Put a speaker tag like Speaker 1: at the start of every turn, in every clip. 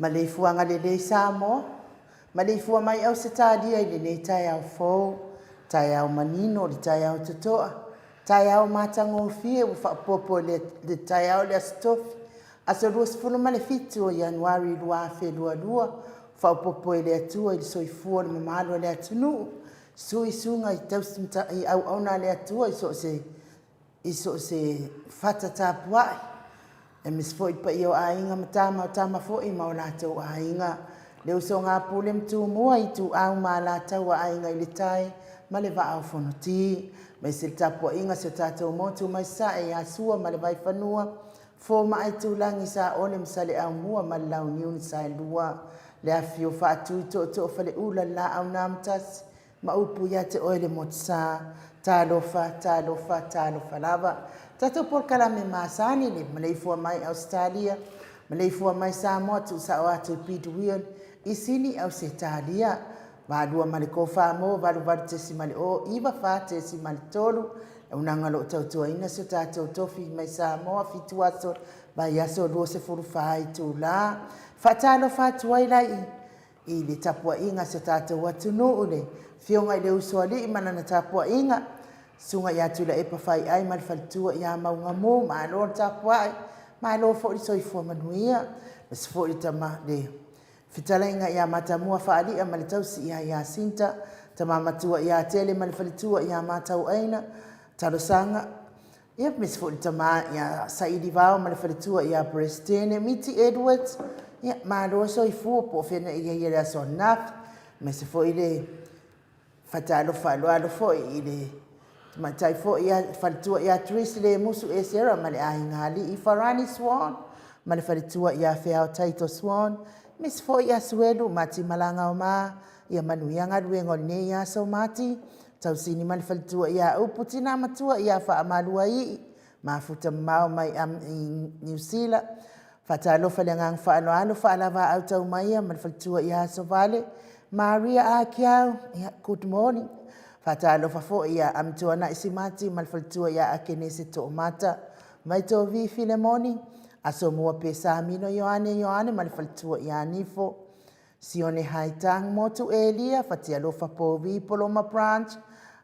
Speaker 1: Maleifua-Mai le Samoa. Maleifua-Mai au se tādia i le tai au fōu, tai au manino, le tai au totoa, tai au matangofie, u whaapopo le tai au le astofi. Asa rua sifunu ma le fitu o Januari lua fe lua lua, whaapopo le atua i le soifua le mamalo le atunu. Sui sunga i tausimta i au auna le atua i so se fata tāpuai. E mis foi pa io ainga matama tama foi ma ona tau ainga le uso nga pule mtu mua i tu au ma la tau ainga i le tai ma le va au fonoti me se tapo inga se tato motu mai sa e asua ma le vai fanua fo ma ai tu langi sa ole msale au mua ma lau niuni sa lua le afio fa atu to fa le ula la au namtas ma upu ya te oile motsa talofa lava. Tato por kalame masani le Maleifua-Mai Australia, Maleifua-Mai Samoa tu sa o atu piduion isini au se talia. Vadua maliko famo, varu te si mali o, iwa fa te si mali tolu, unanga lo tautua ina so tato tofi mai Samoa fitu aso, ba yaso lua se furu fai tu la. Fatalo fatuai lai i le tapua inga se tato watu nuule, fionga i le usuali imana na tapua inga, sunga ya tula e pafai ai mal faltua ya maunga mo ma lo tapua ma lo fo i soifua manuia mas fo i tama le fitalenga ya matamua faali a mal tausi ya sinta tama matua ya tele mal faltua ya matau aina talosanga ia mas fo i tama ya saidi vao mal faltua ya Prestene miti Edwards ia ma lo soifua po fena ia so naf mas fo i le fatalo falo fo i le matai fo ia faltua ia Tris le musu e sera male aingali I Farani Swan male faltua ia Fea Taito Swan mis fo ia suelu mati malanga o ma ia manuianga duengo ne ia so mati tau sini male faltua ia uputina matua ia fa amalua I mafuta mau mai am New Zealand fatalo falengang fa alo fa lava au tau mai male faltua ia so vale Maria Akiau ia good morning Fatalo fafo ia amtuana isimati malfaltua ia akenese to mata mai to vi Filemoni aso mua pesa amino Yohane malfaltua ia nifo sione haitang motu Elia fatialo fapo vi Poloma branch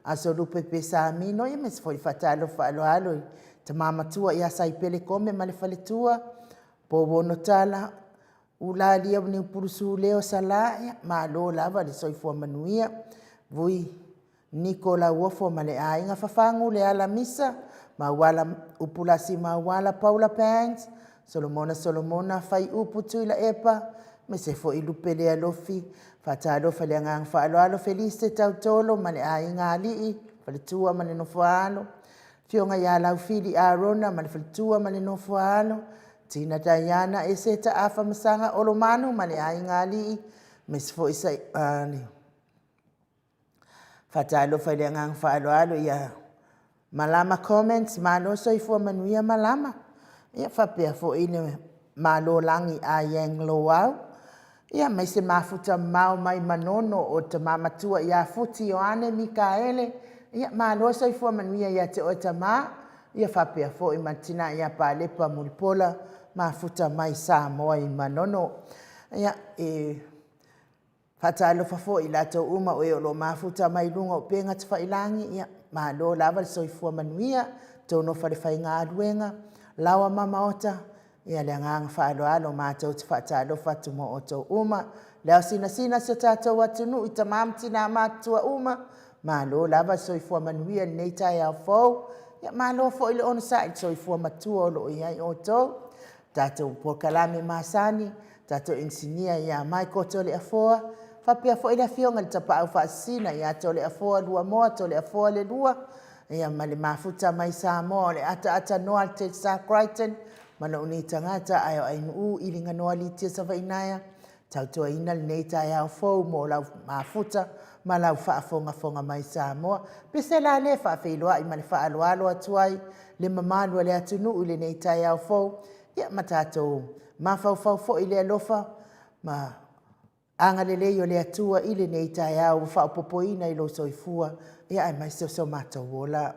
Speaker 1: aso lupe pesa amino ia mes foi fatalo falo tamama tua ia saipele kome malfaltua po bonotala ulalia ni purusu leo sala ma lo lava le soifua manuia vui Nicola Wofo male ainga fafangu le ala misa ma wala upulasi ma wala Paula Pangs Solomona fai upu tuila epa me se fo ilupe le alofi fatalo fale ngang fa alo Felice tautolo male ainga ali falitua male no foalo fionga ya lau fili Arona male falitua male no foalo Tina Diana eseta afa masanga olomanu male ainga ali me se fo isa Fatalo fale ngang fa alo ia malama comments malo soifua manuia malama ia fapea fo ine malo langi a yang loau ia mai se mafuta mau mai manono o te mamatua ia futi Yohane Mikaele ia malo soifua manuia ia te o tama ia fapea fo I matina ia palepa mulpola mafuta mai Samoa I manono ia Fatalo fafo I lato uma o lo mafuta mai lunga o penga te whailangi ia ma lo lava soifua manuia tono fale whainga aduenga lawa mamaota ia le ngang whaaloalo mātou te whatalo whatumo o tau uma leo sina se tātou watunu I tamamtina mātua uma ma lo lava soifua manuia nei tai au fau ia ma lo fo ile ono sa I soifua matua o lo iai o tau tātou pokalame masani tātou insinia ia mai koto le afoa Fapea fo ila fionga le tapa au faasina ia tole afoa lua moa tole afoa le lua ia male mafuta mai Samoa le ata noa te sa Crichton mana uni tangata ayo ainu ilinga noa li tia sa vainaya tautoa ina le nei tai au fau mo lau mafuta ma lau faafonga mai Samoa pese la le faafeiloa I male faaloalo atuai le mamalu le atunu le nei tai au fau ia matatou mafau fo ile alofa ma anga le yo le atua ile nei tai au fa popoina I lo soifua ia ai mai so mata wola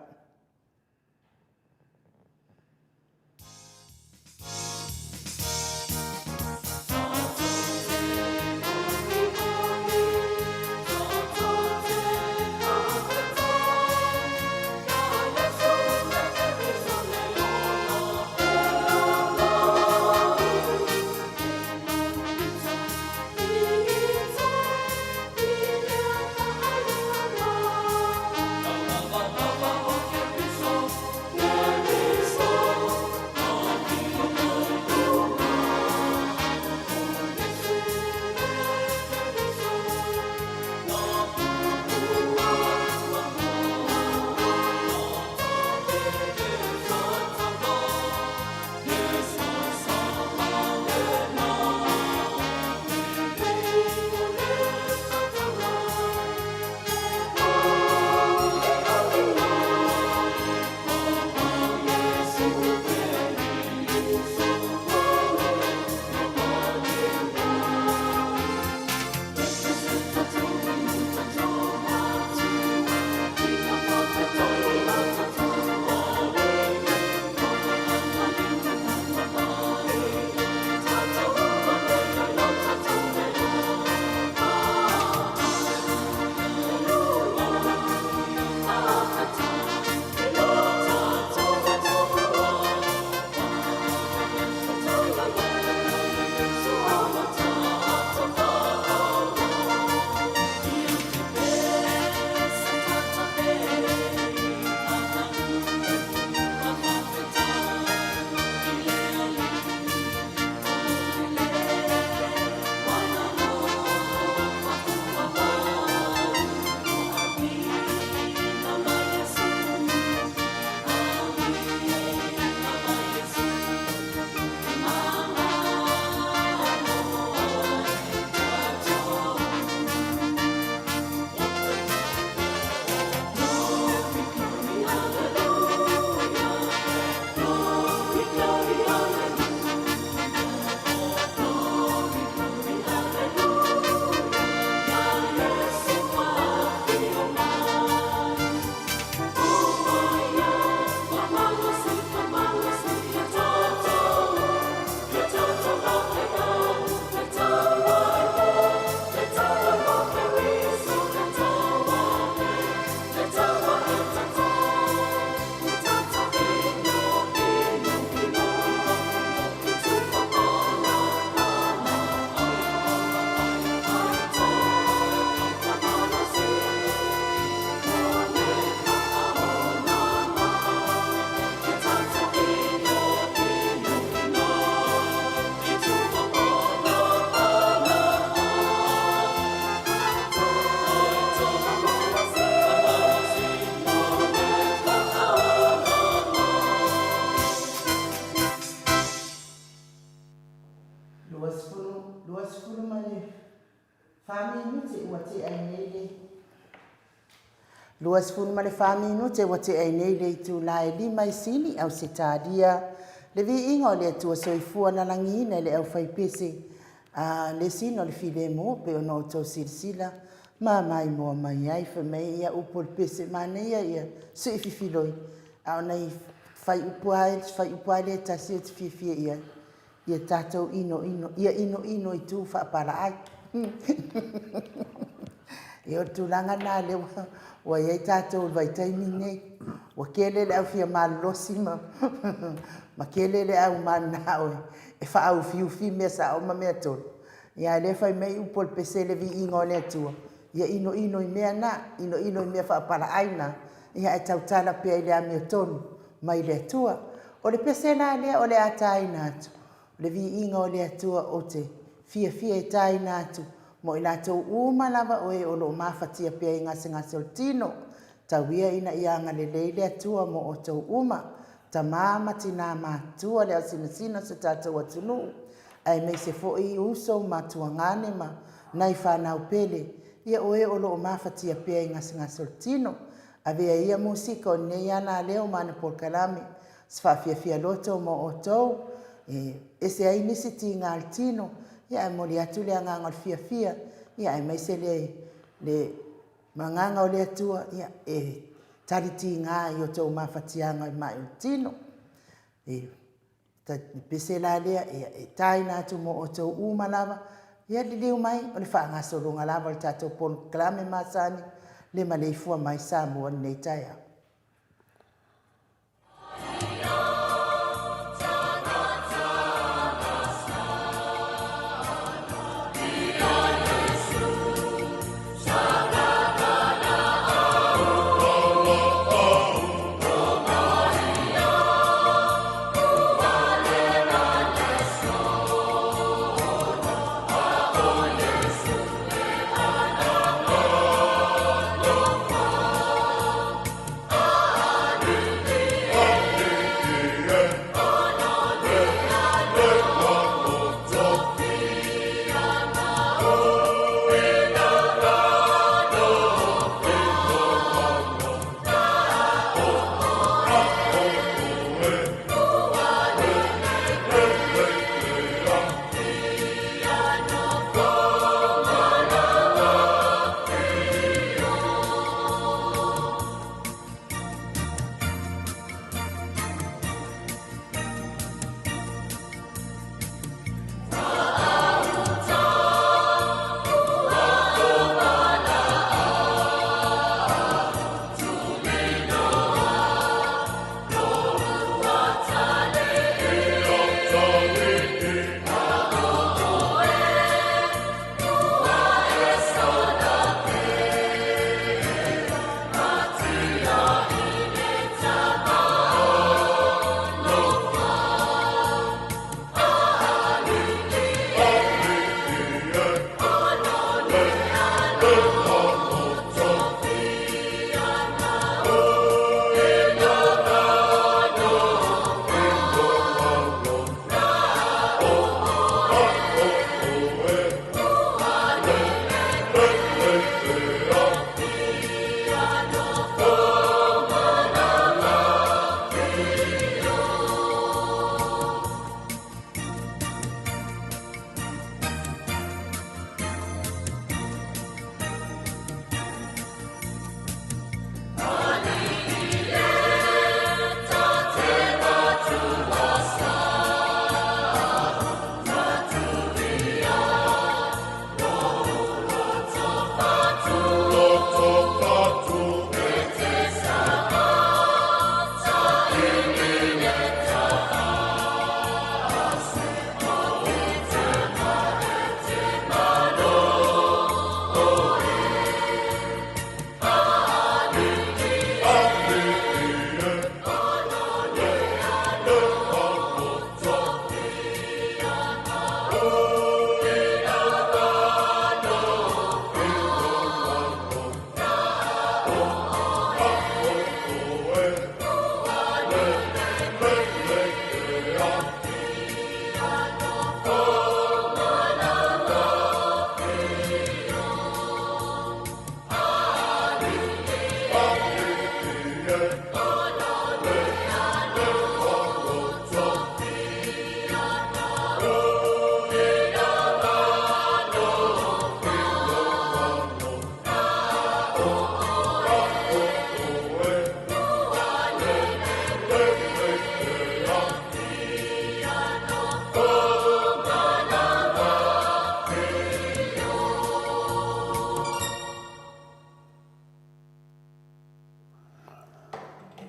Speaker 1: Whaminu ua te ai nei le. Lua sifunu ma le whaminu ua te ai nei le tu la e lima isini au se tādia. Le vi inga o le atua soifua na langina le au whaipese. Le sino le file mo pe o no tau sirisila. Mai moa mai ai fa mai ia upo le pese manea ia sui fifiloi. Au nei fai upuai le tasi o te fifia ia. Ia tātou ia ino i tū whaapara ai. E o tūlanga nā le wa iai tātou vai taimi nei. Wa kele le au fia mālosi ma kele le au mana oe. E wha au fiufi mea sa o ma mea tolu. Ia le fai mei upo le pese le vi ingo le atua. Ia ino i mea na, ino i mea whaapara aina. Ia e tautala pia i le amio tonu mai le atua. O le pese la lea o le ataina atu. Le vi inga o le atua o te fia e taina atu. Mo i lātou uma lava oe o lo mafatia pia i ngase o tino. Tauia ina i anga le leile atua mo o tau uma. Ta mamati nā mātua le asina se tātou atunu. Ai mei se fo i uso mātua ngane ma nai whanau pele. Ia oe o lo mafatia pia i ngase o tino. Avea ia musika o nei ana leo mana polkalame. Sfafia loto mo o tau. E se ai nisi ti ngā altino. Ia e mori atu le anganga o fia. Ia e mai se le manganga o le atua. Ia e tariti ngā i o tau mawhatianga i mai altino. Pese la lea e taina atu mo o tau umalawa. Ia li liu mai o le whaangasolunga lava le tātou pon klame masani. Le Maleifua-Mai Samoa nei taia.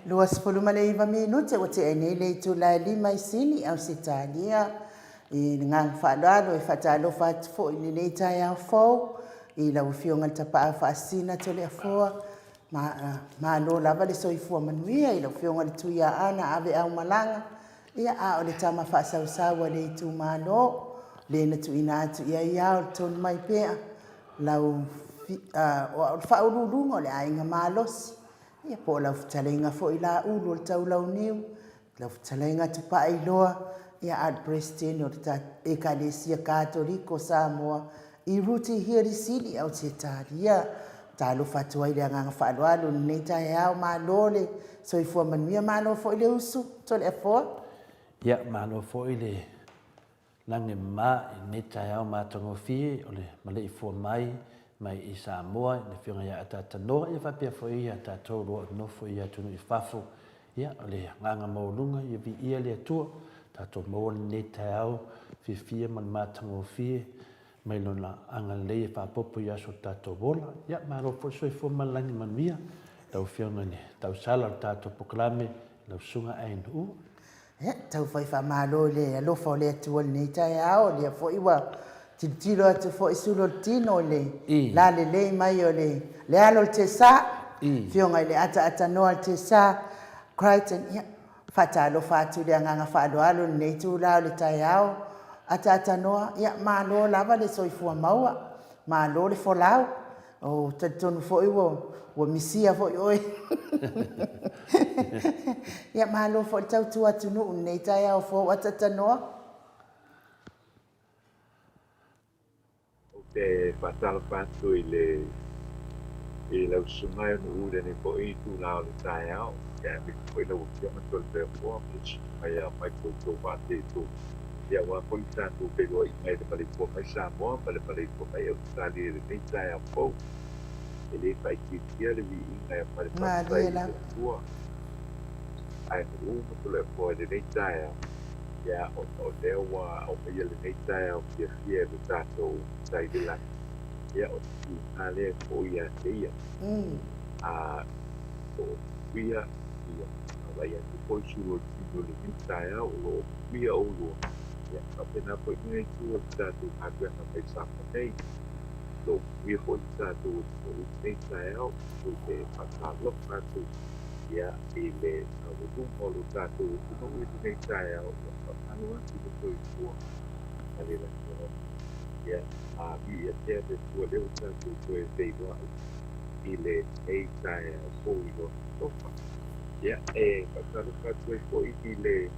Speaker 1: Luas puluma le iwa minute o te ene le tu la lima i sini au se talia i ngang whaaloalo e whataalo whatfo i le tai au fau i lau fionga tapa a whaasina to le afoa ma lo lava le soifua manuia i lau fionga le tuia ana ave au malanga ia a o le tama whaasausawa le tu malo le na tu ina atu ia ia o tonu mai pea lau o whaururungo le ainga malosi ia po la futalenga fo ila ulu tau lau niu la futalenga tu pa iloa ia ad prestin o ta ekalesia katoliko Samoa i ruti hiri sili au te taria ta lo fatua ile anga faloalo nei tai au malole so i fo manuia malo fo ile usu to le fo
Speaker 2: ia malo fo ile lange ma nei tai au ma tongo fi ole Maleifua-Mai mai i Samoa le whiunga ia atata noa ia whapea fo ia tatou roa no fo ia tunu i whafo ia o le nganga maulunga ia vi ia le atua tatou maua nei tai au fia man matango fie mai lona anga lei e whapopo ia so tatou wola ia maro fo soi fo malangi manuia tau whiunga ni tau sala tatou poklame lau sunga ain u
Speaker 1: tau fai fa malo le alofa le atua nei tai au le fo iwa tilo atu fo isulo tino le la le mai o le alo te sa fionga le ata noa te sa Crichton ia fata lo fatu le nganga fa alo nei tu la le tai au ata noa ia malo lava le soifua maua malo le folau o tatonu fo iwo misia fo oi ia malo fo tau tu atu no nei tai au fo ata noa
Speaker 3: te fatala patu i lau sungai no ure ni po i tu lao le tai au ya mi ko i lau fiona to le po which mai mai ko to pate tu ya wa ko i sa tu pe i mai de pale po mai sa mo pale po mai o sa di le tai au po ele vai ki dia le vi mai pale pa tu ai no to le po de tai au ya o te wa o pe le tai au fie le tato sai de la ya o tu ale ko ya te ya o via vai a tu su o le tai au o via o lo ya apena po ni tu tato agua na pe sa nei lo via po tato o le tai au o te pasalo tato ya ile o tu o lo tato no le tai au anu tu ko tu ale la ya vi te de tu le usa tu te igual y le tai o lo tofa ya pasar para tu y le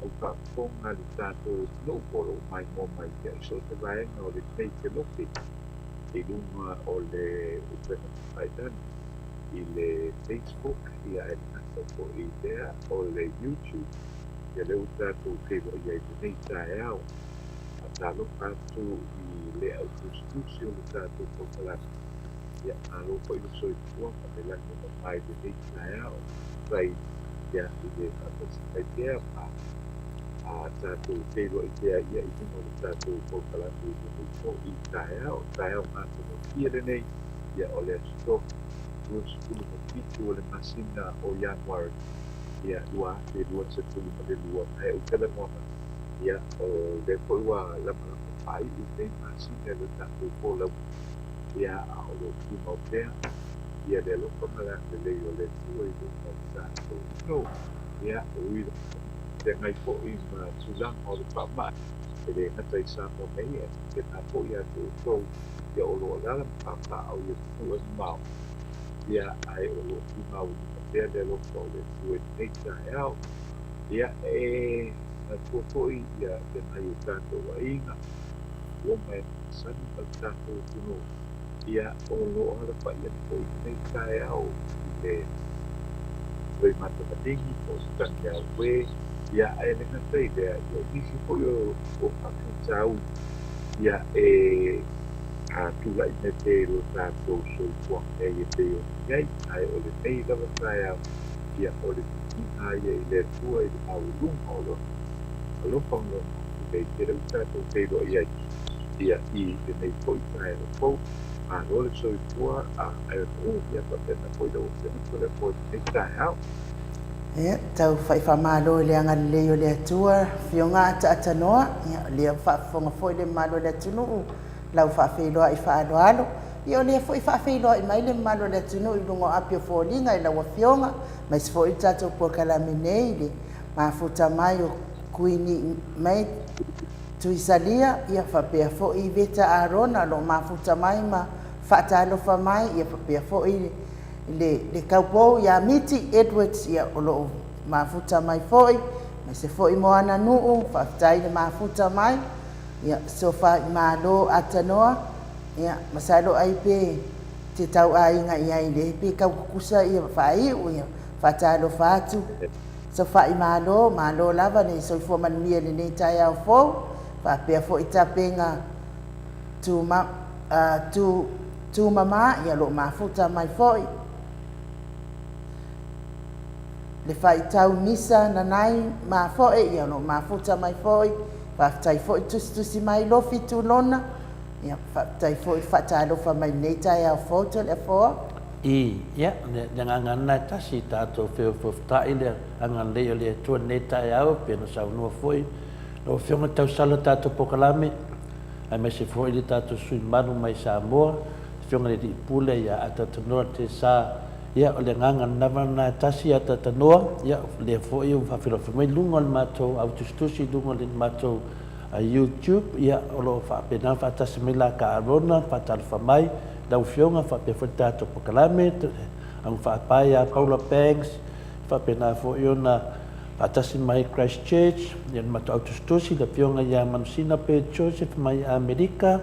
Speaker 3: o pa con al tato no por mai mo mai ya so te va no le te lo que y un o le usa y le Facebook y a el tato idea o le YouTube ya le usa tu que lo ya te tai au talo patu i le autostudio le tato popolare ya alo poi lo so tua per la mia mai di Israele sai ya di fatto sai che a tato che lo idea ya i no tato popolare di Israele ma sono fire nei ya o le sto lo studio piccolo le macchina o january ya dua di dua settimane di dua è un telefono ya o le polwa la mai i macchine le tato pola ya o lo primo te ya de lo come la le io le tue di tato no ya o de mai po in Susan o le papa e le nata i sa mo mai e che na po ya to ya o lo la papa o le tue mau ya ai o lo mau de lo le tue neita ya ya na tuatoi ia te mai o tātou ainga o mai sani au tātou tuno ia o lo ara pa ia po i nei tae au i le toi matamatigi o se tangi au we ia e lenga tei lea ia nisi po o whakatau ia a tula i me te lo tātou soipuanga e te o iai ai o le nei lava tai au ia o le tikinga ia i le tua i le au lunga o lo alofango i te reu tātou te lo iai ia i le nei poi tai o pou a lo le soipua a e o ia pa pena poi lau te le poi nei tai au
Speaker 1: ia tau fai whamalo le anga leo le atua fionga ata atanoa ia lea whaafonga foi le malo le atunu lau whaafeiloa i whaaloalo ia o lea foi whaafeiloa i mai le malo le atunu i lungo apio fōlinga i laua fionga mai se foi tatou puakalame nei le mafuta mai o kuini mai tuisalia ia whapea foi i veta arona lo mafuta mai ma whaatalofa mai ia whapea foi le kaupou ia miti Edwards ia o lo mafuta mai foi mai se foi moana nuu whaftai le mafuta mai ia sofa i malo atanoa ia masalo ai pe te tau ainga ia i le pe kaukukusa ia whaiu ia whatalo whatu sofa i malo lava nei soifua manuia le nei tai au fou whapea fo i tapenga tu mama ia lo mafuta mai foi le fai tau misa na nai ma foe ia no mafuta mai foi whaftai foi tusi mai lofi tu lona ia whaftai foi whatalo wha mai nei tai au foto le foa
Speaker 2: ia le ngangana tasi tātou whewhtai le angan leo le tua nei tai au pēna saunua foi lo whionga tau sala tātou pokalame ai mai se foi le tātou sui manu mai Samoa whionga le di pule ia atatanua te sa ia o le nganga navana tasi ata tanoa ia le foi o whawhira mai lunga le matou autostusi lunga le matou a YouTube ia o lo whapena whatasi mai la ka arona whatalfa mai lau whionga whapewa tātou pokalame ang whapai a Paula Banks whapena foi o na whatasi mai Christchurch ia le matou autostusi le whionga ia manusina pe Joseph mai Amerika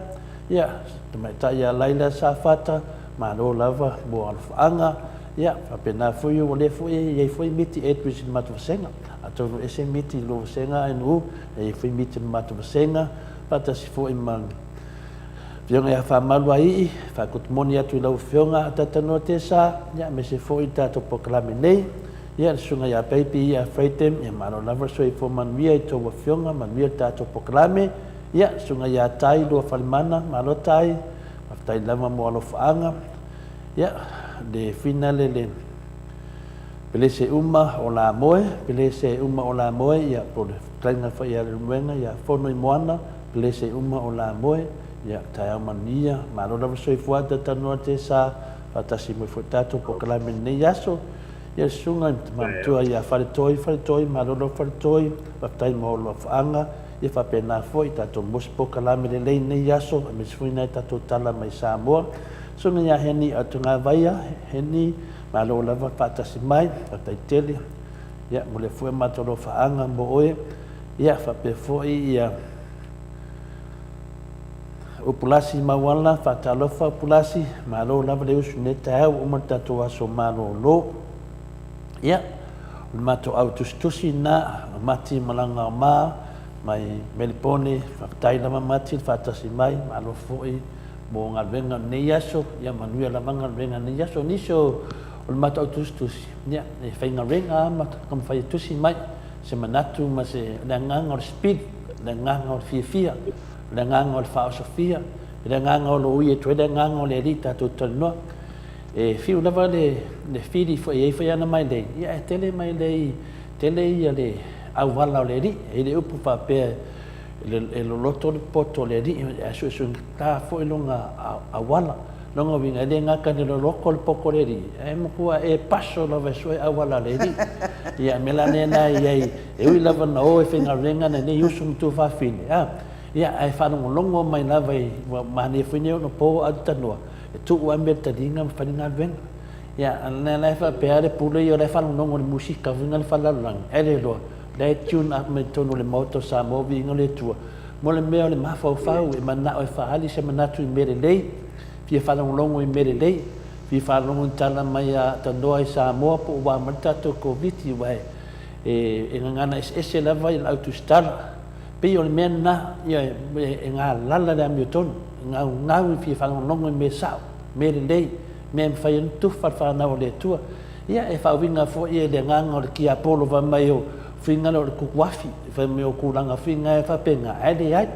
Speaker 2: ia te mai tai a Laila Safata ma lo lava mo alfaanga ia whapena fui o le fui e fui miti Edwards in matuwasenga ato no ese miti lo senga e nu e fui miti in matuwasenga pata si fui man fionga ia whamalu ai whakutmoni atu i lau fionga atatano te sa ia me se fui tato poklame nei ia sunga ia peipi ia freitem ia mano lava so i fo manuia i towa fionga manuia tato poklame ia sunga ia tai lua whalimana malo tai maftai lava mo alofaanga ia de finale le pelese uma o la moe pelese uma o la moe ia por traina fa ia luenga ia fono i moana pelese uma o la moe ia tai mania malo la so i fuata tano te sa fatasi mo fotato poklame nei yaso ia sunga mantua ia fale toi malo lo fale toi patai mo lo fanga ia fa pena foi tato mos poklame le nei yaso me suina tato tala mai Samoa so me ia heni atunga vaia heni malo lava patasi mai patai tele ia mo le foi matolo faanga mo oe ia fa pe foi ia o pulasi mawala fatalofa pulasi malo lava le usneta o matato aso malo lo ia o mato autostusi na mati malanga ma mai melipone fatai lava mati fatasi mai malo foi mo ngalvenga nei yaso ia manuia lavanga ngalvenga nei yaso niso o mata autustus ia e fainga renga mata kam fai tusi mai se manatu ma se langanga o speed langanga o fia langanga o filosofia langanga o ui e tue langanga o le rita tutano e fiu lava le fili foi e foi ana mai dei ia tele mai dei tele ia le au wala o le ri e le upu fa pe e lo loto le poto le ri e su ta foi longa awala longa vinga le ngaka le loko le poko le ri e mo kua e paso lo ve sui awala le ri ia melane na ia e ui lava na o e finga renga na ne yusum tu fa fine ia ai fa no longo mai na vai mane fine no po atanua e tu o ambeta dinga fa dinga ven ia na na fa peare pule io le fa no longo le musica vinga le fa la lang ele lo le tune up me tono le moto sa movi ngole tua mo le meo le mafau fau e mana o fa ali se mana tu mere lei fia fa longo i mere lei whanongu tala mai a tanoa I Samoa po ua matatu COVID wai e ngana ese lava I l'autostala pe o le mea na ia e ngā lala le ami o tonu ngau I whanongu me sao me le lei me mwhai anu tuwha whanau le tua ia e whauwinga fo ia le nganga o le ki apolo wa mai o whingana o le kukuafi whai me o kuranga whinga e whapenga aile ai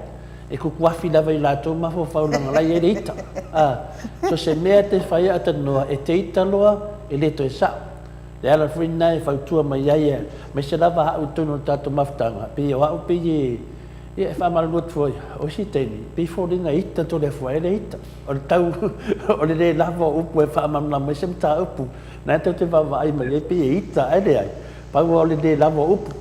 Speaker 2: e kukuafi lava I lātou mafo whaulanga lai e le ita so se mea te whai ata noa e te ita loa e leto e sao le ala whina e whautua mai ai me se lava hau tunu tātou mafutanga pe o hau pe e e whamaluat foi o si teini pe whoringa ita to le fua e le ita o le tau o le lava upu e whamanuna mai se mta upu nā tau te wawai mai e pe e ita e le ai pau o le lava upu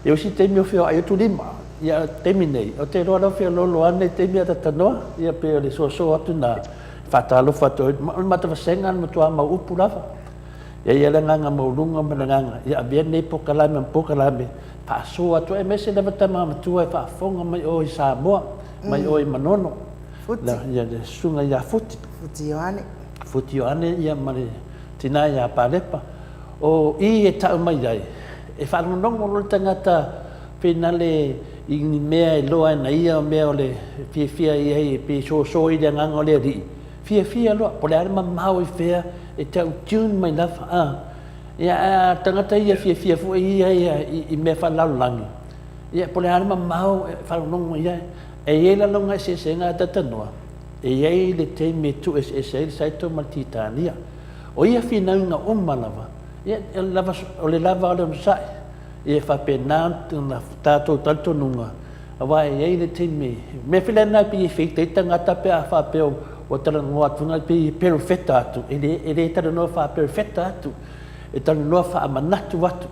Speaker 2: e o si teimi o whio ai o tu lima ia temi nei o te roa whio lolo ane temi ata tanoa ia pe o le so atu na whatalo whato mata wasenga ma tua mau upu lava ia le nganga maurunga ma le nganga ia abia nei pokalame so atu e mese lava tama matua e whaafonga mai o I Samoa mai o I Manono ia le sunga ia futi o ane ia mare tina ia palepa o I e tau mai ai e whanonongo lo tangata pena le I mea e loa na ia o mea o le fia I hei pe so I le nganga o le ri fia loa po le arima mau I whea e tau tune mai lafa ia tangata ia fia fu ia I mea whalaulangi ia po le arima mau e whanonongo ia e ela longa se nga tatanoa e ia le te me tu e saito maltitania o ia fina nga malava ia o le lava o le msai ia whapena na tātou taltonunga awa e ia le te me whilena pi white I tangata pe a whapeo o tala ngoa tunga pi perfecta atu e le tala noa wha perfecta atu e tala noa wha amanatu atu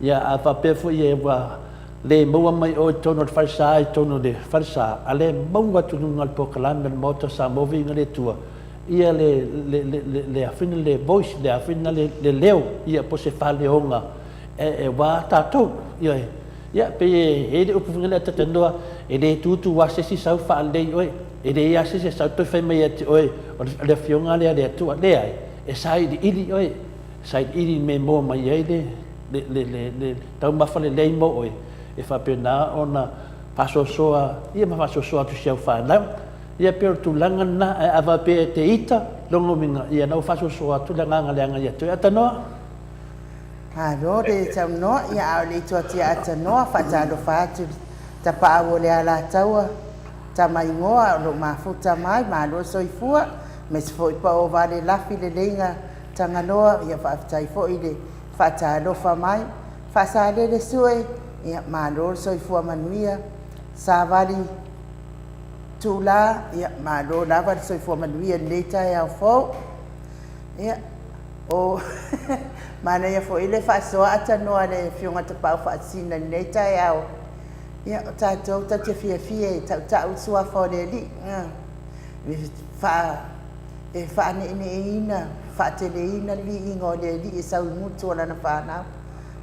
Speaker 2: ia a whapeo fu ia wa le maua mai o tono le farsa I tono le farsa a le maua tununga le pokalame le mota sa movinga le tua ia le afina le voice le afina le leo ia po se whaleonga e wā tātou ia pe e le upu ngana tatanoa e le tutu wa sesi sau whaalei oe e le ia sesi sau toi whai mai ati oe o le fionga lea le atua le ai e sai di ili oe sai di ili me mo mai ai le tau mawha le lei mo oe e whapena o na pasosoa ia ma pasosoa tu siau whanau ia pero tu langa na e awa pe te ita longo minga ia nau pasosoa tu langa leanga ia tu atanoa
Speaker 1: Halo de tau no ia au le tua tia ata no whatalo whatu ta pāwo le ala taua ta mai ngoa lo mafuta mai ma lo soifua me se foi pa o vale lafi le lenga tanga noa ia whaftai fo I le whatalo wha mai whasale le sue ia ma lo soifua manuia sa vali tula ia ma lo lava le soifua manuia leita ia fo ia o mana ia fo ile fa so ata no ale fionga te pau fa sina nei tai au ia ta to ta te fia ta usua fo le li fa e fa ni ina fa te le ina li ingo le li e sau mutu ala na fa na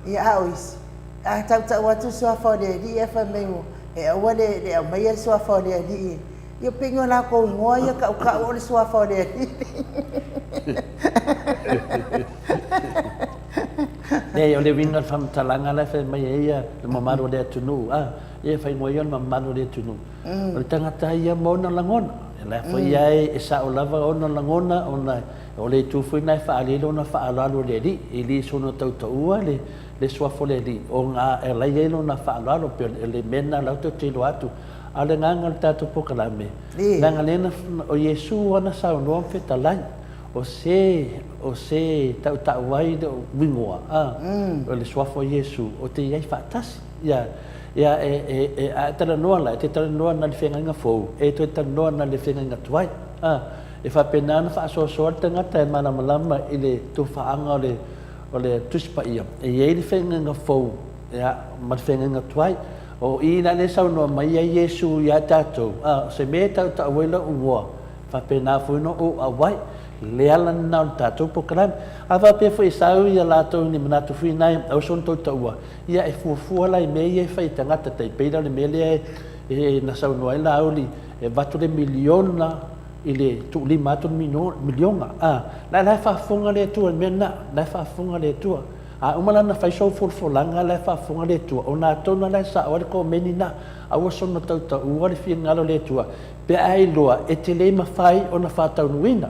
Speaker 1: ia ois a ta watu so fo le li e fa me e wale le mai so fo le li ia pingo la ko ngoa ia ka o le so fo le li
Speaker 2: nei o le winga whamtalanga la whai mai ia le mamaro le atunu ia whai ngoi o le mamaro le atunu o le tangata ia mona langona e la whai ai e sa o lava ona langona o le tufu nai whaalelo na whaalalo le li e li sono tautaua le swafo le li o ngā e lai elo na whaalalo pe le mena lauto tilo atu a le nganga le tātou pokalame nganga lena o Yesu ana sao noa whetalai o se tau wai de wingoa o le swafo Yesu o te iai whaatasi ia e a tala noa la te tala noa na le whenga fou e to tala noa na le whenga tuai e whapena na whaasoasoa tangata e mana malama I le tu whaanga o le tuspa ia e iei le whenga fou ma le whenga tuai o ina le sau noa mai a Yesu ia tātou se me tau waila ungoa whapena fuino o awai le ala na tātou pokalame awa pe fo sau ia lātou ni manatu whinai au son tau taua ia e fuafua lai me ia whai tangata tai peira le mele e na sau noa ila auli e watu le miliona ile tu 5 miliona la whaafonga le tua mena la whaafonga le tua umala na whaisau fulfulanga la whaafonga le tua o nā tona la sa o ko menina a wasona tauta uare fia ngalo le tua pe ai loa e te le mawhai o na whātaunuina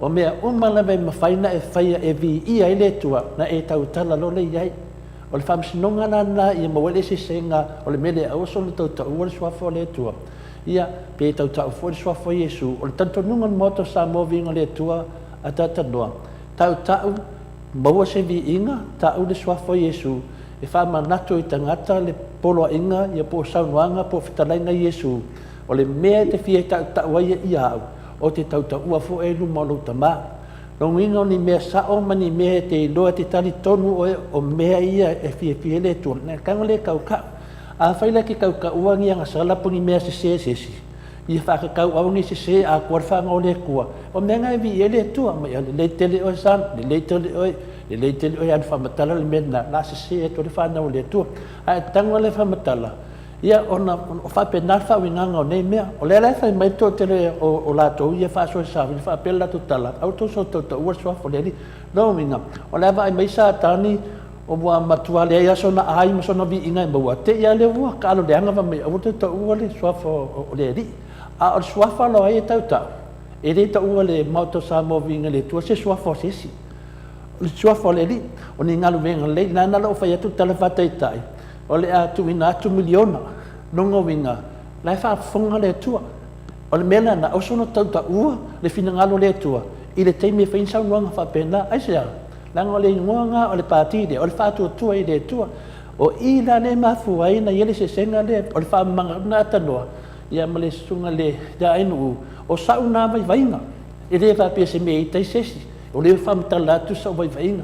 Speaker 2: o mea umala me mawhaina e whaia e vi ia i le tua na e tautala lo le iai o le whamsinonga nana i mawele se senga o le mele a wasona tauta uare swafo le tua ia pe tautau fo le swafo Yesu o le tantonunga moto Samoa vinga le tua a tatanoa tautau maua se vi inga tau le swafo Yesu e whamanatu i tangata le polo inga ia po saunuanga po whitalainga Yesu o le mea te fie tautau ai i au o te tautau ua fo e lu malu tama longinga ni mea sao mani mea te iloa te tali tonu o mea ia e fie le tua na kanga le kaukau a whaila ki kauka uangi anga salapungi mea se ia whakakau aungi se a kuarwhanga o le kua o mea ngai vi ele tua mai le leitele o san le leitele o an whamatala le mena la se e to le whana o le tua a tango le whamatala ia ona o whapena whawinganga o nei mea o le lai mai to tele o lato ia whaso e sawi whapela to tala au to so to ua swafo le li no minga o le vai mai sa tani o mua matua le ia sona ai ma sona vi inga maua te ia le ua ka alo le anga mai o te to ua le swafo o le li a o swafa lo ai tauta e le to ua le mauto Samoa vinga le tua se swafo sesi le swafo le li o ni ngalu venga le nana lo fa tu tala fataitai o le atu ina atu miliona nongo winga lai fa fonga le tua o le mena na o sono tauta ua le fina ngalo le tua i le teime fa insa nuanga fa pena ai se langa le ngoanga o le patide o le fatu tua i le tua o ila le mafua ina yele se senga le o le fa manga na tanoa ia male sunga le da inu o sauna vai vainga e le fa pese me i sesi o le fa mtala tu sa vai vainga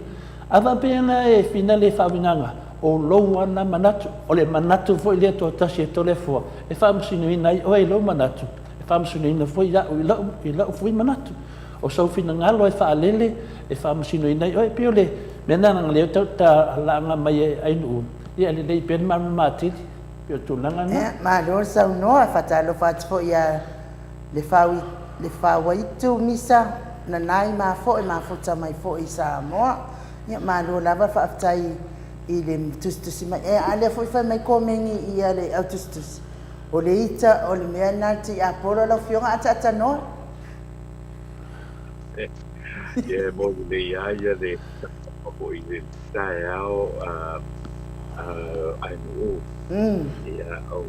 Speaker 2: ava pena e fina le fa vinanga o longa na manatu o le manatu foi le to tasi to le fo e fa msinu ina o e lo manatu e fa msinu ina foi ya i la foi manatu o sau fina ngalo e fa lele e fa msinu ina o e piole mena nga le ta la nga mai ai nu ia le le pen man mati pio tu nanga nga
Speaker 1: ma lo sa no fa ta lo fa fo ia le fa wai tu misa na nai ma fo ta mai fo i Samoa ia ma lo lava fa tai i le tustusi mai ale fo fa mai komengi ia le autustus o le ita o le mea nati a polo la fionga atata no
Speaker 3: mo le ia le o i le tae ao ai no ia o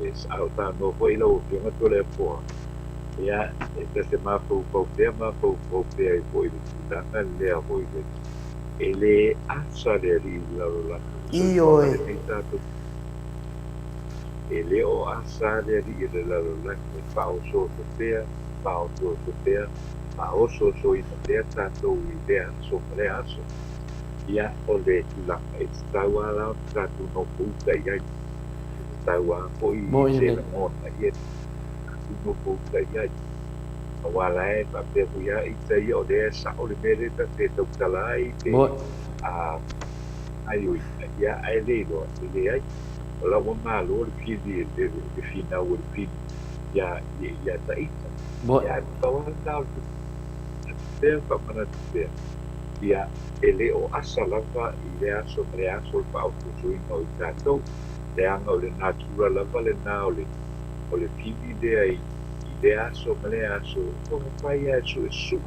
Speaker 3: es au ta no foi lo fionga to le po ia se ma po te ai foi ta le a foi ele asa le la
Speaker 1: io
Speaker 3: ele o asa le la fa o so te fa o so i te tato i te so le aso ia o le la estawa la tato no puta ia estawa foi se mo ia no puta ia wala e pa pe ia i te o le sa o le mere te tala i te ai ia ai le ai la mo malo le fidi de fina o fidi ia ta ita ia pa wala te pa mana te ia ele o asalava i le aso me aso pa o sui no i tato le anga o le natura lava le na o le fidi de ai le aso male aso o pai aso su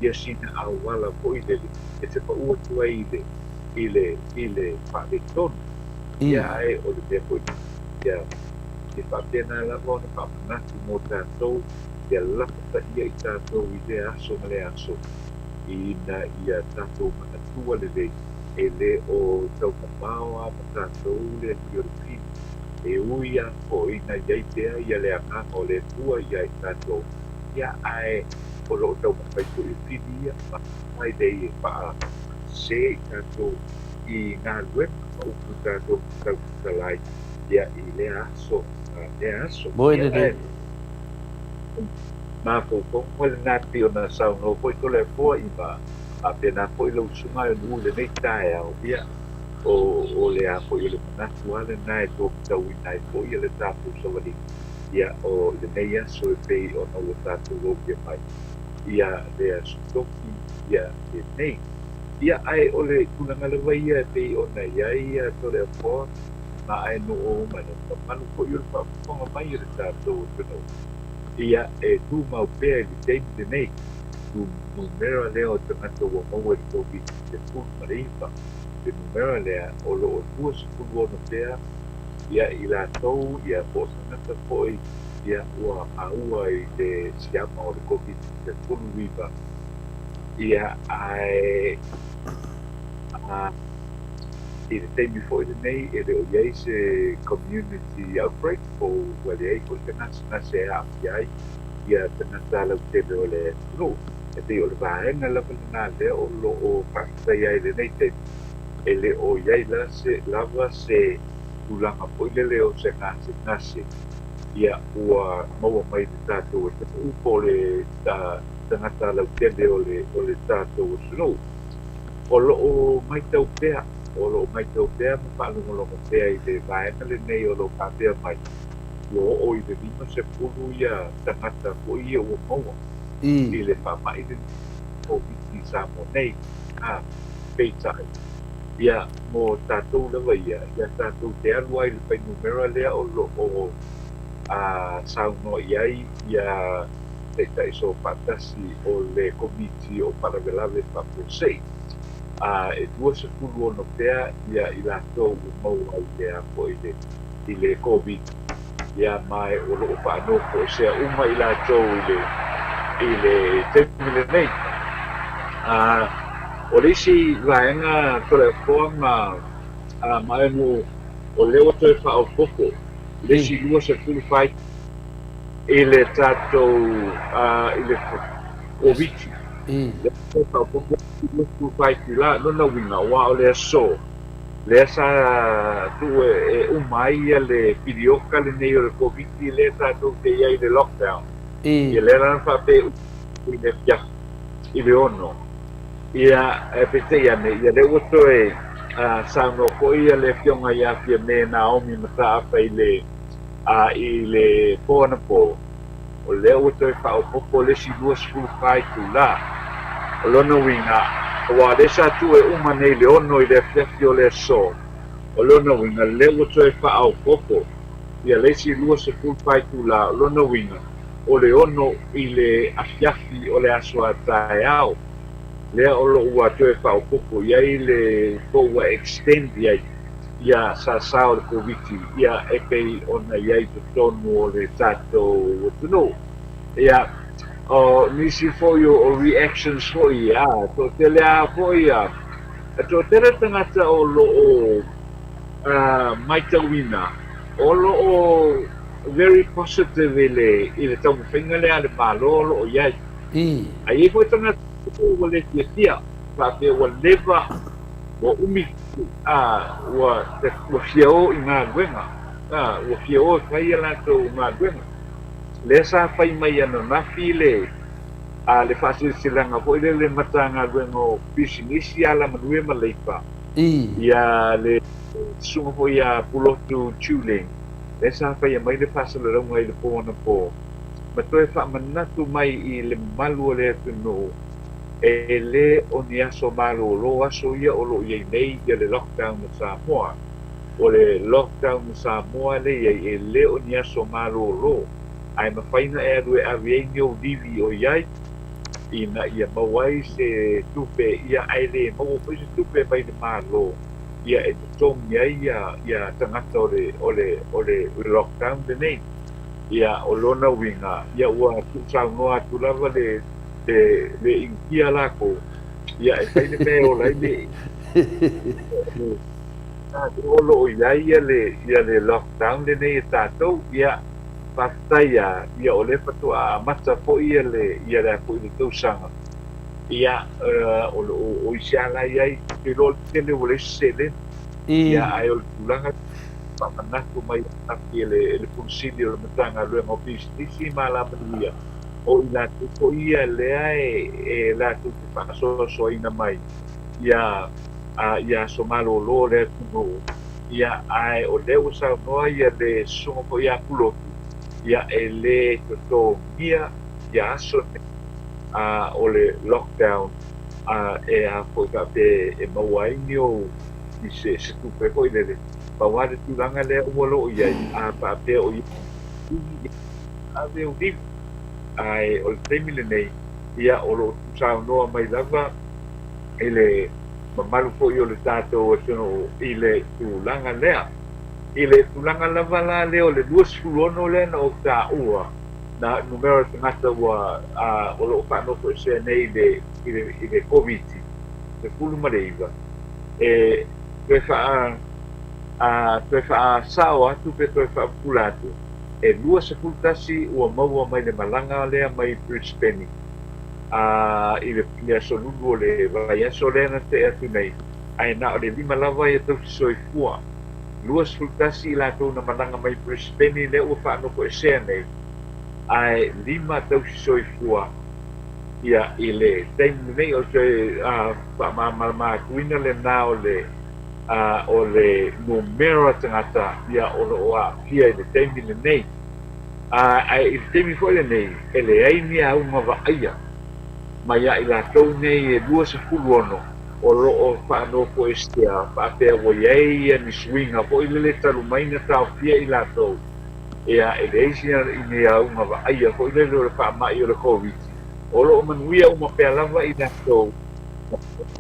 Speaker 3: ia sina awala po ile e te pa ua tua ile pa le ton ia ai o le depo ia e pa pena la bona pa manatu mo tatou ia lapa ia i tatou i le aso male aso ina ia tatou manatua le ele o tau mamao a tatou le fiorifini e uia o ina iai tea ia le anganga o le tua ia i tatou ia ae o lo tau mawhai tu i whini ia mai dei e paa se i tatou i ngā luema o upu tatou tau talai ia i le aso
Speaker 2: Boy le
Speaker 3: ma ko mo le nati o na sau no poi to le po i ba a pena poi lo sunga e nu le nei tae au ia o le a poi le manatu ale nai to tau i nai poi le tapu sa wali ia o lenei aso e pei ona ua tatou auke mai ia le asutoki ia lenei ia ae o le tulaga lava ia e pei ona iai ia tole afoa ma ae nuu ma le mamalu foʻi o le faafofoga mai i le tatou atunuu ia e tumau pea i le taimi lenei numera lea o tagata ua maua i le COVID-19 ma le iva le numera lea o loo 2.1 pea ia i latou ia po o tagata foʻi ia ua aua i le siama o le COVID-19 iva ia ae i le taimi foʻi lenei e le o iai se community outbreak o ua leai foʻi ka nasenase e a'api ai ia tagata lautele o le tunuu e pei o le vaega lava lenā lea o loo fa'afetai ai lenei taimi e le o iai lava se tulaga foʻi lele o se gasegase ia ua maua mai le tatou e tunuu po le tagata lautele o le tatou atunuu o loo maitau pea o loo maitau pea ma fa'alogologo pea i le vaega lenei o loo kapea mai ua o'o i le 5 ia tagata foʻi ia ua maua i le fa'amaʻi le COVID Samoa nei peitaʻi ia mo tatou lava ia tatou te alu ai le painumera lea o loo saunoa i ai ia peitaʻi so fa'atasi o le komiti o palavelave fa'apesei e 2.1 pea ia i latou ua maua ai lea foʻi i le COVID ia mai o loo fa'anoko e sea uma i latou i le taimi lenei o le isi vaega toleafoa ma enu o lea ua toe fa'aopoko le isi 2.5 i le tatou i le COVID le toe fa'aopoko 2.5 i la lona uiga ua o le aso lea sa tu'u e uma ai ia le pilioka lenei o le COVID lea tatou te iai le lockdown ia lea lana fa'ape i le fiafi i le ono ia e petei ane ia le ua toe saunoa foʻi ia le fioga iā fia me naomi mata'afa i le poanapo o lea ua toe fa'aopoko lesi 2.5 tula o lona uiga ua le sa tu'u e uma nei le ono i le afiafi o le aso o lona uiga lea ua toe fa'aopoko ia lesi 2.5 tula o lona uiga o le ono i le afiafi o le aso ataeao lea o lo'u ua toe fa'aopoko iai le po ua extend iai ia sasā o le koviti ia e pei ona iai totonu o le tatou atunuu ia o nisi foʻi o reactions foʻi toʻatele a foʻi toʻatele tagata o lo'o maitauina o lo'o very positive i le taumawhaiga lea le mālo o lo'o iai ai foʻi tagata ua le tiatia fa'apea ua leva ua umi ua fiaʻō i galuega ua fiaʻō e faia latou galuega lea sa fai mai ana nafi le fa'asilasilaga foʻi le matagaluega o pisinisi a lamanue ma leipa ia le suga foʻi a pulotu tuling le sa faia mai le fa'asalalauga i le poanapo ma toe fa'amanatu mai i le mamalu o le atunuu e lē o ni aso malōlō aso ia o lo'o iai nei ia le lockdown o Samoa o le lockdown o Samoa leiai e lē o ni aso malōlō ae mawhaina e alu e aviei ni o livi o iai ina ia mau ai se tupe ia ai le mau o se tupe mai le mālō ia e totongi ai ia tangata o le lockdown lenei ia o lona uiga ia ua tu'usaunoa atu lava le ingia lako ia e kai le mea o lai le o lo'o iai ia le lockdown lenei e tātou ia fa'afetai ia o le fato'a amata fo'i ia le fo'i le tausaga ia o lo'o o isi alai ai ke lo'o le tele ua le sele ia ae o le tulaga fa'amanatu mai afi e le pulisili o le matagaluega o pisinisi ma lamanuia o i latou fo'i ia lea e latou te fa'asoasoaina mai ia so malōlō le atunuu ia ae o lea ua saunoa ia le susuga fo'i a pulotu ia e lē totomia ia aso o le lockdown e a fo'i ka'ape e maua ai ni o i se tupe fo'i lele pauga le tulaga lea ua lo'o i ai a pa'apea o ia ave o livi ae o le taimi lenei ia o lo'o tusaunoa mai lava i le mamalu fo'i o le tatou atono i le tulaga lea i le tulaga lava la lea o le 26 lea na o tā'ua na numero tagata ua o lo'o fa'anoko esea nei i le covid le 10 e toe fa'asao atu pe toe fa'apula atu e 2 ua maua mai le malaga lea mai Brisbane i le asolulu o le vaiaso lea na te atu nei ae na o le 5 lava ia tausisoifua 2 i latou na malaga mai Brisbane lea ua fa'anoko esea nei ae 5 tausisoifua ia i le taimi nei o te fa'amāmākuina lenā o le numero tagata ia o lo'o a'apia i le taimi lenei ae i le taimi fo'i lenei e leai ni auga va'aia mai a'i latou nei e 26 o lo'o fa'anoko esea fa'apea ua iai ia ni suiga fo'i le talumaina taofia i latou ia e leai ni auga va'aia fo'i lele o le fa'ama'i o le covid o lo'o manuia uma pea lava i latou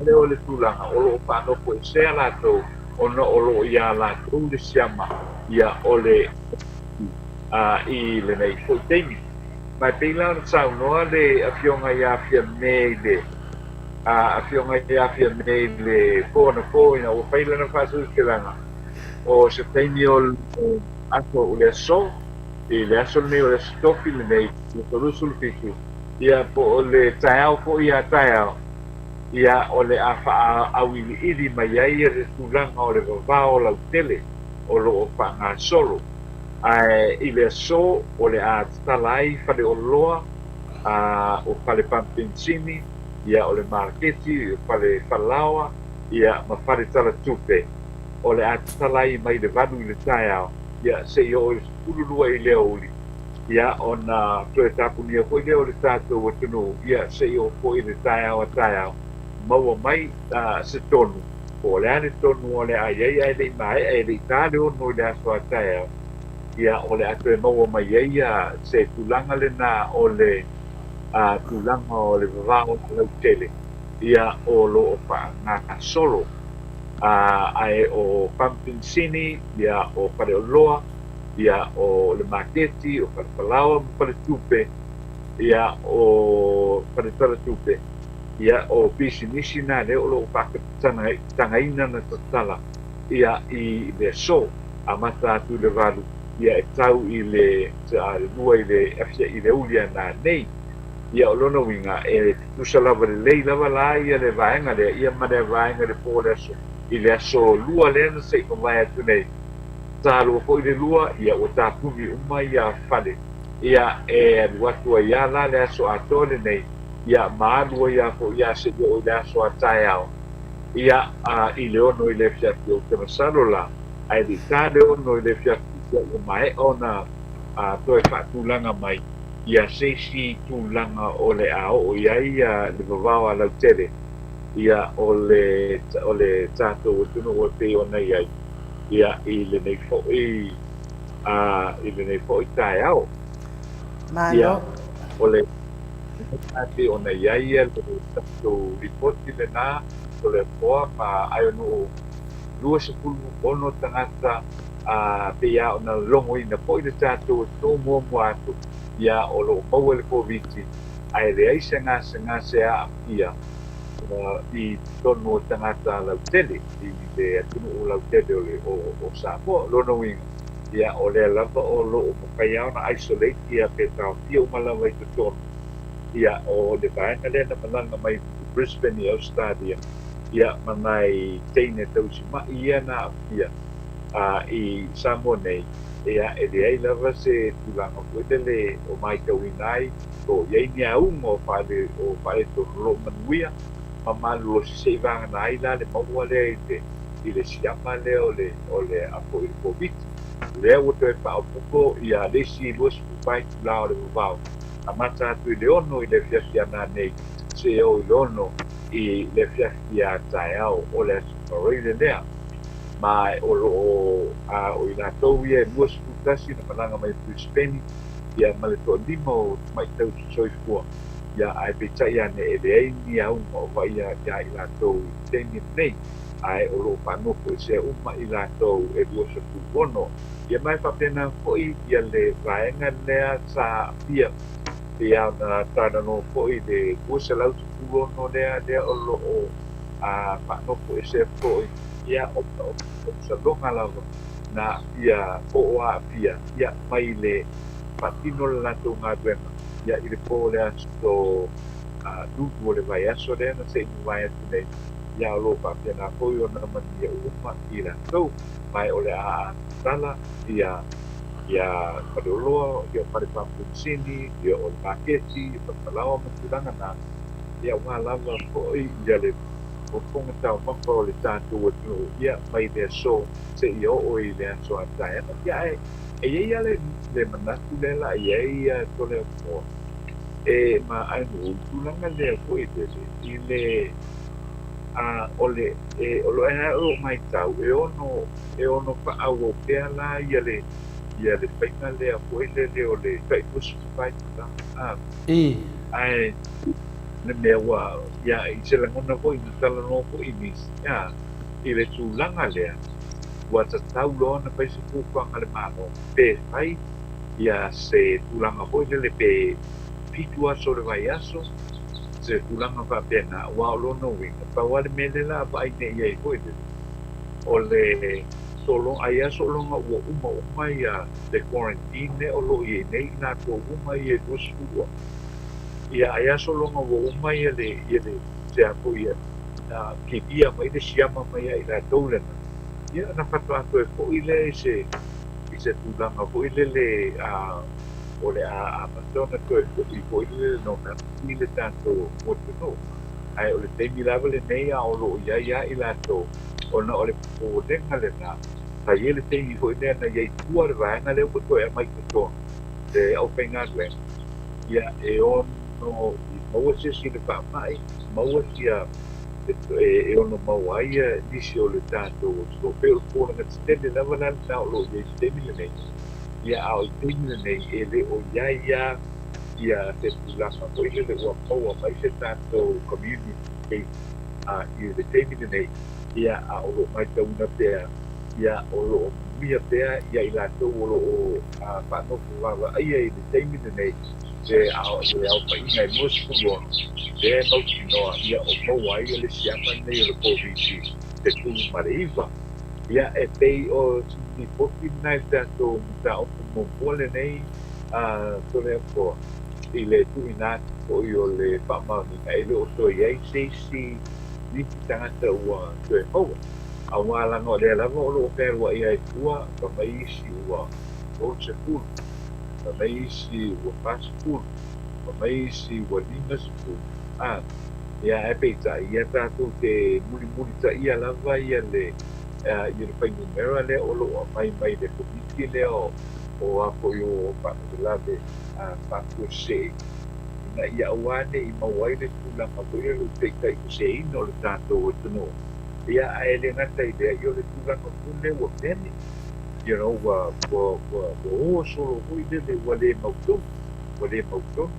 Speaker 3: le o le tulaga o lo'o fa'anoko esea latou ona o lo'o iā latou le siama ia o le i lenei fo'i taimi mai pei la ona saunoa le afioga iā fia me le afioga iā fia me le fo'anafo ina ua pai lana fa'asu'ukelaga o se taimi o aso o le aso i le aso lenei o le aso tofi lenei le tolusu le fitu ia po o le taeao fo'i iā taeao ia o le a fa'aauili'ili mai ai le tulaga o le vavao lautele o lo'o fa'agasolo ae i le aso o le a tatala ai fale'ololoa o fale pampensini ia o le maraketi o fale falaoa ia ma fale talatupe o le a tatala ai mai le valu i le taeao ia se'i o le 12 i lea uli ia ona toe tapunia fo'i lea o le tatou atunuu ia se'i o fo'i le taeao a taeao maua mai se tonu o le ane tonu o le aiai ai le'i mae ai le'i tāle ono i le aso a taeao ia o le atu e maua mai ai se tulaga lenā o le tulaga o le vavao lautele ia o lo'o fa'agasolo ae o pampensini ia o faleoloa ia o le maketi o falefalaoa ma faletupe ia o faletalatupe ia o pisinisi na le o lo'o fa'akatagaina na tatala ia i le aso amata atu le valu ia e tau i le lua i le afia i le uli ana nei ia o lona uiga e tusa lava lelei lava la ia le vaega lea ia ma le vaega le po le aso i le aso lua lea na se'i mavae atu nei tālua fo'i le lua ia ua tapuni uma ia fale ia e alu atu ai ia la le aso atoa lenei ia ma'alu ai ia fo'i ia se'i o le aso a taeao ia i le ono i le fiafi o te masalo la ae li tāle ono i le fiafi ia ua mae ona toe fa'atulaga mai ia seisi tulaga o le a o'o i ai le vavao a lautele ia o le tatou atunu ua pei ona i ai ia i lenei fo'i taeao ia o le ate ona i ai ia le tatou ripoti lenā o le afoa ma ai onu 26 tagata peia ona logoina fo'i le tatou atunuu muamua atu ia o lo'o maua le koviti ae leai se gase a'apia i tonu o tagata lautele i le atunuu lautele o Samoa lona uiga ia o lea lava o lo'o makaia ona isolate ia pe taofia uma lava i totonu ia o le vaega lea na malaga mai Brisbane i Australia ia manai teine tausima'i ia na a'apia i Samoa nei ia e leai lava se tulaga fo'i lele o maikauina ai o iai ni auga o fa'ale tonolo'o manuia ma maluosi se'i vagana ai la le maua lea i le siama lea o le apo i le koviti lea ua toe fa'aopoko ia lesi lua sepufai tulao le vavao amata atu i le ono i le fiafiana nei se o i le ono i le fiafia taeao o le asafaroi lelea ma o lo'o o i latou ia e lua seputasi na malaga mai Brisbane ia ma le to'alima o tumaʻitau soifua ia ae peitaʻi ane e leai ni auga o vaia ia i latou i teni nei ae o lo'o fa'anoko e se uma i latou e lua sepuluono ia mai fa'apena fo'i ia le vaega lea sa apia ia na tanano fo'i le lua selau sepuluono lea o lo'o fa'anoko e se fo'i ia o saloga lava na ia o'o a'apia ia mai le fa'atino le latou galuega ia i le po le aso lulu o le vaiaso lea na se'i mavae atu nei ia o lo'o fa'apena fo'i ona mania uma i latou mai o le a'atala ia paleoloa ia pale papulisini ia o le maketi papalawa matulaga na ia uga lava fo'i ia le popoga taumaka o le tatou atunuu ia mai le aso se'i o'o i le aso ataega ia e iai a le manatu le la'ai ai tole akoa e ma'ainu tulaga lea fo'i lele i le o le o lo e o mai tau e ono fa'auau pea la ia le whainga lea fo'i lele o le whaipusu whaitula ai le mea wa ia i se langona fo'i na talanoa fo'i nisi i le tulaga lea ua tatau loa na paise pupuaga le malo pe fai ia se tulaga fo'i lele pe pitu aso le vaiaso se tulaga fa'apena ua o lona uiga pau ale mea le la va'aine'i ai fo'i lele o le solo ai aso longa ua uma ia le quarantine o lo i nei na ko uma ia dusua ia ai aso longa ua uma ia le se apo ia na kibia mai le siama mai ai la dolena ia na fatu atu e fo ile se tulanga fo ile le o le persona ko i fo ile no na ile tanto moto ai o le temi lava le nei a o lo ia i la to ona o le po denga le na ta ele tem foi né na ia tua vai na le ko e mai ko de au penga le ia e ono mo se si le pa mai mo se e ono mo ai di si o le tanto so pe po na stelle la va na lo de stelle le ia au stelle le ele o ia se la fa poi le o po mai se tanto community i le temi le ia a o mai ta una pea ia o lo mia pea ia i latou o lo'o fa'anofu lava aia i le taimi lenei se ao le aopa'iga e mosikulono le mautinoa ia o maua ai le siama nei o le kovisi te tulu Maleifua ia e pei o sinipoki nai tatou mata'opo momua lenei tole akoa i le tu'inati fo'i o le fa'amaoniga e le o toi ai seisi niti tagata ua toe maua aua langa o le lava o lo pera wa ia tua pa maisi ua o se pulu pa maisi ua passport pa maisi ua lima se pulu ia e peita ia tātou te muli ta ia lava ia le painumera le o lo mai le komiti le o apo yo pa lave se na ia wane i mawai le tulanga po ia lo peita i se ino le tātou o tunu ia ele ngata idea yo le tulanga pule wa peni wa solo hui le wale mautum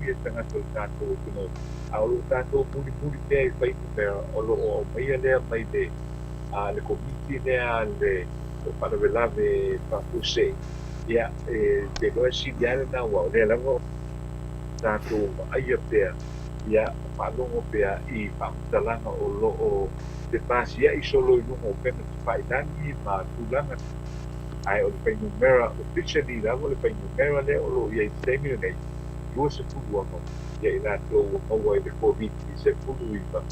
Speaker 3: ia tangata o tātou tunu au lo tātou muli pea i pai kumera o lo o maia lea mai le komiti lea le whanawelave whapuse ia te loa siriale na wau lea langa tātou aia pea ia whalongo pea i whamutalanga o lo o te pasi ai solo i lungo o pena te whaitani ma tūlanga ai o le painumera officially lavo le painumera le o lo ia i temi nei lua se pulu amo ia i rātou o maua i le COVID i se pulu iwa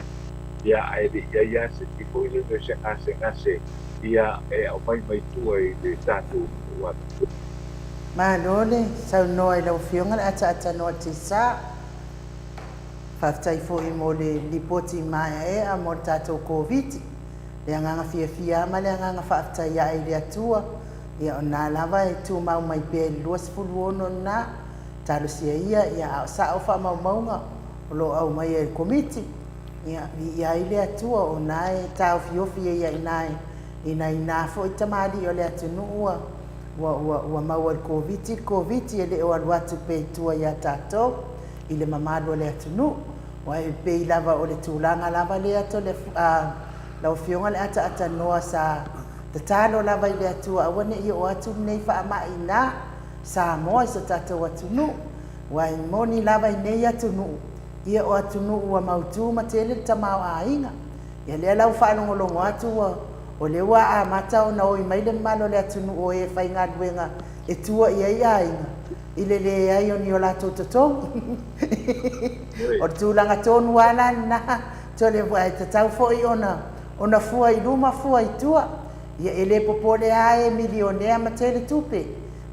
Speaker 3: ia ai le ia se tipo i le se ngase ia e au mai tua i le tātou watu
Speaker 1: Manole, sau noa i lau fionga le ata noa te sa. Whaftai fo i mo le lipoti mai a mo tātou COVID. Le anganga fia ma le anganga whaftai a i le atua. ia ona lava e tu mau mai pe luas fuluono na talo sia ia sa o fa mau maunga lo au mai e komiti ia ile atua ona e tau fiofi ia ina fo itamadi o le atunu wa mau al covid ele o alwatu pe tua ia tato ile mamado le atunu wa e pe lava o le tulanga lava le ato le lau fionga le ata noa sa te talo lava ile atua awane i o atu nei fa ma ina Samoa so tato atunu wa moni lava nei atunu ia o atunu wa mautu matele tamau ainga ia le lau fa longo atu o le wa a mata o na o mai le malo le atunu o e fai ngā duenga e tua ia ainga ile le ai o ni o la tototong o tūlanga tonu ana na tole wa te tau foi ona fua i luma fua i tua ia ele popole ai milionea matele tupe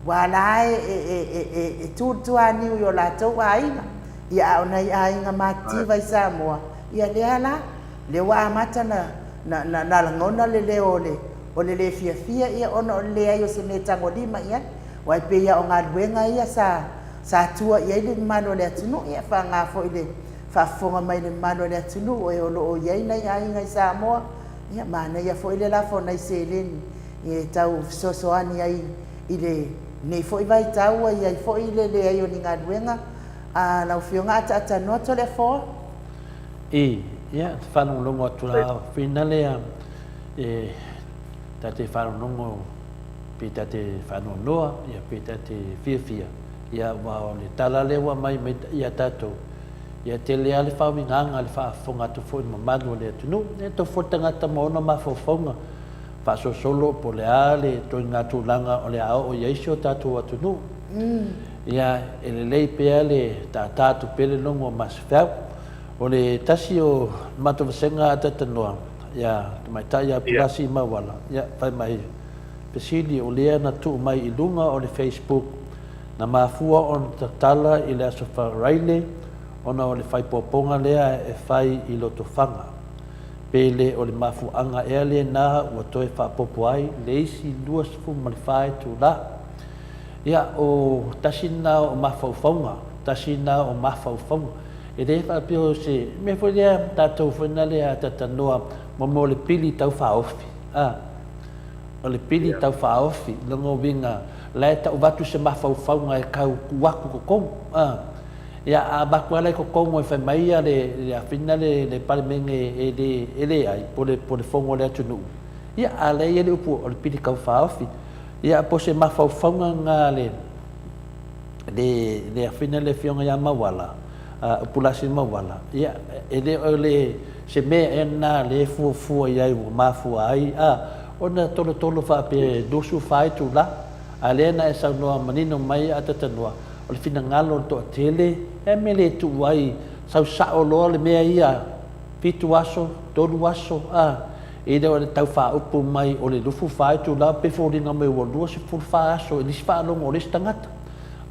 Speaker 1: wala e tutua ni o la tau ainga ia ona ainga mativa i Samoa ia le ala le wa mata na langona le ole le fia ia ona le ai o se ne tango lima ia wai pe ia o ngā luenga ia sa tua ia ile mano le atunu ia fa ngā fo ile fa fonga mai le mano le atunu o e olo o ia nei ainga i Samoa ia mana ia fo ile la fo nei seleni ia tau sosoani ai ile nei fo i vai tau ia fo ile le ai o ni ngā luenga a lau fionga ata no to le fo
Speaker 2: ia whanau longo atu la whina lea tate whanau longo pi tate whanau noa ia pi tate whiawhia ia wao le tala lewa mai ia tatou ia te lea le whawinganga le whaafonga atu fo i mamadu le atunu e to fo tangata maona mawhawhaunga whaso solo po le ale to i ngā tūlanga o le ao o iaisio tatou atunu ia ele lei pea le tātātu pele longo maswhau o le tasi o matovasenga atatanoa ia mai tai a pilasi mawala ia pai mai pesili o lea na tu mai i lunga o le Facebook na mafua on tatala i le asofa raile ona o le fai poponga lea e fai i loto fanga pele o le mafuanga ea le na ua toe whaapopo ai le isi lua sifu malifai tu la ia o tasina o mafaufaunga tasina o mafaufaunga e le whaapio se me fo lea tātou whena lea tatanoa mo le pili tau whaofi o le pili tau whaofi longo winga lai tau watu se mafaufaunga e kau kuwaku kokongu ia a baku alai kokongu e whaimaia le awhina le palemenge e le ai po le whongo le atunu ia a lei e le upu o le pili kau whaofi ia po se mafaufaunga ngā le awhina le whionga ia mawala pulasi mawala ia ele ole se me ena le fu ia u mafu ai ona tolo fa pe dosu fai tu la alena e sa no manino mai atatanoa o le fina ngalo to tele e mele tu ai sa o lo le me ia pitu aso tolu aso e de o tau fa upu mai o le lufu fai tu la pe fo dinga me wo do se fu fa aso e fa lo mo le stangata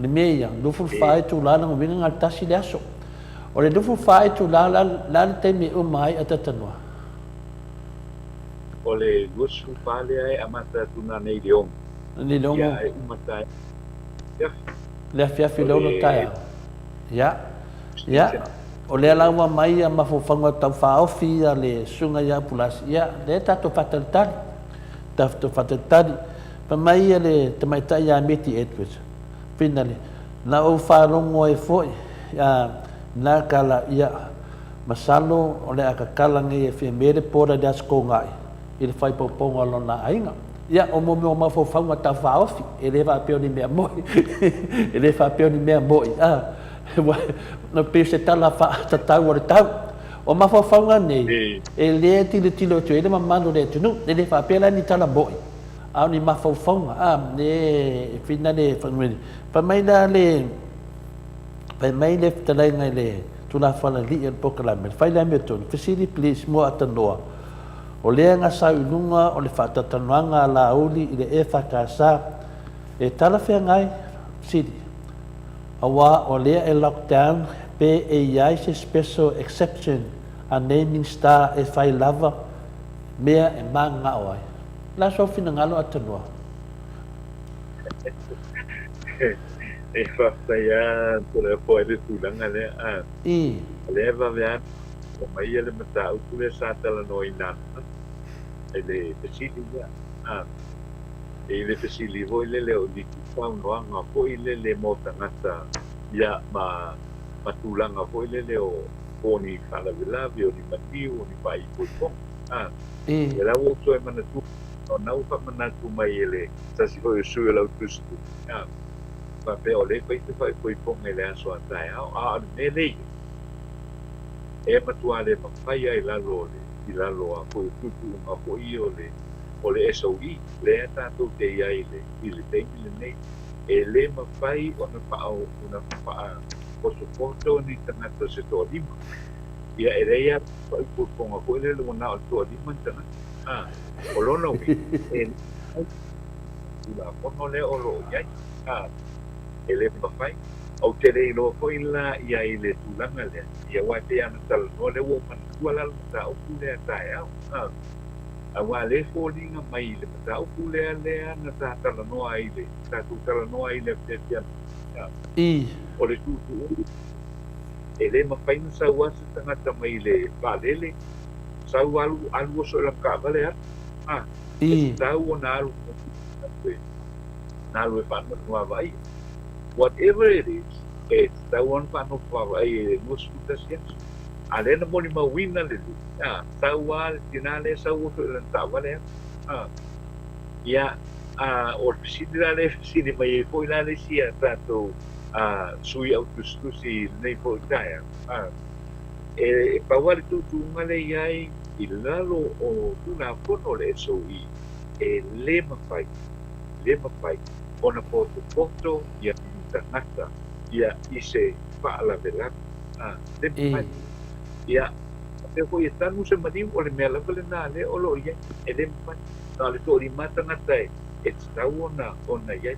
Speaker 2: le me ia lufu fai tu la no vinga altasi le aso o le lufu fai tu la te me o mai atatanoa
Speaker 3: o le lufu fai ai amata tuna nei leong ia e umata
Speaker 2: le fia filo no tai ya o le lawa mai a mafofanga tau faofi a le sunga ia pulas ia le tato fataltari pa mai le tamaita ia meti Edwards finale na o falongo e foi na kala ia masalo o le akakala ngai e fia mere pora de asko ngai il fai poponga lona ainga ia o mo mafofanga tau faofi ele va peo ni mea moi ele fa peo ni mea moi no pese tala fa tatau o tau o mafofanga nei e le tilo tu ele mamando le tu no ele fa pela ni tala moi a ni mafofanga ne finale fa mai le tala ngai le tu la fala li el proclame fa le meton fisili please mo atanoa o lea nga sa ununga o le whatatanoanga la uli i le e whakasa e tala whea ngai sidi awa o lea e lockdown pe e iai se special exception a naming star e whai lava mea e maa ngā oai la so fina ngalo atanua
Speaker 3: e whakaya tōre po e le tūlanga le a
Speaker 2: I.
Speaker 3: le eva vean o mai ele mata utu le sātala no i nana e le pesili ia a e le pesili ho le leo li tu whau noanga po i le mo tangata ia ma tūlanga ho le leo o ni whalawilawi o ni maniu o ni pai koipong a
Speaker 2: I.
Speaker 3: e lau o toe mana tu o nau pa mana tu mai ele tasi ho i sui lau tustu a ma pe o le pai te pai koipong e le aso atai au a me le e matua le mawhai ai lalo le i lalo a koe tutu ma ko i o le SOE le a tātou te iai le i le teimi le nei e le mawhai o na whaau o na whaa poso ni tangata se toa lima ia e reia pai kuponga ko le lo na o toa lima tangata o lona ui e ula pono le o lo iai e le mawhai au te rei loa ko ila ia i le tūlanga le ia wai te ana tala no le wo man kuala le mata o kule a tae au a wā le fōlinga mai le mata o kule a le ana tā tala noa i le tātou tala noa i le pēpiana
Speaker 2: I.
Speaker 3: o le tūtu e le mawhaina sau asa tangata mai le pālele sau alu oso e lam kāwale a
Speaker 2: I.
Speaker 3: tau o nā alu e whanua noa vai whatever it is, e tau an whanau whawa e nguskuta sias. A lena moni mawina le lu. Tau a tina le sau o le tawa le. Ia, o pisidira le pisidi mai e fo ina le sia tato sui au tustusi nei fo itaia. E pawa le tutu ngale iai i lalo o tuna pono le SOE e le mawhai. Ona poto ia tangata ia i se whaalawela le mai ia te hoi e tanu se mariu o le mea lawa le nā le o lo ia e le mai nā le tō rima tangata e tau ona iai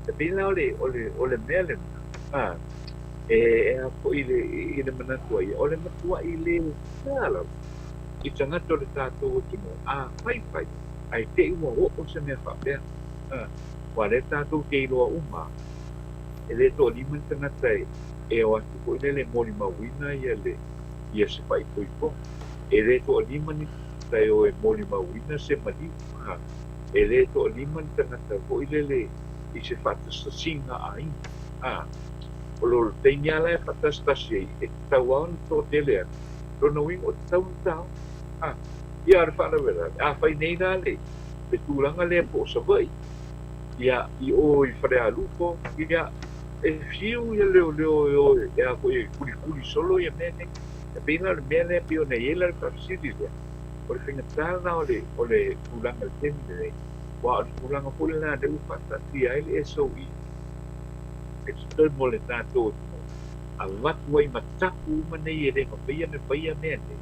Speaker 3: te pina o le mea le e a po i le manatua ia o le matua i le nālau i tangata o le tātou o tino whai ai te ua o se mea whapea wa le tātou te iloa uma e le tō lima tangata e o atu ko le mori mawina ia se pai koipo e le tō lima ni tai o e mori mawina se mali e le tō lima tangata ko le i se whatastasinga ai o lo teini ala e whatastasi e tau au ni tō tele rona wing o tau ia ar whanawera whai nei nā le pe tūranga le po sa vai ia i o i whare alupo ia e fiu ia leo e a koe kuri solo ia mene e pina le mene pio nei ela le whapsiri lea o le whingatana o le tūranga le temi le wa o le tūranga pule nā le upata tia ele SOE e stoi mo le tātou a watu ai mataku uma nei e renga paia mene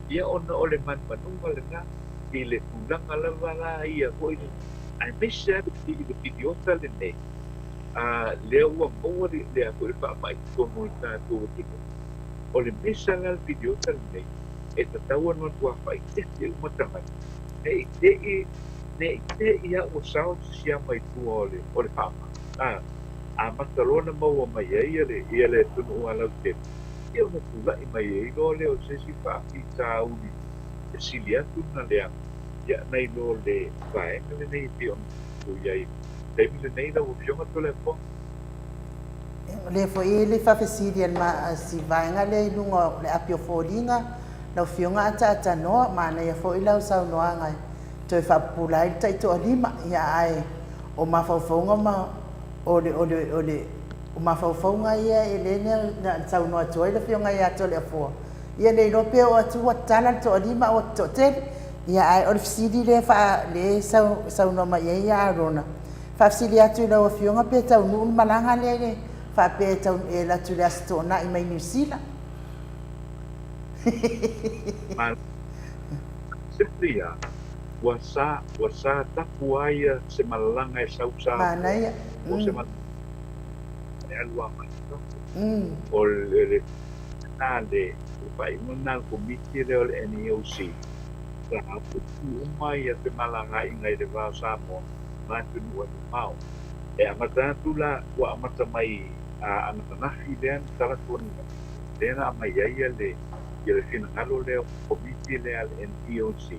Speaker 3: ia ona o le manunga le nā i le tūranga lava la ia koe ai mesa i le pidiota le nei leo ua maua le a koe whaamai tono i tātou tiko o le mesa la le pidiota le nei e tatau anua tua whai te umatangai ne i te ia o sao sia mai tua o le whaama a matarona maua mai ia le tunu ua lau te ia una tula i mai lo leo se si whaapi tā uni e sili atu na lea ia nei lo le vaenga le nei pion o iai teimi le nei lau fionga to le po
Speaker 1: le foi le whawhesiri ma si vaenga le lunga le apio fōringa lau fionga ata noa ma na ia foi lau sau noa ngai toi whapulai tai toa lima ia ai o mawhauwhaunga ma o mawhauwhaunga ia e le na sau noa toi le fionga ia to le fō ia nei no pe o atu watala toa lima o to tele ia ai o le fisiri le sau noa ma ia arona whafsiri atu lau a fionga pe tau nuu malanga le whape tau e la tu le astona i mai New Zealand.
Speaker 3: Simply wasa tapu ai se malanga e sausa
Speaker 1: Mana ia.
Speaker 3: o se malanga e alua mai o le nale o pai muna komiti le o le NEOC la hapu umai e te malanga i ngai le vā Samoa matu nu anu mau. E amata tula wa amata mai ananafi lean talatoni. Lena mai ia le ia le finangalo le komiti le al NPOC.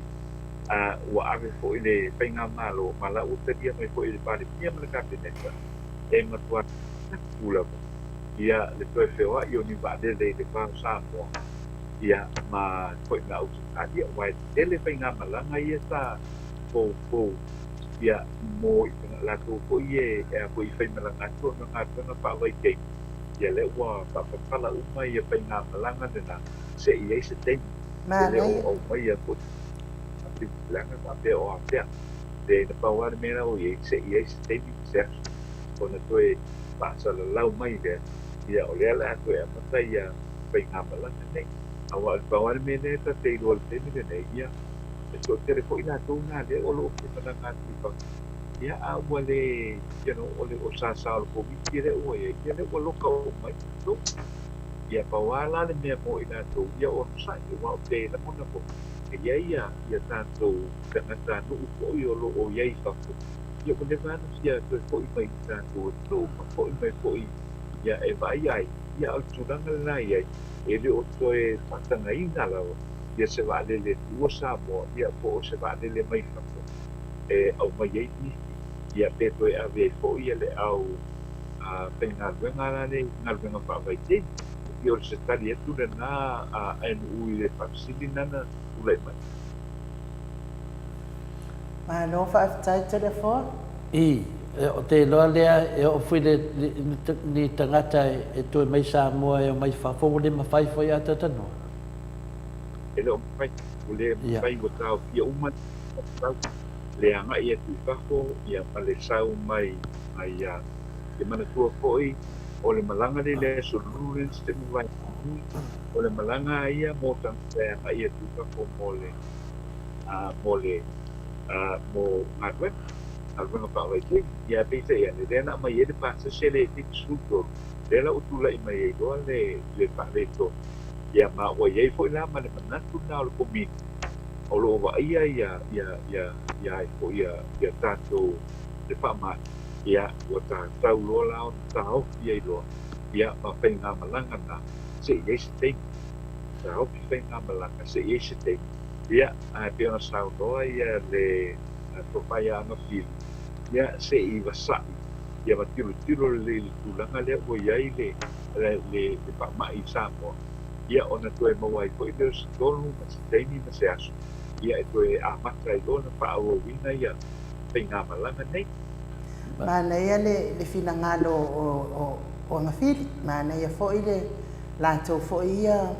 Speaker 3: Wa ave fo ile penga malo mala utadia mai fo ile pale pia mala kabineta. E matua tula ia le toe fewa i oni vade le pa Samoa. Ia ma ko na utu adia wai ele penga malanga ia ta ko ia mo la to ko ye ko i fai malanga to na pa wai ke ia le wa pa pala uma ia penga malanga na se ia se tem le o mai ia ko ti langa pa pe o atia de na pa wa me na o ye se ia se tem se ko na to e pa sa la mai de ia o le la to e ma ia penga malanga ne awal bawal mene ta te gol te ni ne ia to te ko ina to na le o lo ke pana ka ti pa ia a wale ole o sa ko mi kire o ye le o lo ka o mai to ia bawala le me mo ina to ia o sa i wa te na mo na ko ia ta to ka na ta no ko i o lo o ye fa ko ia ko le van ia to ko i mai ta to ko i mai ko i ia e vai ai ia o tudanga na ia ele o toe patanga inga lao ia se vale le tua Samoa ia po se vale le mai fapo au mai ei ia pe toe ave fo ia le au penga venga la le ngalvenga pa vai te ia o se tali etu le na ui le faksili nana ulai mai
Speaker 1: ma no fa tai telefon
Speaker 2: o te loa lea e o fui ni tangata e tue mai Samoa e o mai whafo le mawhai foi a tatanoa.
Speaker 3: E leo mai, o le mai o tau pia uma, le anga ia tu whafo, ia pale sau mai e mana tua foi, o le malanga le soluru le stemu vai, o le malanga ia mo tangata anga ia tu whafo mo ngadwe, alvanga pa vai ke ia pita ia le na mai ele pa se sele ti suto le la utula i mai go le pa le to ia ma o ia foi la ma le na tu na lo komi o lo va ia ko ia tanto le pa ma ia o ta tau lo la o ta o ia lo ia ma penga malanga na se ia se te ta o penga malanga se ia se te ia a pe na sa o ia le to pa ia no fil ia se i wasa ia tiro le tulanga le o ia le pa mai Samoa ia ona to e mawai ko i le stolu ma se teini ma se asu ia e to e a matra i dona pa o wina ia penga malanga nei
Speaker 1: mana ia le finangalo o ngafili mana ia fo ile la to fo ia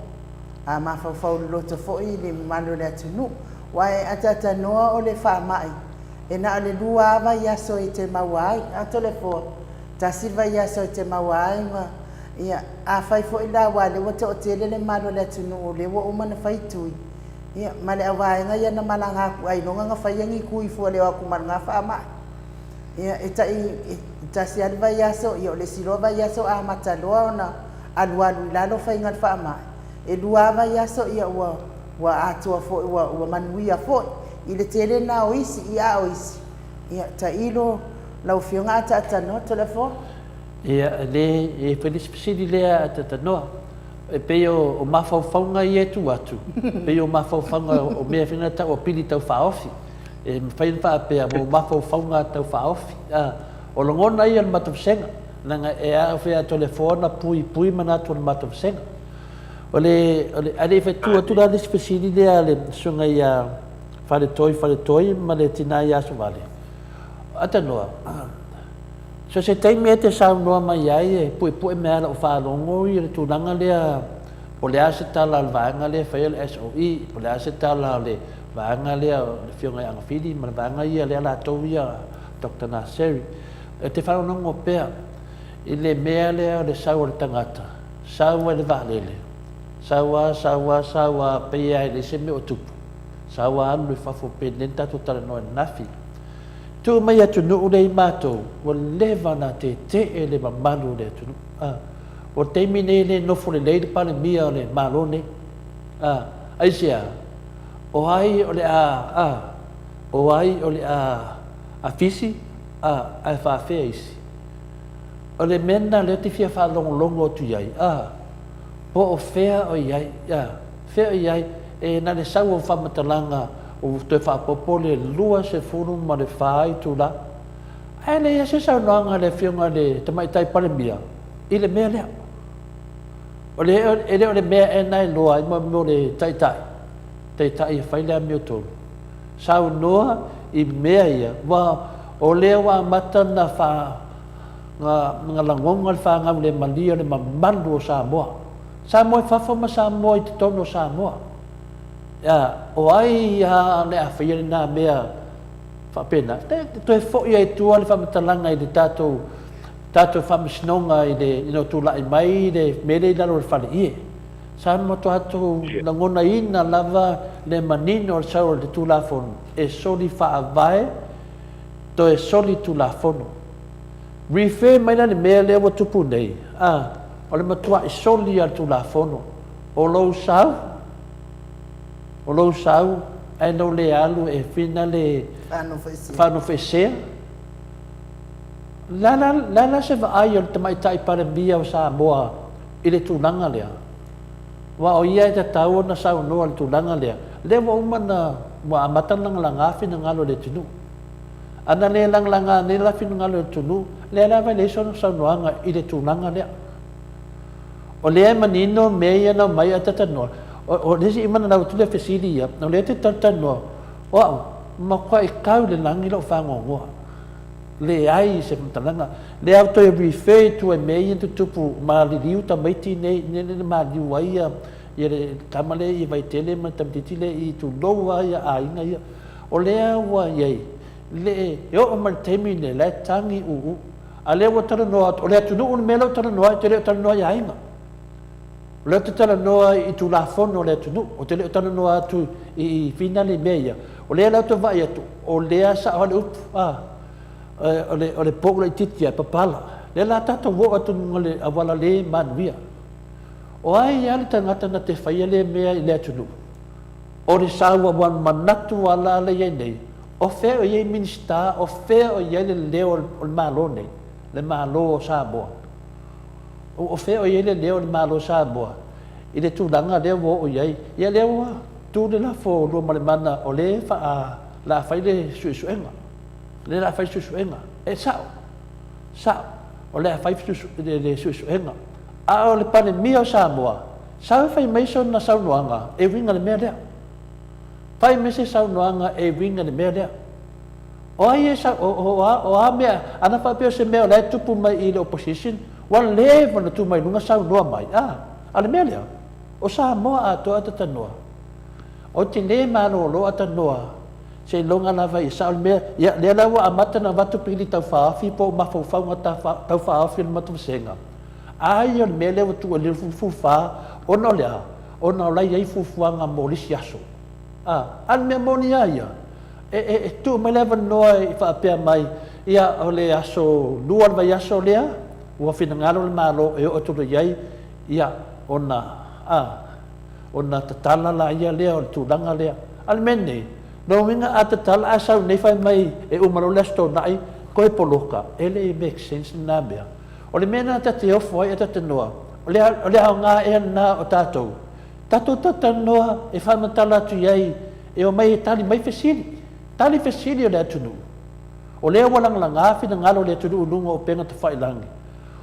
Speaker 1: a ma fo lo to fo ile malo le tunu wai atata noa o le fa mai e na le lua va ia so i te mawai a telefo ta silva ia so i te mawai ma ia a fai fo ila wa le wata o te le malo le tunu le wo o mana fai tui ia ma le awai nga ia na malanga ku ai no nga fai ngi ku i fo le wa ku malanga fa ma ia ta si alva ia so ia le silo va ia so a mataloa na alwalu la lo fai ngal fa ma e lua va ia so ia wa atua fo wa manuia fo ile tele na oisi ia oisi ia ta ilo lau fionga ta no telefon
Speaker 2: ia le e feliz pisidi le ta no e pe o mafaufaunga ia tu atu pe o mafaufaunga o me fina ta o pili tau faofi e fai fa pe o mafaufaunga tau faofi o longona ia le matofsenga nanga e a fe a telefona pui mana tu le matofsenga ole ale fe tu la pisidi le sunga ia fale toi ma le tina ia so vale ata noa so se tai me te sa noa mai ai e pui me ala o fa longo i le tulanga le o le ase tala al vanga le fa le SOE o le ase tala le vanga le fionga anga fili ma vanga ia le ala toia Dr. Naseri e te fa longo pea i le mea le sa o le tangata sa o le valele sawa pe ai le se me o tupu sawa alu fafo pendenta to tala no nafi tu mai atu no le mato o leva na te le mamalu le tu o te mine le no fo le pale mia le malone ai sia o ai o le o ai o le a fisi ai whawhea isi. O le mena leo te whia whalongolongo tu iai. Po o whea o iai. Whea o iai e na le sau o whamatalanga o te whapopo le lua se furu ma le whai tu la. Ai le ia se sau noanga le whiunga le tamaitai palemia. I le mea lea. O le mea e nai loa i mo le taitai. Taitai e whailea mio tolu. Sau noa i mea ia. O lea wa mata na wha nga langonga le whangau le malia le mamandu o Samoa. Samoa i whawhama Samoa i te tono Samoa. O ai le a whaia na mea whapena. To e fo ia i tua le whamatalanga i le tātou whamasinonga i le tūlai mai le mere i lalo le whale ie. Samoa to hatu langona ina lava le manino le sau le tūlafono. E soli whaavae to e soli tūlafono. Refer mai le mea lea wa tupu nei. O le matua i soli al tūlafono. O lou sau, ai no le alu e fina le whano whesea. Lala se vaai o le tamaitai paramia o Samoa i le tūlanga lea. Wa o ia e te tau na sau noa le tūlanga lea. Le wa umana wa amatananga la ngafi na ngalo le tunu. Ana le langlanga ne la fina ngalo le tunu. Le la vai le sono sau noanga i le tūlanga lea. O le manino mea na mai atata noa. O le si imana na utule fesili ia. Na le te tata noa. O au, ma kwa i kau le langi lo whangongoa. Le ai se mtalanga. Le au to e refer to e mea tu tupu ma li liu ta maiti ne ma liu ai ia le kamale i vai tele ma tamtitile i tu loa ia a inga ia. O le awa iei. Le o ma temi ne le tangi uu. A le wa tara noa. O le atunu un melo tara noa te leo tara noa ia inga. O le tara noa i tu la fono le atunu. O te leo tara noa tu i finale mea. O le lau to vai atu. O le asa o le upu. O le poula i titi a papala. Le la tata wo atu ngole awala le manuia. O ai ale tangata na te whaia le mea i le atunu. O le saua wan manatu ala le iei nei. O whea o iei minista, o whea o iei le leo o le malo nei. Le malo o Samoa. O whea o iei le leo o le malo o Samoa. I le tūlanga leo wo o iei. Ia leo wa tū le la fo lua malemana o le wha la whai le suenga. Le la whai suenga. E sao. O le whai suenga. A o le pane mia o Samoa. Sao whai meiso na saunoanga e winga le mea lea. Whai mese saunoanga e winga le mea lea. O ai e sa o a mea ana whapeo se mea o le tupu mai i le opposition. Wan lewa na tu mai lunga saunoa mai. A le mea lea. O Samoa a toa tatanoa. O te le malo lo atanoa. Se longa lava i sa o le mea. Le lawa a mata na watu pili tau whaafi po mawhauwhaunga tau whaafi na matu senga. Ai o le mea lewa tu o le fufuwha. Ona o lea. Ona o lai ei fufuanga mo lisi aso. An mea moni aia. Tu mai lewa noa i whaapea mai. Ia o le aso luar vai aso lea. Ua whinangalo le malo e o tulu iai. Ia ona tatala la ia lea o le tūlanga lea. Al mene. No winga a tatala a sau nei whai mai e umaro le asto nai. Koe poloka. Ele make sense na mea. O le mena ta te ofo ai ta te noa. O le hao ngā e na o tātou. Tātou tata noa e whamatala tu iai e o mai e tali mai fesiri. Tali fesiri o le atunu. O lea walangla ngāwhi na ngalo le atunu ununga o penga ta whailangi.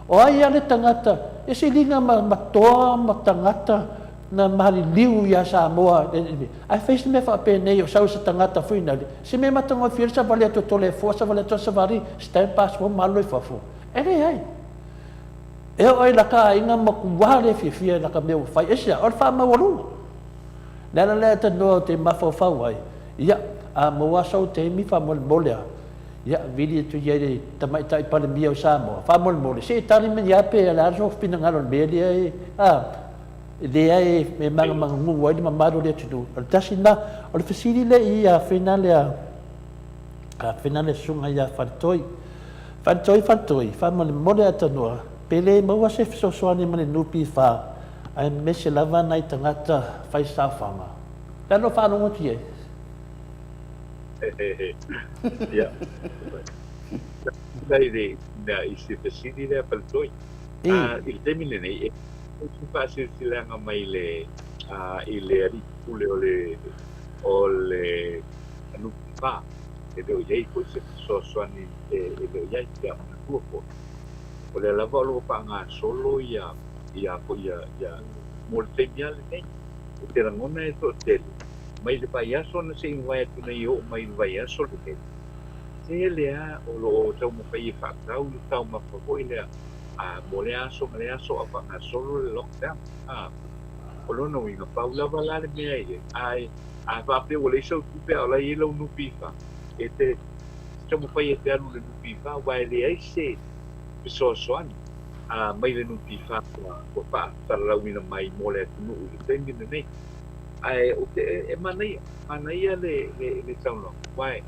Speaker 2: O ai ale tangata, e se linga matoa ma tangata na mahali liu ia Samoa. Ai whaisi me whape nei o sau sa tangata whina. Se me matango whiri sa vale ato tole fua, sa vale ato sa vari, stamp pass mo malo i whafu. Ere ai. E o ai laka inga makuwale fia laka meo whai esia, o le wha mawalunga. Nela lea ta noa te mawhawhau ai. Ia, a moa sau te mi wha molea. Ia, vili tu iei tamaitai pale mia o Samoa. Wha mole. Se tali men iape ala aso pinangalo le mea lea e. Lea e me manga ngungu ai le mamaro lea tunu. O le tasi na, o le fasili le i a whina lea. Ka whina le sunga ia whanitoi. Whanitoi. Wha mole ata noa. Pele maua se fisosoani mane nupi wha. Ai mese lava nai tangata whai sawhanga. Tano whanongo ti e.
Speaker 3: Yeah. dai na isi fasili le paltoi il temine nei si fa silsilanga mai le i le ricule o le anupa e do yei ko se soani e do yei te ana tuo o le lava lo pa nga solo ia molte miale nei o te rangona e to tele mai le paiaso na se inwai tu nei o mai vai aso le se lea o lo tau mo pai whakau i tau mawhako i lea mo lea aso a whanga solo le lockdown o lono i ngā paulawa lale mea i a whape o le isau tupe o la i lau nupiwha e te tau mo pai e te anu le nupiwha wai le aise pisoasoani mai le nupiwha ko wha tararau mai mo lea tunu u le tengina nei o te e manaia le tauno wai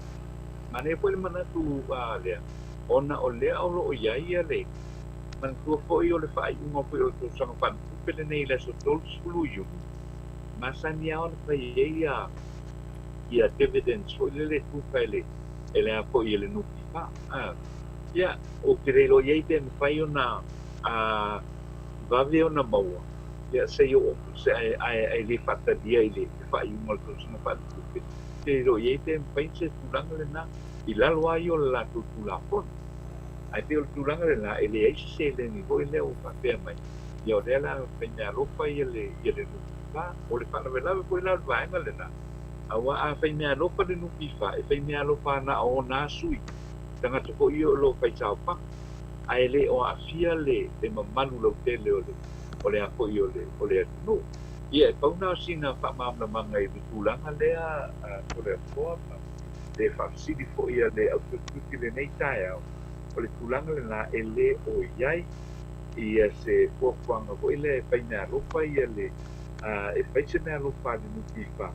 Speaker 3: mane pole mana tu lea ona o lea o lo ia le man tu foi o le fai un po o to sono fan pele nei le so tol sulu masania on fai ia dividends o le tu fai ele a po ile no pa ia o te lo ia te fai ona va ve ona maua ia se yo se ai le fatta dia ile fai un molto sono fan te lo ia te fai se tu le na i lalo ai o la tutula pon ai te o tulanga le na ele ai se le ni voi le o papea mai ia o le la peña ropa i le nupa o le pana vela ko la vaenga le na awa a peña ropa le nupifa e peña ropa na o na sui tanga to ko io lo fai chao pa ai le o afia le mamanu lo tele o le ako io o le no ia pa una sina fa mamna manga i tulanga le a ko le forma le fasili fo ia le autotuti le nei tae o le tulanga le na ele o iai ia se pokuanga ko ile paina ropa ia le e faise mea ropa le nukifa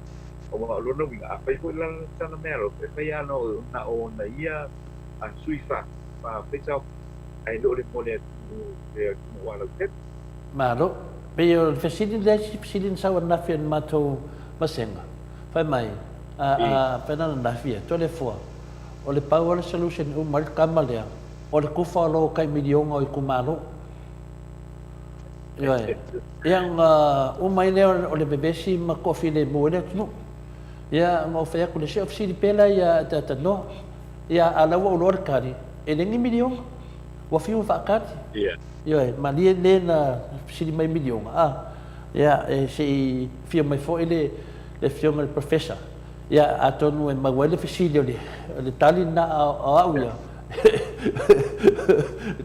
Speaker 3: o ma lona winga a fai ko la tana mea ropa e fai ana o na ia a suifa pa faisa ai lo le mole le wala tet
Speaker 2: Malo pe o fasili le fasili sa na fe mato masenga fai mai pena na fia to le fo o le power solution o mal kamalea o le kufa lo kai milion o kumalo yang o mai le o le bebesi ma kofi le mo le no ya mo fa ko le chef si pela ya ta no ya ala o lor kari e le milion wa fiu fa kati ma le na si mai milion ya se fi mai fo le fi mai professor ya atonu e magwele fisilio le tali na au ya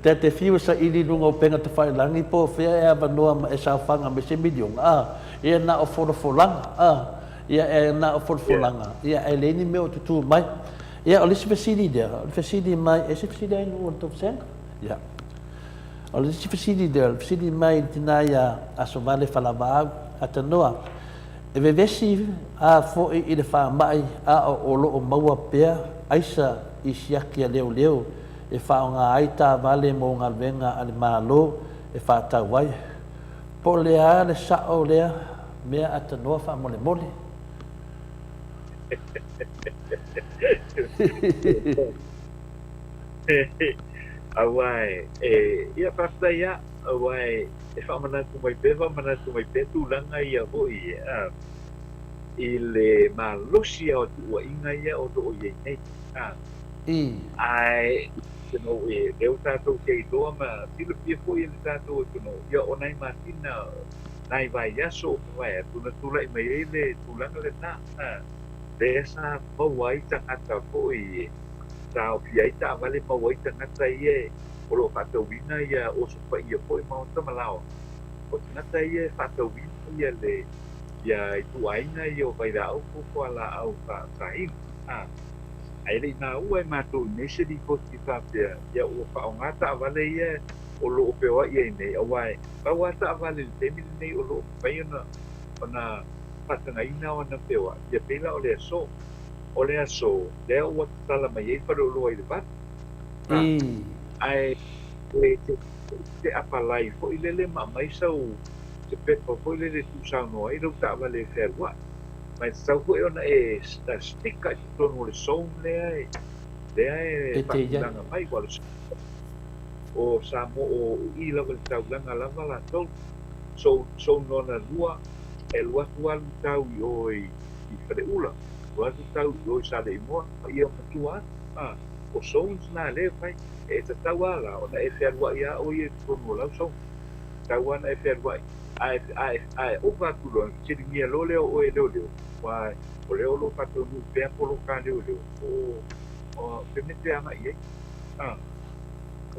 Speaker 2: te fiu sa ili lungo penga te fai langi po fea e abanoa e sa fanga me se milion ia na o langa ia e na o langa ia e leni me o tutu mai ia o lisi fasili mai e se fasili ai no to sen ia o lisi fasili mai tina ia aso vale falava atanoa e vevesi a fo i le fa mai o lo maua pea aisa i siaki a leo e fa nga aita vale mo nga venga ale malo e fa ta wai po le a le sa o le mea atanoa fa mole
Speaker 3: awai ia pasta ia awai e fa mana tu mai pe tu langa ia hoi i le malosi o tu inga ia o do ia nei ai no e eu tato ke do ma tilo pia foi ele tato no ia onai matina nai vai aso vai tu na tu lai mai ele tu langa le na desa mawai ta ata foi tau pia ita vale mawai ta ngata ie o lo fato wina ia o so pa ia foi ma ta malao o ngata ie fato wina ia le ia tu aina ia o vai da o ko ala au fa sai ai le na ua ma tu nese di ko ti fa pia ia o fa ngata vale ia o lo pe wa ia nei awai pa wa ta vale te mi nei o lo pa ona patanga ina ona pe wa ia pela o le so le o tala mai e para o lo i ba ai te apalai fo ile ma mai sau te pe fo ile tu sa no ai ro ta vale fer wa mas sau ko ona e sta stika to no le so le ai lea e
Speaker 2: te ia.
Speaker 3: whakilanga mai wala o Samoa o i lava le taulanga lava la tau so nona lua e lua tualu tau i o i whareula lua tau i o i sale i moa i o matua o sounds na le fai e ta tau ala o na e whiarua ia o i e tonu lau so tau ana e whiarua ai o vatulo siringia lo leo o e leo leo wa o leo lo pato nu pea polo ka leo leo o pemete ama i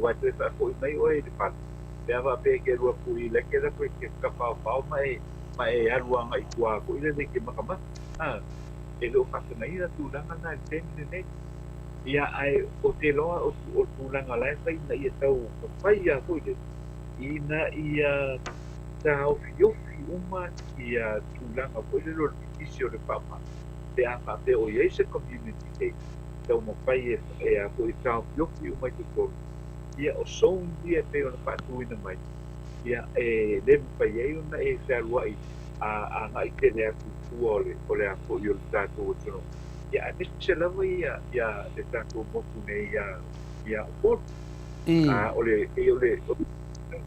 Speaker 3: wa te fa ko mai o e pa pea va pe ke lua pui le ke da ko ke ka pa mai alua ngai tua ko ile ke makama e lo pa na ira tu danga na temi ne ia ai o te loa o tu langa lai fai na ia tau fai ia ko ile ina ia tau fiofi uma ia tu langa ko ile lo isio de papa te anga te o ia se community te tau mo fai e a ko tau fiofi uma te ko ia o son dia pe ona pa tu ina mai ia e le fai ia ona e se alua a ngai te le aku ole ako i o tātou o tono. Ia, a se lava ia le tātou motu nei ia o ole,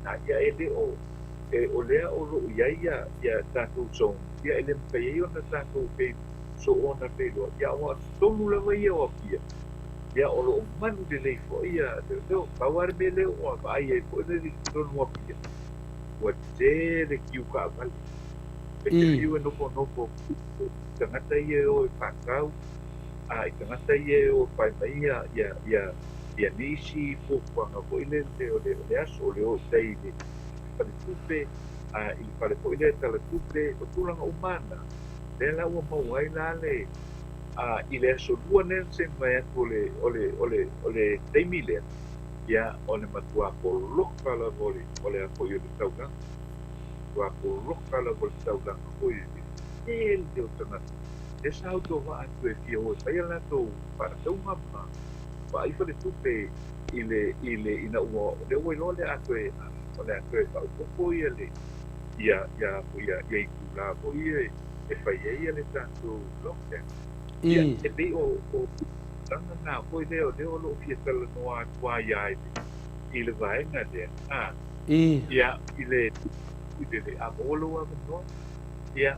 Speaker 3: na ia ele o lea o lo ia tātou son. Ia ele mpai e ona tātou pe so ona pe loa. Ia o tonu lava ia o apia. Ia o lo manu de leifo ia, leo, kaware me leo o ai e po ele tonu apia. Ua te le kiuka avali. E iu e noko tangata ia o e whakau i tangata ia o pai mai ia nisi pōpuanga po ile le aso o le o tei le pale tupe i pale po ile tala tupe o tūlanga umana le la ua mauai la le i le aso lua nen se mai atu o le teimi lea ia o le matua po loka la o le apo i le taunga wa ko rokala ko tauga ko ele de outra e sa auto va a tu e o sai la to para tau mama va i fale tu pe ile ina o le o le a tu e pa ko ile ia i la ko e fai ele tanto loka ia e be o tanga na ko ile o lo fiesta no a tua ia ile vai na de ia ile ile a bolo a no ia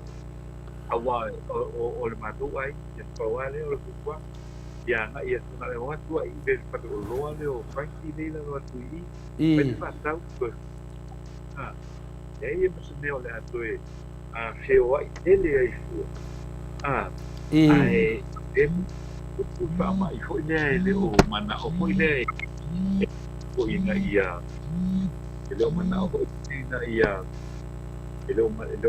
Speaker 3: awa o le matu ai ia pawale o kwa ia nga ia tuna le watu ai be pa lo le o fanki le la watu i pe fa tau ko ia mas me ole atu e a feo ai ele ai fu ai o fa mai foi le o mana o foi le o ina ia ele o mana o ina ia ele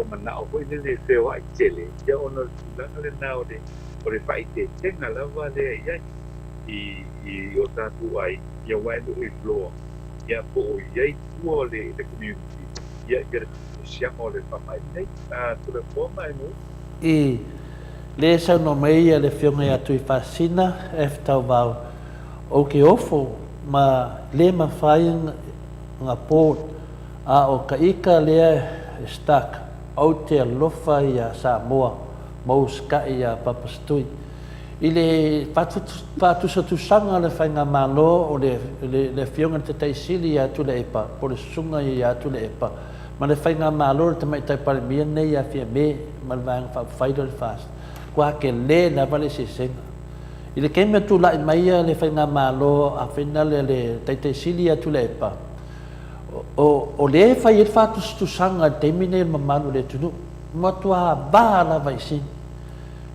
Speaker 3: mana o foi le feo ai tele ia ono le nao de o le fai te tenga lava le ia i o tatu ai ia wai i floor ia po ia i tua le community ia siamo le famai nei tu le forma e no
Speaker 2: le sa no mai le fionga ia tui fascina tau vau o ke ofo ma le ma fai nga port a o ka ika le stak au te alofa ia Samoa mauska ia papastui ile patu satu sanga le fainga malo o le fionga te taisili ia tu le epa po le sunga ia tu le epa ma le fainga malo te mai tai palmia nei ia fia me ma vang fa faidol fast kwa ke le na vale senga ile ke me tu la mai le fainga malo a final le taisili ia tu le epa o le fai il fatu stu sanga temine mamanu le tunu matua bala vai sin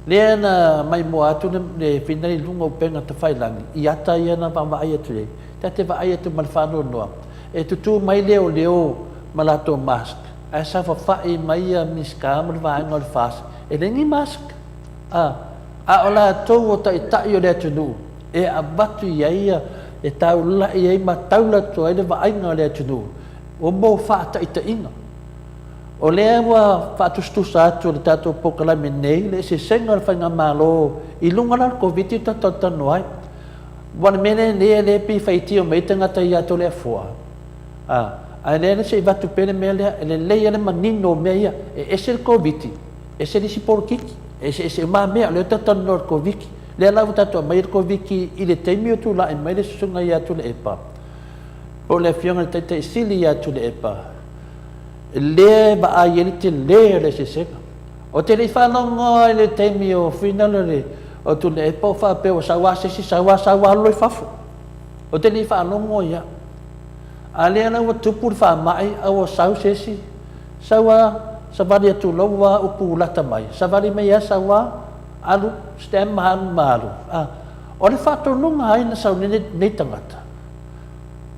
Speaker 2: le na mai mo atu le finali lunga o penga te fai langi i ata ia na pa vai atu le te vai atu malfano no e tu mai leo malato mask a sa fa fai mai miska mal vai ngol fas e lengi mask a ola to o ta io le tunu e abatu ia e tau la ia ma taula to ele vai ngol le tunu o mo fa ta inga o le wa fa tu stu sa tu le tato pokala menei le se senga fa nga malo i lunga na covid ta noi wan mene le pi faiti o mai tanga ta ia to le fo a le se va tu pene mele le ia le manino me ia e se covid e se si porki e se ma me le ta no covid Le la tato mai ko viki i le taimi o tu la mai le sunga ia tu le epa. O le fianga te sili ia tu le epa. Le ba a yeli te le se se. O te le whanonga le taimi o finala le o tu le epa o whape o sawa se si sawa loi fafu. O te le whanonga ia. A le ana wa tupu wha mai a o sau se si. Sawa savali atu loa upu lata mai. Savali mai a sawa alu stem malu. O le whatonunga ai na sau nei tangata.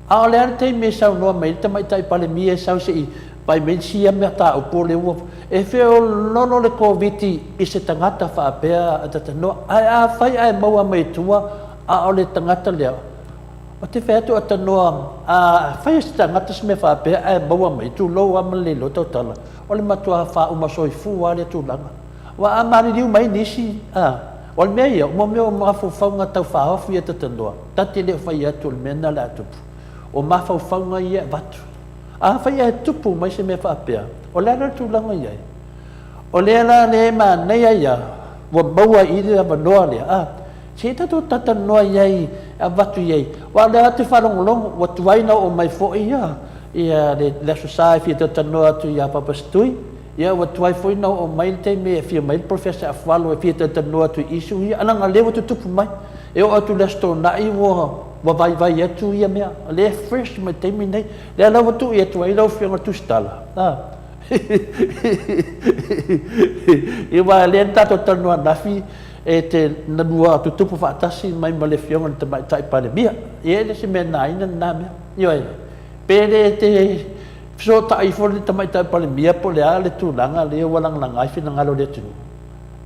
Speaker 2: A o le ana taimi sau noa mai tamai tai pale mie sau se i pai mensia mea ta upo le ua. E whio lono le COVID i se tangata whaapea a tatanoa. Ai a whai ai maua mai tua a o le tangata lea. O te whaetu a tanoa a whai se tangata se me whaapea ai maua mai tu lo ama le lo tautala. O le matua wha umasoi fua le tu langa. Wa a mani riu mai nisi. O le mea ia, o mea o mawhauwhaunga tau whahafu ia tatanoa. Tati le whai atu le mena le atupu. O mawhauwhaunga ia vatu. A whai e tupu mai se me whaapea. O le ana tu langa iai. O le ana le ma nei ia. Wa maua i le avanoa lea. Se tatu tata noa iai a vatu iai. Wa le atu whalongolongo. Wa tuaina o mai fo ia. Ia le susai fia tata noa atu ia papastui. Ia wa tuai foi na o mai te me e fia mai professor a whalo e fia tata noa atu isu ia. Ananga lewa tu tupu mai. E o atu le sto na i wa vai atu ia mea. Le fresh mai te mi nei. Le alawa tu i atu ai lau fia ngatu stala. Iwa le tato tanua nafi e te nanua tu tupu whaatasi mai ma le fionga ni te mai tai pale mia. Ie le se mea naina na mea. Ioi. Pere te so ta i fo le te mai tai pale mia po le a le tūlanga le walang langai fina ngalo le tunu.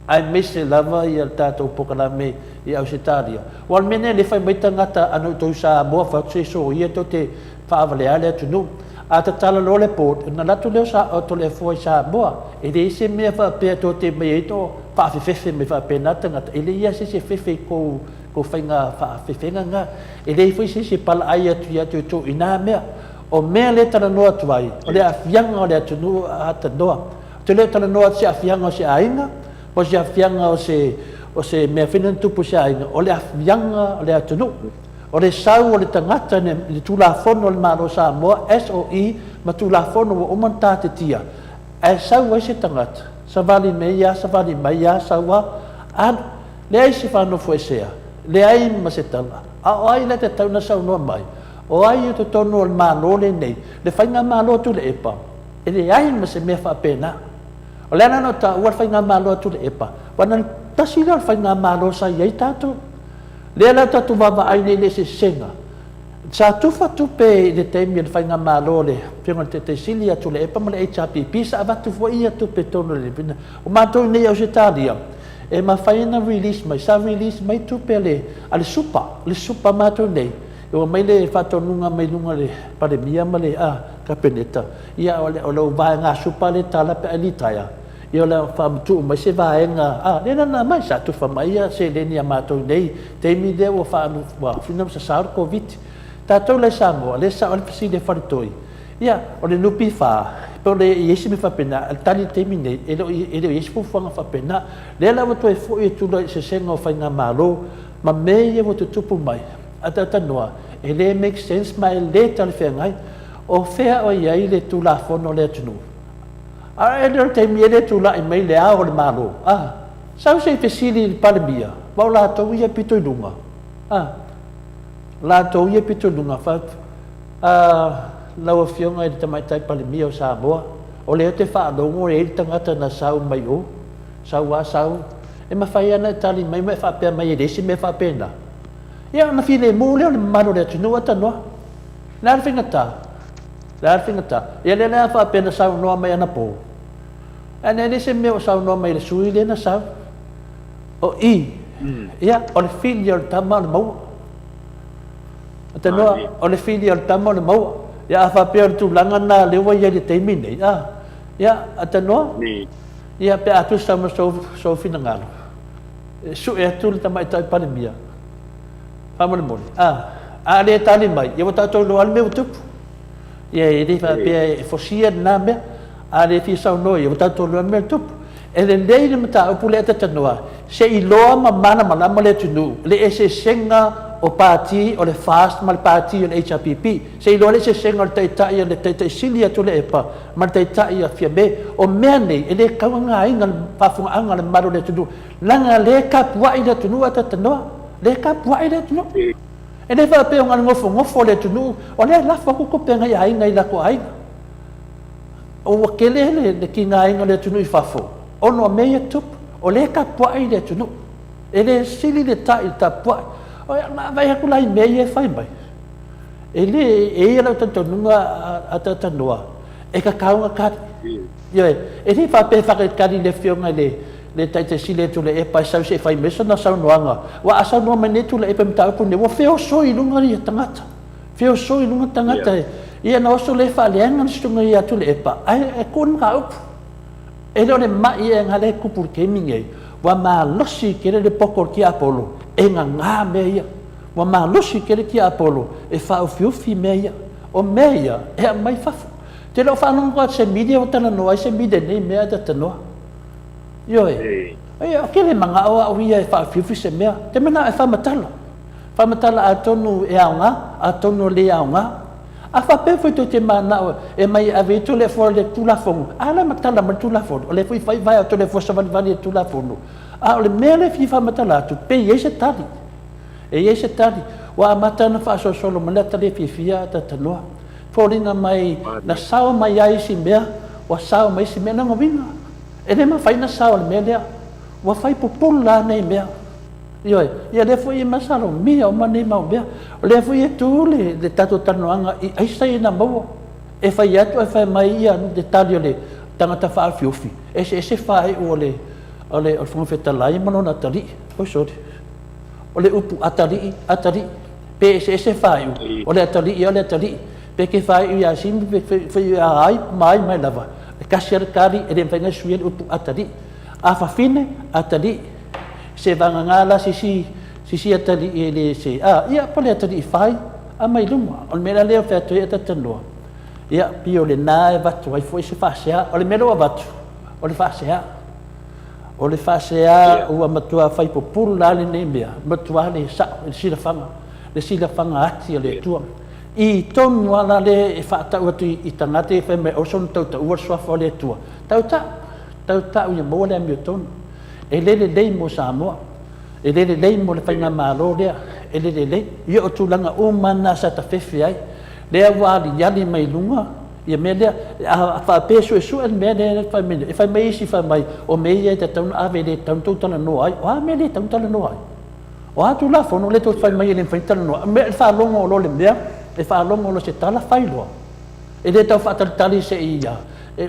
Speaker 2: Ai me se lava i al tato pokala me i au se taria. Wal mene le fai mai tangata anu tau Samoa whautse so ia to te whaavale a le tunu. A te tala lo le port, na latu leo sa o to le foi Samoa. E le ise mea whaapea to te mea ito whaafefefe me whaapea natangata. E le ia se fefe ko whainga whaafefenga nga. E le fai se pala ai atu i atu to ina mea. O mea le tala noa tuai. O le afianga o le atu nua ata noa. Te le tala noa se afianga o se ainga. O se afianga o se mea whinan tupu se ainga. O le afianga o le atu nua. O le sau o le tangata le tulafono o le maro Samoa, SOE, ma tulafono o omanta te tia. E sau ai se tangata. Sa vali meia, sa vali maia, sa wa. Le ai se whano fuesea. Le ai ma se tala. O ai le te tauna sau noa mai. O ai te tono o le maro le nei. Le whainga maro tu le epa. E le ai ma se mea whaapena. O le anano ta ua whainga maro tu le epa. Wana tasira whainga maro sa iei tātou. Le ala tatu wawa ai nei le se senga. Sa tufa tupe le teimi le whainga malo le whiunga te sili atu le epa ma le HRPP sa avatu fo ia tupe tono le vina. O mātou nei au se tālia. E ma whaina release mai, sa release mai tupe le supa mātou nei. E o mai le whatonunga mai lunga le pare mia ma le kapeneta. Ia o le vai ngā supa le tala pe alitaia. Ia le whamutu mai se vaenga. Le nana mai sa tufa mai se leni a mātou nei. Teimi le o whinam sa saur COVID. Tātou le Samoa, le sa o le pasi le wharitoi. Ia, o le nupi wha. Pero le iesi me whapena, al tali teimi nei, e leo iesi puwhanga whapena. Le la watu e fo e tula i se senga o whainga malo, ma mei e watu tupu mai. Ata tanoa, e le make sense mai le tali whengai, o whea o iai le tula whono le atunu. E leo teimi e le tula i mai le ao le malo. Sau se i fesili i palemia, wau la tau ia pito i lunga. La tau ia pito i lunga, laua fionga i te maitai palemia o Samoa. O leo te whaadongo e i tangata na sau mai o, sau a sau. E ma whai ana tali mai me whapea mai e resi me whapena. Ia na while mō leo le maro le atunua tanoa. Nā rwhingata. Ia le nea whapena sau noa mai ana pō. Ane resi me o sau noa mai le sui le na sau. O i. Ia, o le whili o le tama le maua. Tanoa, o le whili o le tama le maua. Ia a whapea le tūlanga nā lewa ia le teimi nei. Ia, a tanoa. Ia pe atu sama so fina ngalo. Su e atu le tamai tai palemia. Pamole mole. A le tali mai. Ia wata tau lo alme utupu. Ia e le whapea e fosia nā mea. A le fi sau noi. Ia wata tau lo alme utupu. e le nei le mata upu le tatanoa se I loa mamana malama le tunu le e se senga o pati o le fast ma le pati o le HRPP se I loa le se senga o le taitai o le taitai sili atu le epa ma le taitai a fia me o mea nei e le kaunga inga le pafunga le maro le tunu langa le kapua I le tunu a tatanoa le kapua I le tunu e le whape o ngā ngofo le tunu o le lafa kuko penga I ainga I lako ainga o wakele le ki ngā inga le tunu I fafo ono mea tupu o le kapua I le tunu e le sili le tai tapua o na vai aku lai mea e whai mai e le e ia lau tatonunga a tatanoa e ka kaunga kari e le whape whakakari le whionga le taite sile tu le e pai sau se whai mesa na sau noanga wa a sau noa mai ne tu le e pai mtau pune wa whio soi lunga ria tangata whio soi lunga tangata ia na oso le whaaleanga ni stunga ia tu le e pa e kūn ka upu e leo le mai e ngā le kupur keming ei wa maa losi kere le pokor ki Apollo e ngā mea ia wa maa losi kere ki Apollo e whao whiuwhi mea ia o mea ia e a mai whafu te leo whanonga se media o tana noa se media nei mea da tanoa io e o kele manga o au ia e whao whiuwhi se mea te mena e whamatala a tonu e aonga a tonu le aonga a whape fwoi to te mana e mai a veto le fwoi le tulafongu ala matala ma tulafongu o le fwoi whai vai a to le fwoi savani e tulafongu a o le mea le fifa matala atu pe i se tali e se tali wa a matana wha so solo ma leta le fifia ta tanoa fōringa mai na sao mai ai si mea wa sao mai si mea na ngawinga e le ma whai na sao le mea lea wa whai pupula nei mea Ioi, ia le fwoi e masalo mea o mane mau mea. O le fwoi e tū le tato tanoanga I aisa I na maua. E whai atu e whai mai ia de tali o le tangata wha alfiofi. E se whai o le whangawhetalai mano na tali. Oi sori. O le upu atali. Pe se whai o le atali. Pe ke whai I a simi pe whai a ai mai lava. E kasi arakari e le whainga sui upu atali. A whawhine atali. Se vangangala sisi atali e le se ia pole atali fai a mai luma o mera leo fe atu e tatanoa ia pio le na e vatu ai foi se fasea o le mero vatu o le fasea ua matua fai populu la le nemea matua le sa le sila fanga ati le tua I tonu ala le e whaatau atu I tangate e me oson tauta ua swafa le tua tauta uia moa le amio tonu e lele lei mo Samoa e lele lei mo le whainga mālo lea e lele lei ia o tūlanga o mana sa ta whewhi ai lea wāli yali mai lunga ia mea lea a whapesu e sua mea lea e whai mai isi whai mai o mea e te tauna awe le tautala noa ai o a mea le tautala noa ai o a tū la whono le tōt whai mai e le whaitala noa a mea e whaalonga o lo le mea e whaalonga o lo se tala whailoa e le tau whaatalitali se ia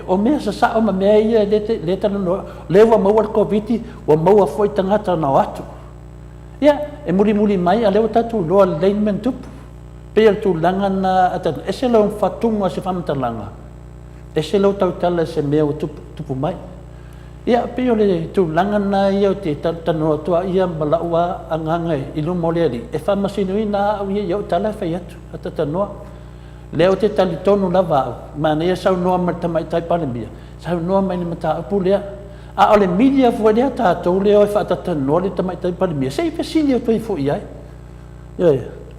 Speaker 2: o mea sa o ma mea ia le tala noa le wa maua le koviti wa maua foi tangata na atu ia e muri mai a leo tatu loa lein tupu pe al tu langa na atan e se lau fatunga se whamatalanga e se lau tautala se mea o tupu mai ia pe o le tu langa na ia o te tanoa tua ia malaua anganga I lumo le ali e whamasinu ina au ia o tala whai atu ata tanoa leo te tali tonu lava ma ne sau noa ma tamai tai palemia sau noa mai ni mata apu lea a ole media fo lea tātou leo e whaatata noa le tamai tai palemia sei pesili o toi fo iai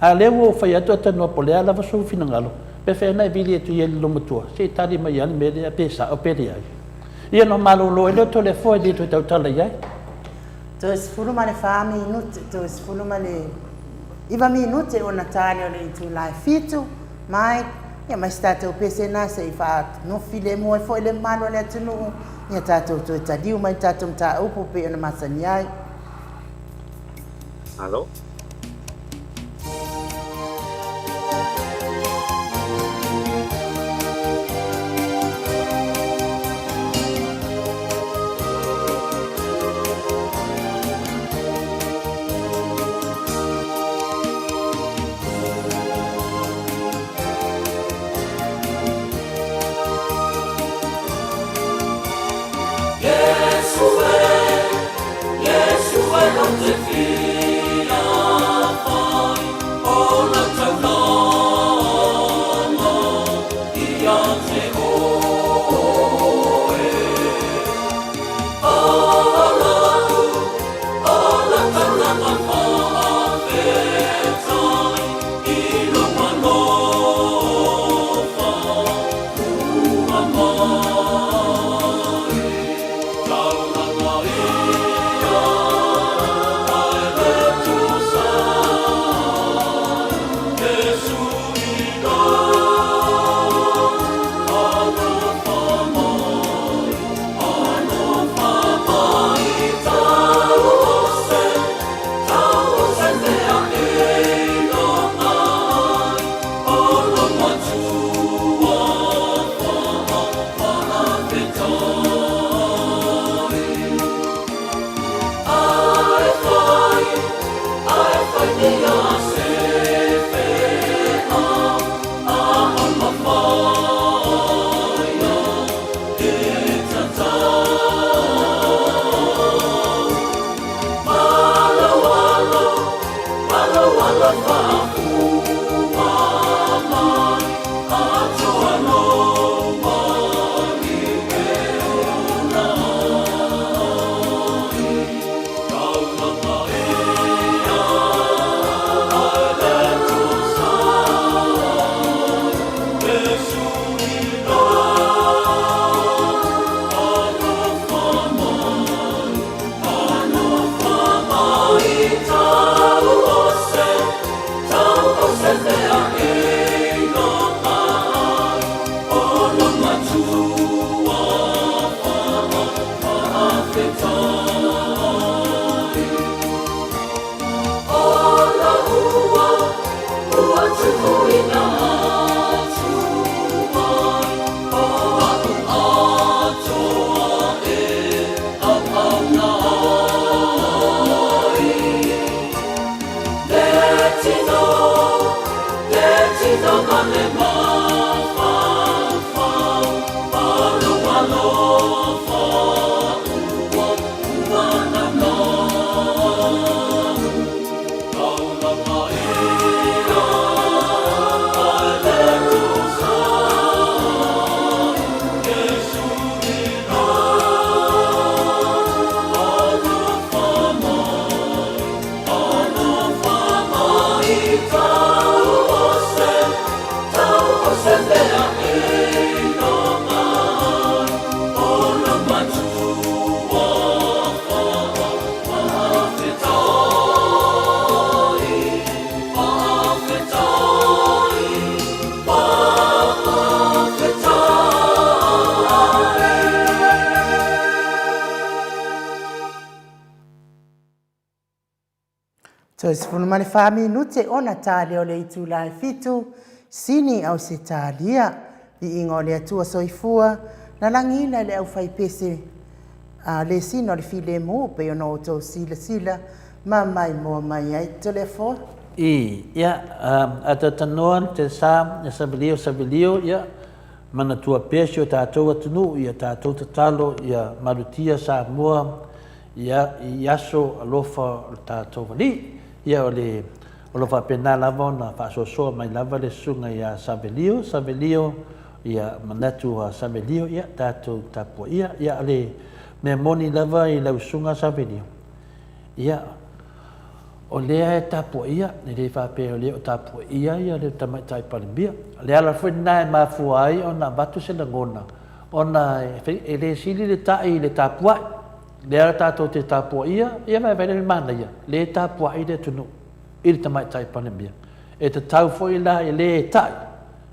Speaker 2: a leo o whai atu ata noa po lea lava sou finangalo pe whena e vili e tu ieli lomatua sei tali mai ani me lea pesa o pere ai ia no malolo e leo to le fo e dito e tautala iai
Speaker 1: to sfulu ma le wha minute to sfulu ma le iwa minute o natani o le itu lai fitu mai ia mai statou pese na se I wha no file mo e foi le malo le atunu ia tatou to e tadiu mai tatou mta upu pe ona masani ai
Speaker 3: Hello?
Speaker 4: Oh
Speaker 1: So sifunu mani whaminute ona tāle o le itu lai fitu, sini au se tālia, i ingo le atua soifua, na langina le au whaipese le sino le file mo pe ono o tau sila, ma mai mo mai ai telefo.
Speaker 2: Ia, ata tanoan te sa, ya sabilio, ia, mana tua pesi o tātou atunu, ia tātou tatalo, ia marutia Samoa, ia iaso alofa o tātou wali, ia o lo whapena lava o na whaasosoa mai lava le sunga ia Savelio, ia manatu a Savelio, ia tātou tapua, ia le mea moni lava i lau sunga Savelio. Ia, o lea e tapua ia, ni le whapea o lea o tapua ia le tamaitai Palembia. Le ala whenna e mafua ai o na batu se langona, o na e le sili le tai le tapua le ala tātou te tāpua ia vai vai le mana ia, le tāpua i le tunu, i le tamaitai Palembia. E te tau fo i la e le e tai,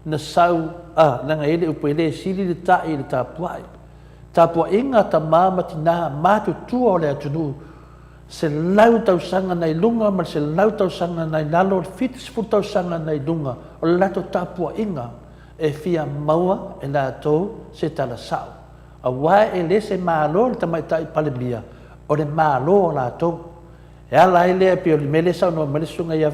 Speaker 2: na sau, nanga ele upo i le sili le tai i le tāpua i. Tāpua inga ta māmati nā mātu tua o le tunu, se lau tau sanga nei lunga, ma se lau tau sanga nei lalo, fitis fu tau sanga nei lunga, o le lato tāpua inga, e fia maua e la tau se tala sau. A wai e le se mālo le tamaitai Palembia, o le mālo o lātou. E ala e lea pio li mele sau no mele sunga ia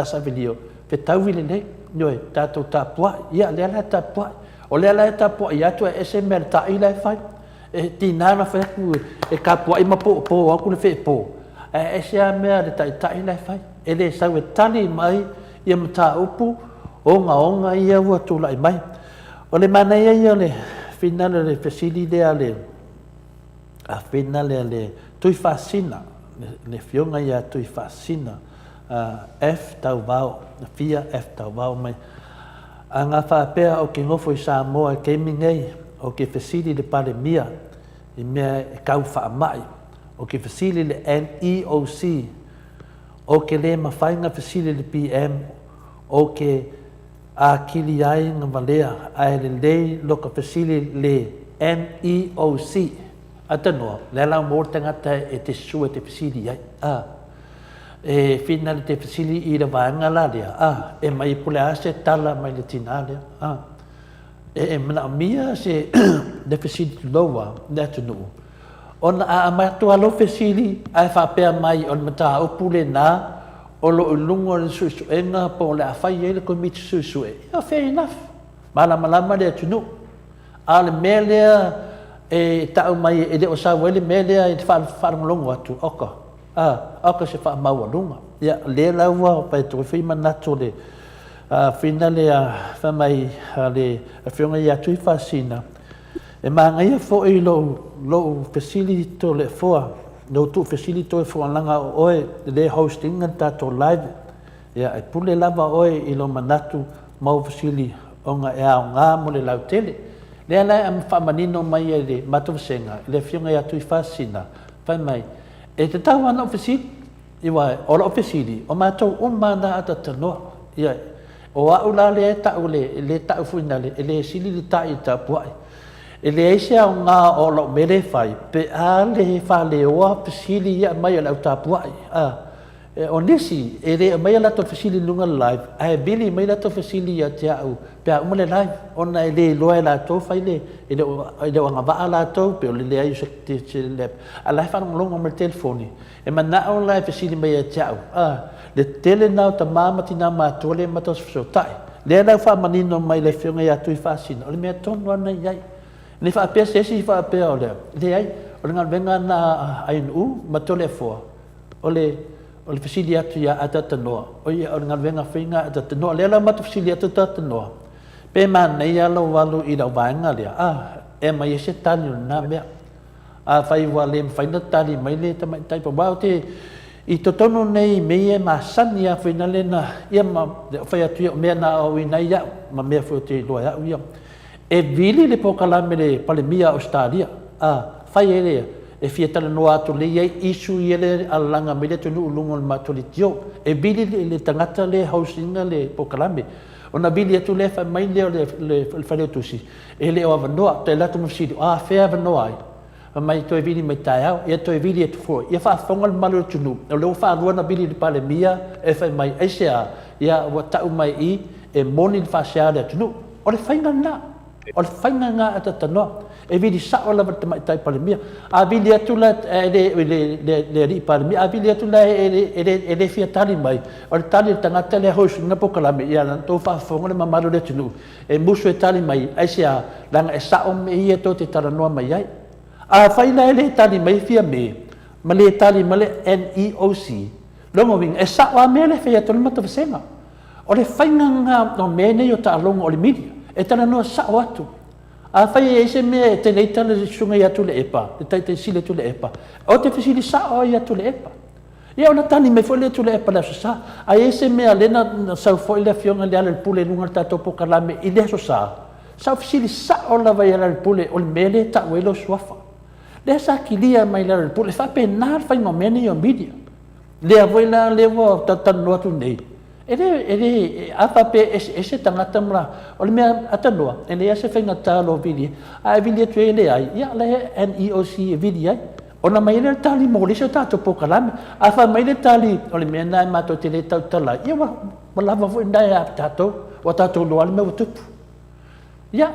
Speaker 2: Savelio. Pe tauwi le le, nyoe, tātou tāpua, ia le ala tāpua. O le ala e tāpua, ia tu e se mele tā i lai whai. E tīnana whaku, e kāpua i mapo po, aku le whee po. E se a mea le tā i lai whai. E le sau e tali mai, ia mata upu, onga ia ua tūla i mai. O le mana ia le, finale le fesili lea le finale le tui fasina le fionga ia tui fasina F tau vau fia F tau vau mai anga whapea o ke ngofo i Samoa ke mingei o ke fesili le Palemia i mea e kau whaamai o ke fesili le NEOC o ke le mawhainga fesili le PM o ke a kili ai ngā walea ai le lei loka fesili le NEOC. Atanoa, le lau mō tangata e te sua te fesili ai. E whina le te fesili i le vaenga la lea. E mai pule ase tala mai le tina lea. E mana mia se le fesili loa le atanu. Ona a amatu alo fesili ai whapea mai on mata upule nā o lo lungo le susuenga po le awhai e le komiti susue. Ia, fair enough. Malama le atunu. A le melea e tau mai e le o sa wele melea e te whaarangolongo atu. Oka. Oka se whaamau alunga. Ia, le laua o pai tō whima nato le whina le whamai le whionga i atu i whasina. E maanga ia fo i lo fesili to le foa. No tu facilito e fualanga o oe le hosting tato live ia e pule lava oe i lo manatu mau facili o ngā e ao ngā mo le lau tele le ala am whamanino mai e le matovasenga le fionga ia tui whasina whai mai e te tau ana o facili i wai o lo facili o mātou umana ata tanoa ia o au la le tau le tau fuina le sili le tai ta puai e le eise au ngā o lo mele whai, pe a le wha le oa pesili ia mai o lau tāpuai. o nisi e re mai la to fasili lunga live ai bili mai la to fasili ya tia u pe o mole live ona e le loa la to faile e le nga va la to pe o le ai se le ala fa longa mo telefoni e mana o la fasili mai ya tia u le tele na ta mama tina ma to le ma to so tai le la fa manino mai le fionga ya tu fa sin o le me ton wana yai ni fa pe se si fa pe o le ai o nga venga na ai u ma to le fo o le fasili atu ya atata noa o ia o ngalwenga whinga atata noa lela matu fasili atu tata noa pe mana ia lo walu i rau vaenga lea e mai ese tani o nā mea whai wale mwhaina tani mai le tamai taipa wau te i totono nei me e ma sani a whaina lena ia ma whai atu ia mea na au i nei ia ma mea whai te loa ia uia e vili le pokalame le palemia Australia whai e lea e fiatala no atu le ia isu i ele alanga me le tunu ulungo le matoli tio e bili le tangata le hausinga le pokalame ona bili atu le fa mai le fale tusi e le o avanoa te latu mafsidi fea avanoa ai mai to e bili mai taiao ia to e bili atu fo ia fa fonga le malu tunu o le fa ruana bili le pale mia e fa mai aisea ia wa tau mai i e moni le fa sea le tunu o le fainga na o le fainga nga atatanoa e vidi sa ola mai tai palemia a vidi atu la le ri palemia a vidi atu la ele fia tali mai o le tali tangata le hosu na pokalame ia na to fa fonga le mamalu le tunu e musu e tali mai ai sia langa e sa o me ia to te taranoa mai ai a faila ele tali mai fia me ma le tali ma le NEOC longo wing e sa o me le fia to le mata vasenga o le fainga nga no mene yo ta longo o le media e taranoa sa o atu a fai e se me te nei tala sunga ia tu le epa te sile tu le epa o te fasili sa o ia tu le epa ia ona tani me foi le tu le epa la sa a ese me alena sa foi le fionga le ala pule lunga tato pokalame i le so sa fasili sa o la vai ala pule o le mele ta welo swafa le sa kilia mai la pule fa penar fai no mene yo media le avoila le vo tatano tu nei ele apa pe ese tangata mra o le mea atanoa ele ese whainga talo vili a vili atu ele ai ia le NEOC vili ai ona mai le tali mo le sa tato pokalame a fa mai le tali o le mea nai mato te le tau tala ia wa lava vo ndai a tato o tato lo al meu tupu ia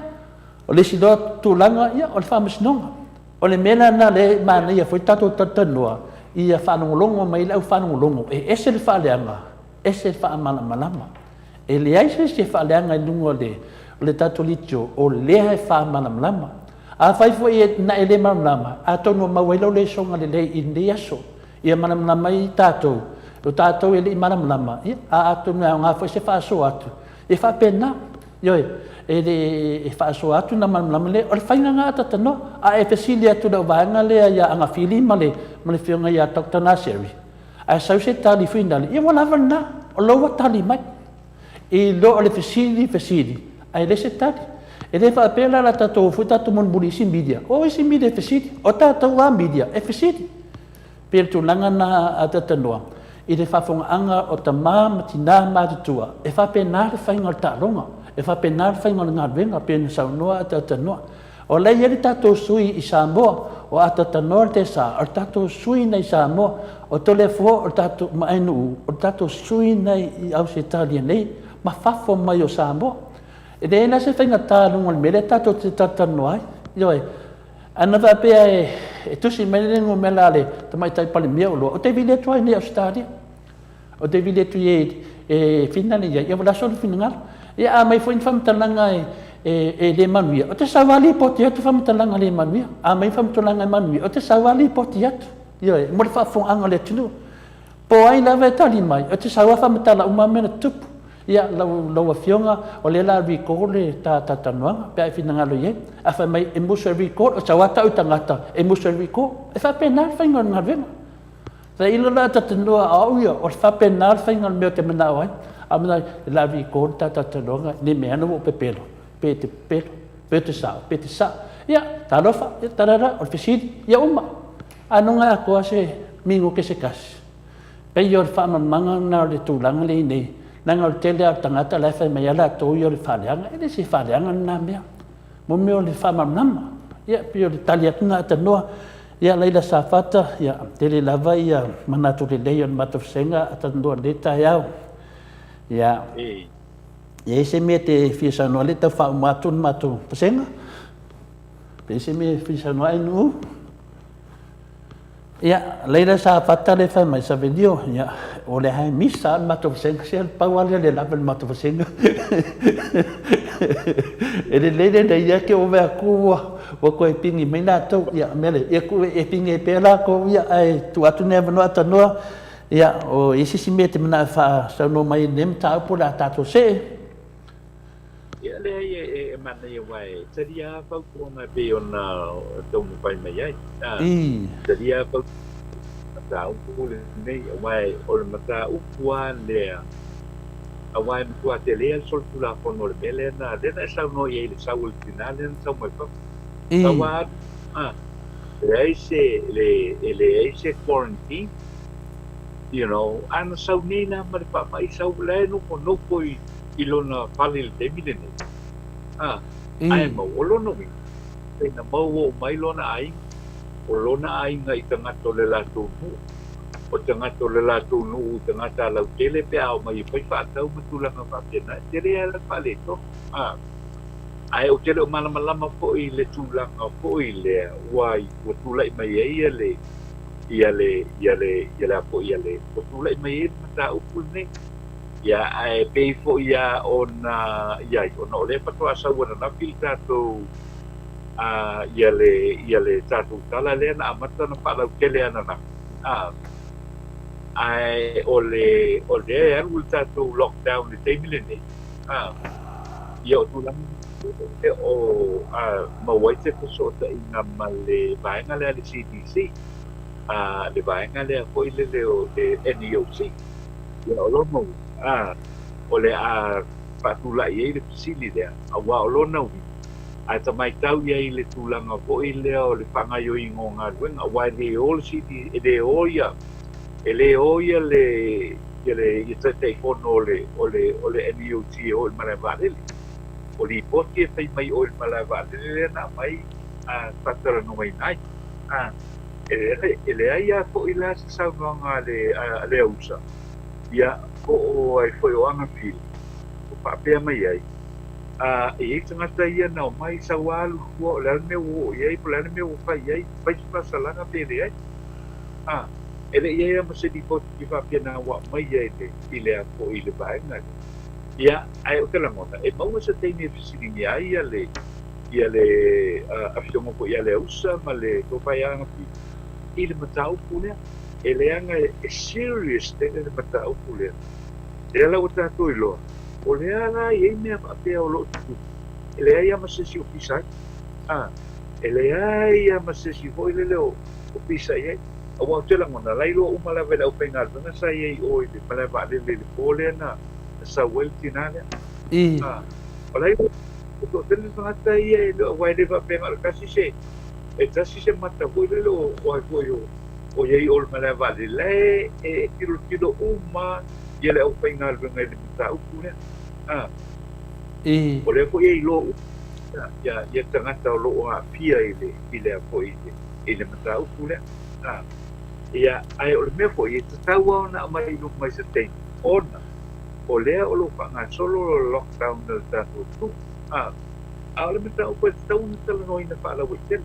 Speaker 2: o le sido tulanga ia o le famas nonga o le mea na le mana ia foi tato tatanoa ia whanongolongo mai le au whanongolongo ese le whaleanga ese fa malama e le ai se fa le anga lungo le tatolito o le fa malama a fai foi na ele malama a tono mawelo le songa le india so ia malama i tato o tato ele malama a tono nga foi se fa so atu e fa pena yo e fa so atu na malama le o fai nga tatano a e fesilia tu da vanga le ia anga fili male fionga ia Dr. Nasiri a sau se tali finali ia wala vana o lo tali mai e lo le fasili ai le se tali e le fa pela la tato futa to mon bulisi media o isi media fasili o tato wa media e fasili per tu langa na atatanoa e le fa fonga anga o tama tina ma tua e fa pena le fa ngol ta longa e fa pena le fa ngol ngadwenga pen sa noa atatanoa o le ye tato sui i Samoa o atatanoa te sa o tato sui nei Samoa o tole fo o tato maenu o tato sui nei i Australia nei ma fafo mai o Samoa e de na se fenga talu ngol mele tato te tatanoa yo ana va pe e tu si mele ngo melale tamai tai pale mia o te vile toi nei Australia o te vile tu e finale ya vola solo final ya a mai foi fam talanga e le manuia o te sawali poti atu fam talanga le manuia a mai fam talanga manuia o te sawali poti atu yo mo fa fo anga le tunu po ai la ve tali mai o te sawa fam tala uma mena tupu ia lo fionga o le la record le ta noa pe finanga lo ye a fa mai e muso record o sawa ta utangata e muso record e fa penal fa ngol ngavenga sa ilo la ta noa au yo o fa penal fa ngol me te mena ai a mena la record ta noa ni me ano pe pelo pe te sa ia ta lo fa ta ra o fisid ia uma anu nga ko se mingo ke se kas pe yo fa manga na le tulanga le nei nanga o tele tangata la fa mai ala to yo le faleanga ele se faleanga na mea mo me o le fa mamama ia pe o le taliatuna ta noa Ia leila safata ia tele lava ia manatu le leon matosenga atandoa le taiao. Ia ia se me te fisa no le ta fa matu senga. Pe se me fisa no ai no. Ia leila safata le fa mai sa video ia o le hai misa matosenga se pa wale le lava matosenga. Ele leila da ia ke o va ku wa ko e pingi mai na tau ia mele e ku e pingi e pela ko ia ai tu atu neva no atanoa ia o isi si mete mana fa sa no mai nem ta po la ta to se
Speaker 3: ia le e mana ia wai seria fa ko na be ona to mo pai mai ai seria fa ta u le nei wai o le mata u kuan le awai mo ate le sol tula fono le mele na le na sa no ia le sa ultimale sa mo fa Samoa, le quarantine, you know, ana sau nei na mare pa mai sau le no i ilona pali le temile nei. Ai mo olono mi. Pe na mo o mai lona ai. Olona ai nga i tangato le latu nu. O tangato le latu nu, tangata lau tele pe au mai pai fa tau matulanga pa pena. Tere ala pale to. Ai o tele o malama po i le tulanga po i le wai o tulai mai ia le po ia le o tulai mai mata upul ne ia ai pe fo ia ona ia ona le pato asa wana na filta to ia le tatu tala le na amata na pala tele ana na ai ole anu tatu lockdown le temile ne ia o tulanga o mawai te kusota i nga male vaenga le CDC le vaenga le foi le NEOC ia o lono o le patula i le pisili le a wa o lona ui a tamai tau ia i le tulanga foi le o le whangai o ingo ngā ruenga a wai le o le CD le o ia le i te fono o le NEOC o le marevalele o li poti e fai mai o il malava le na mai patara no mai nai ele ai a ko ila sa nga le usa ia o ai foi o anga fil o pa pe mai ai e tanga ia na mai sa walu o le me o ia i plane me o fai ai fai pa salanga pe ai ele ia ma se di poti ki fa pe na wa mai ai te ile a ko ile ba nga ia ai o tela mona e mau se teni fisini ia le afiongo ko ia le usa ma le to vai anga pi ile matau pule ele anga e serious te le matau pule ele o tato ilo o le ala e me pe o lo ele ai ma se si o pisa ele ai ma se si voi le o pisa ia o wa tela mona lai lo uma la vela o pengal na sai ai o ile para va le pole na sa weltinale olai o tele tangata ia lo wai le va pengal kasi se e tasi se mata ko le lo o ia i ol mala va le e kilo uma ia le o pengal venga le mata ukune o le ko ia i lo ia tangata lo a pia ile a ko ile mata ukune ia ai o le me ko ia tau na mai no mai se te ona o lea o lo whanga solo lockdown na tātou tu. Aole me tau koe tau na tala noi na whaala wai tele.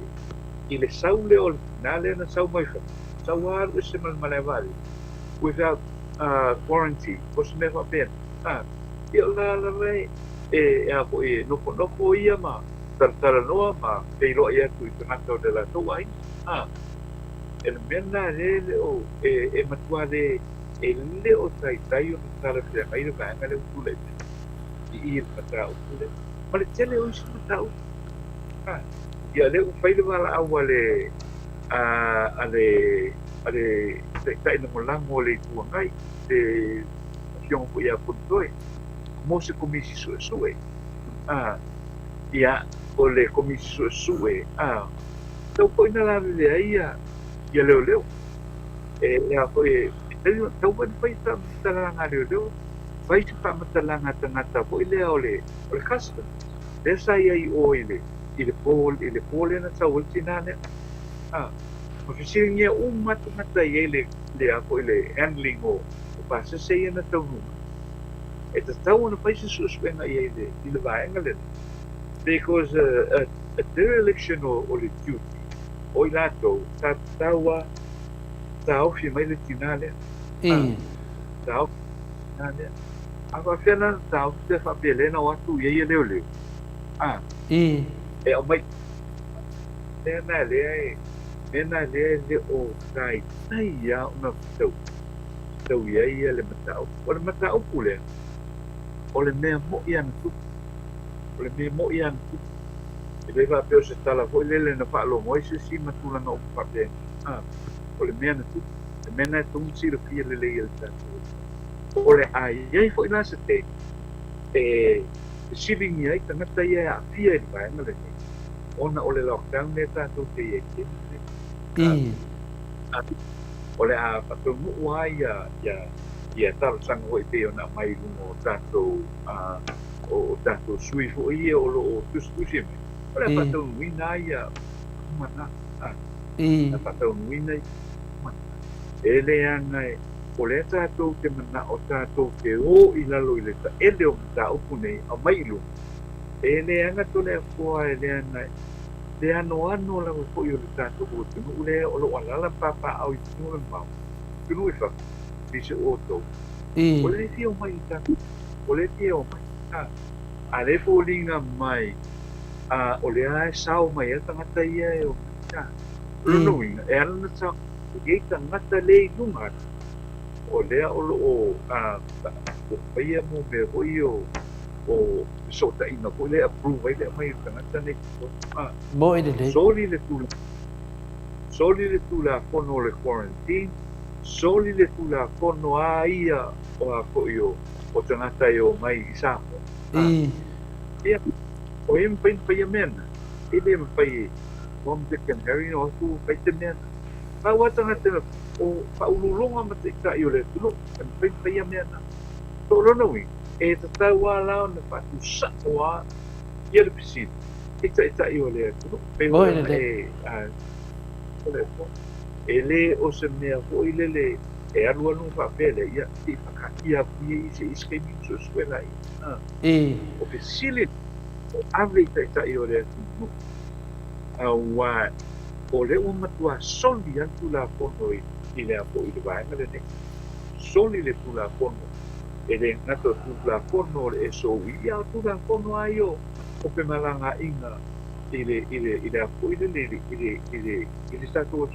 Speaker 3: I le sau leo le nale na sau mai wha. Sau aru e se malmalai wale. Without quarantine. Ko se mewa pēna. I o la rei e a ko e noko ia ma. Tartara noa ma. Te iloa ia tu i tanaka o de la tau ai. E le mena le o e matua le e le o tai o tala pe ai le vai le utule i pata utule ma le tele o si pata ia le u fai le wala awale ale tai no molango le tuangai te fiong ko ia puntoi mo se komisi sue ia o le komisi sue tau ko ina la le ia leo e ia ko tau wani pai talanga leo pai se pa matalanga tangata po ile ole custom desa ia i o ile pole na tau ultinane Mafisiringia mata ia le ako ile handling o pasase ia na taunu. E te tau na paisa suspenda ia ile vaenga le. Because a dereliction o le duty o i lato ta taua ta ofi mai le tinale. Ta ofi tinale. Ava fena ta ofi te whapelena o atu ia leo leo. E o mai Nena le o kai ia una tau ia le matau. O le matau pule. O le mea mo ia tu. O le mea mo ia tu. E le va peo se tala foi lele na whaalo moi se si matula na o pape. O le mea na tu. Le mea na tu si le pia le ia le tatu. O le ai ia foi la se te. E siving ia tangata ia a pia i vaenga le nei. Ona o le lockdown le tātou te ieke. O le a patou nuu ai ia tarasanga hoi te o na mai lungo o tātou sui fo ia o lo o tusi mai. O le a patou nuina ai a mana. A patou nuina i mana. E le anga e o le tātou te mana o tātou te o i lalo i le ta ele o ta upu nei a mai lungo. E le anga tole a fua e le anga le ano la ko yo le tato ko tunu le o lo ala papa au tunu le mau tunu e fa dise oto o le tio mai tato o le tio mai a le folinga mai o le ai sao mai e tangata ia e o lo no ina e ala na sa e tangata le lunga o le o lo o paia mo me o io o so ta ina ko le approve le mai tangata ne
Speaker 2: mo ide de
Speaker 3: soli le tula kono le quarantine soli le tula kono aia o a ko yo o tangata yo mai i Samoa ia o em pai mena ele pai mom de can Harry no tu pai te mena pa wa tangata o pa ululonga mate ka yo le tu pai mena to lo no e te taua lao na patu sawa ia le pisi ita i o le tu pe o ele o se mea ho ile le e alu fa pele ia ti pakakia pi i se iskemi so swela o pesili o ave ita i o le tu wa o le o matua soli atu la pono i le apo i le vaenga le ne soli le tu la pono ele ngato tu la pono e so ia tu la pono aio o pe malanga inga ile apo ile stato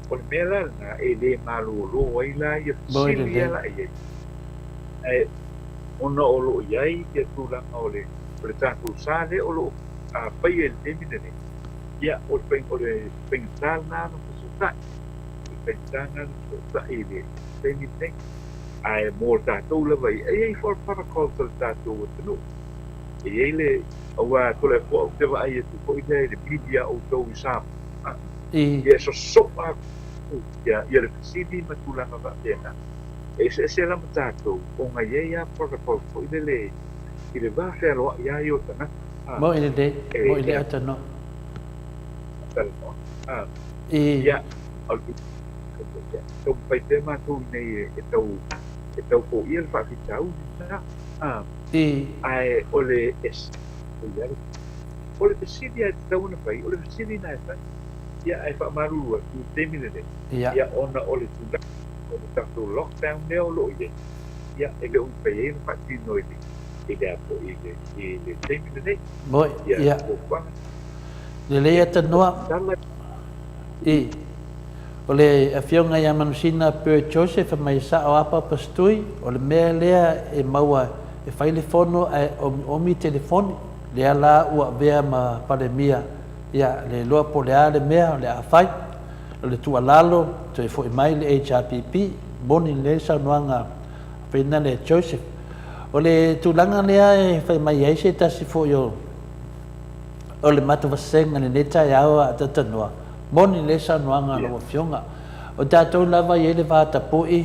Speaker 3: o le mela na ele malu ro ila ia silia la e ono o lo iai ke tu la ole le tato sale o lo a pai el temine ia o le pensana no so pensana no so ile temine ai mo tatou le vai ai for protocol to tatou no e ele o tole po te vai tu ko ile le biblia o to sa e so ia le sidi matula na tena e se la tatou o ngai ia protocol ko ile va fero ia yo tana
Speaker 2: mo ile de mo ile atano
Speaker 3: ia al to pai te ma tu nei e tau ko ia fa fitau na ai ole es ole te sidi ai tau na pai ole sidi na fa ia ai fa maru tu temine de ia ona ole tu da o tu lockdown ne o lo ia e le un pai fa ti no e da po e le temine de
Speaker 2: mo ia le ia te noa o le afionga ia manusina per Joseph mai sa o apa pastui o le mea lea e maua e failefono o mi telefoni le ala ua vea ma pandemia ia le loa po le ale mea le afai o le tualalo to e foi mai le HRPP boni le sa noanga pena le Joseph o le tulanga lea e fai mai ai se tasi fo yo o le matu vasenga le neta iao a tatanoa boni le sa noanga lo fionga o tātou lava i ele vā tapui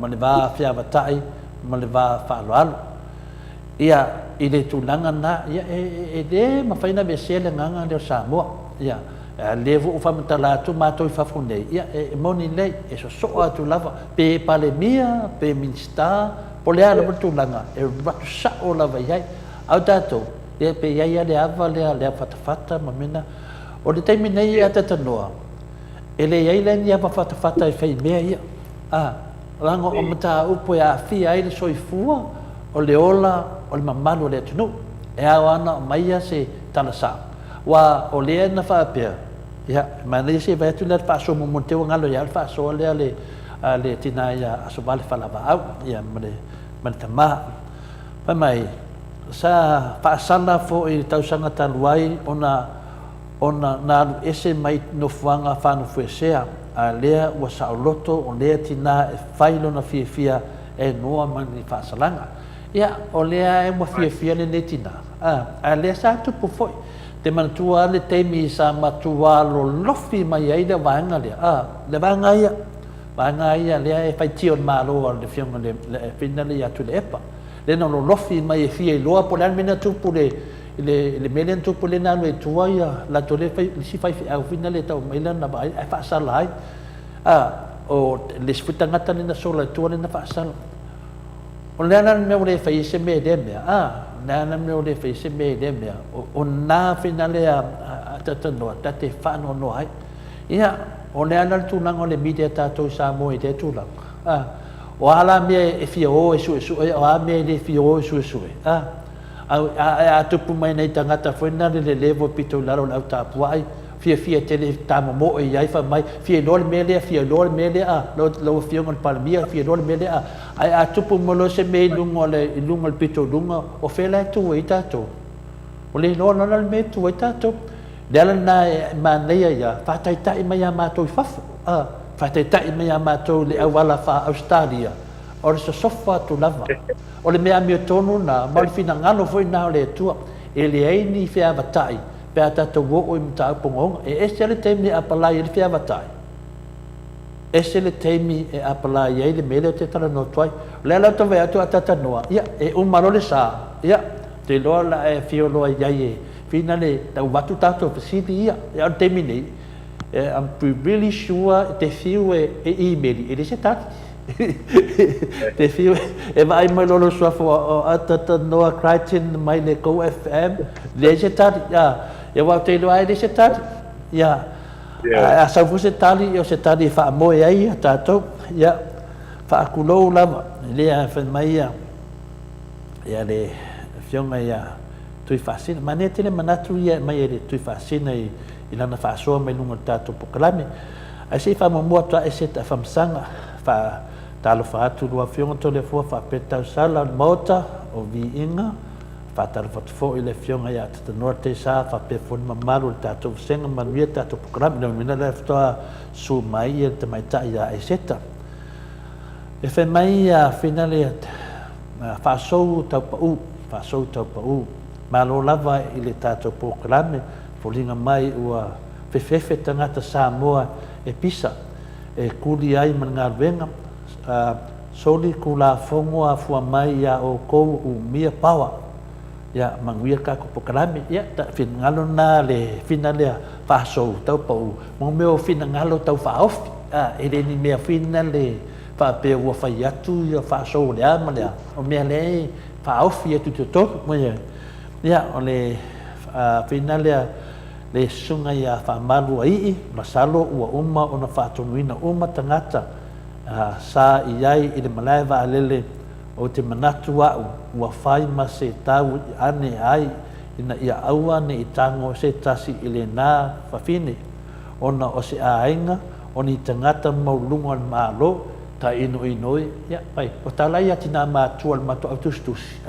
Speaker 2: ma le vā whiawata'i ma le vā whaaloalo ia i le tūlanga na ia e le mawhaina me se le nganga leo Samoa ia le vo fa matala tu ma to fa funde ia e moni le e so atu lava pe palemia pe minsta pole ala betulanga e ratu sa o lava ia au tato e pe ia le ava le fata mamena o le taimi nei ata tanoa e le ia le ia fata e fei mea ia rango o mata upo ia fi ai le soifua o le ola o le mamalu le tunu e awana mai ia se talasa wa o le na fa pia ya ma le se vai tu le fa so mo te ngalo ya fa so le tina ya so vale fa la va ya me tama pa mai sa fa sala fo i tau sanga taluai ona na ese mai no fuanga fa no fuesea a lea wa sa loto o lea tina e failo na fia e noa mani fa salanga ya o lea e mo fia le tina a lea sa tu po foi te mantua le temi sa matua lo lofi mai ai le vanga le vanga ia le e fai tio malo le fiona le finale ya tu le epa le no lo lofi mai e fia loa po le mena tu po le melen tu po le na le tua ia la to le fai si fai au finale tau mai na ba e fa salai o le sfutanga tani na sola tu le na fa sal o le ana me le fai se me de me na me le fai se me de me o na finale a tatano tate fa no ai ia o le ana tu nang le media tato Samoa i te tu lang o ala me e fia o su o a me le fia o su a tupu mai nei tangata whena le levo pito laro lau tapuai fia tele tamo mo e iai fa mai fia lor mele lo fia ngon palmia fia lor mele a tupu molo se me lungo pito lungo o fela tu e tato o le lor na me tu e tato dela na maneia ia fataitai mai a matou fafu fataitai mai a matou le awala fa Australia o se sofa tu lava o le mea mea tonu na malfina ngalo foi na le tua e le ai ni fia vatai pe ata to wo o mta pongonga e le temi apala i le fia vatai le temi e apala i le mele te tala no tuai le la to vea tu ata noa ia e un malole sa ia te lo la e fio lo ia finale tau watu tato fasiti ia e al temi nei I'm really sure te fiu e email e se tati te fiu e vai mai lolo sua fo atata noa Crichton mai le Go FM le se tati e wa te lo ai le se tati a sa fu se tali o se tali fa mo e ai tato fa kulo lava le a fa mai le fionga tui fasina ma ne tele manatu ia mai le tui fasina i lana fa so mai lunga tato pokalame ai se fa mo ta e se ta famsanga fa talo fa tu lua fionga to le fa peta sala mota o vi inga fa talo fa fo ile fionga ia te norte sa fa pe fon mamalu tato senga manuia tato pokalame no mina le fa su mai te mai ta ia e seta e fe mai finale fa so ta pa malo lava i le tato pokalame folinga mai ua fefefe tangata Samoa e pisa e kuli ai man venga soli kula fongo a fua mai ia o kou u mia pawa ia manguia ka ko pokalame ia ta finngalo na le finale fa so tau pau mo meu finngalo tau fa off ele ni mea finale fa pe ua fa yatu ia fa so le amale o mea le fa off ia tu mo ia o le finale le sunga ia fa malu ai masalo ua uma ona fa tonuina uma tangata sa iai i le malaiva alele o te manatu ua fai ma se tau ane ai ina ia aua ne i tango se tasi i le nā whawhine ona o se ainga o ni tangata maulunga malo ta ino inoi ia pai o talai ati nā mātua le mato autustusi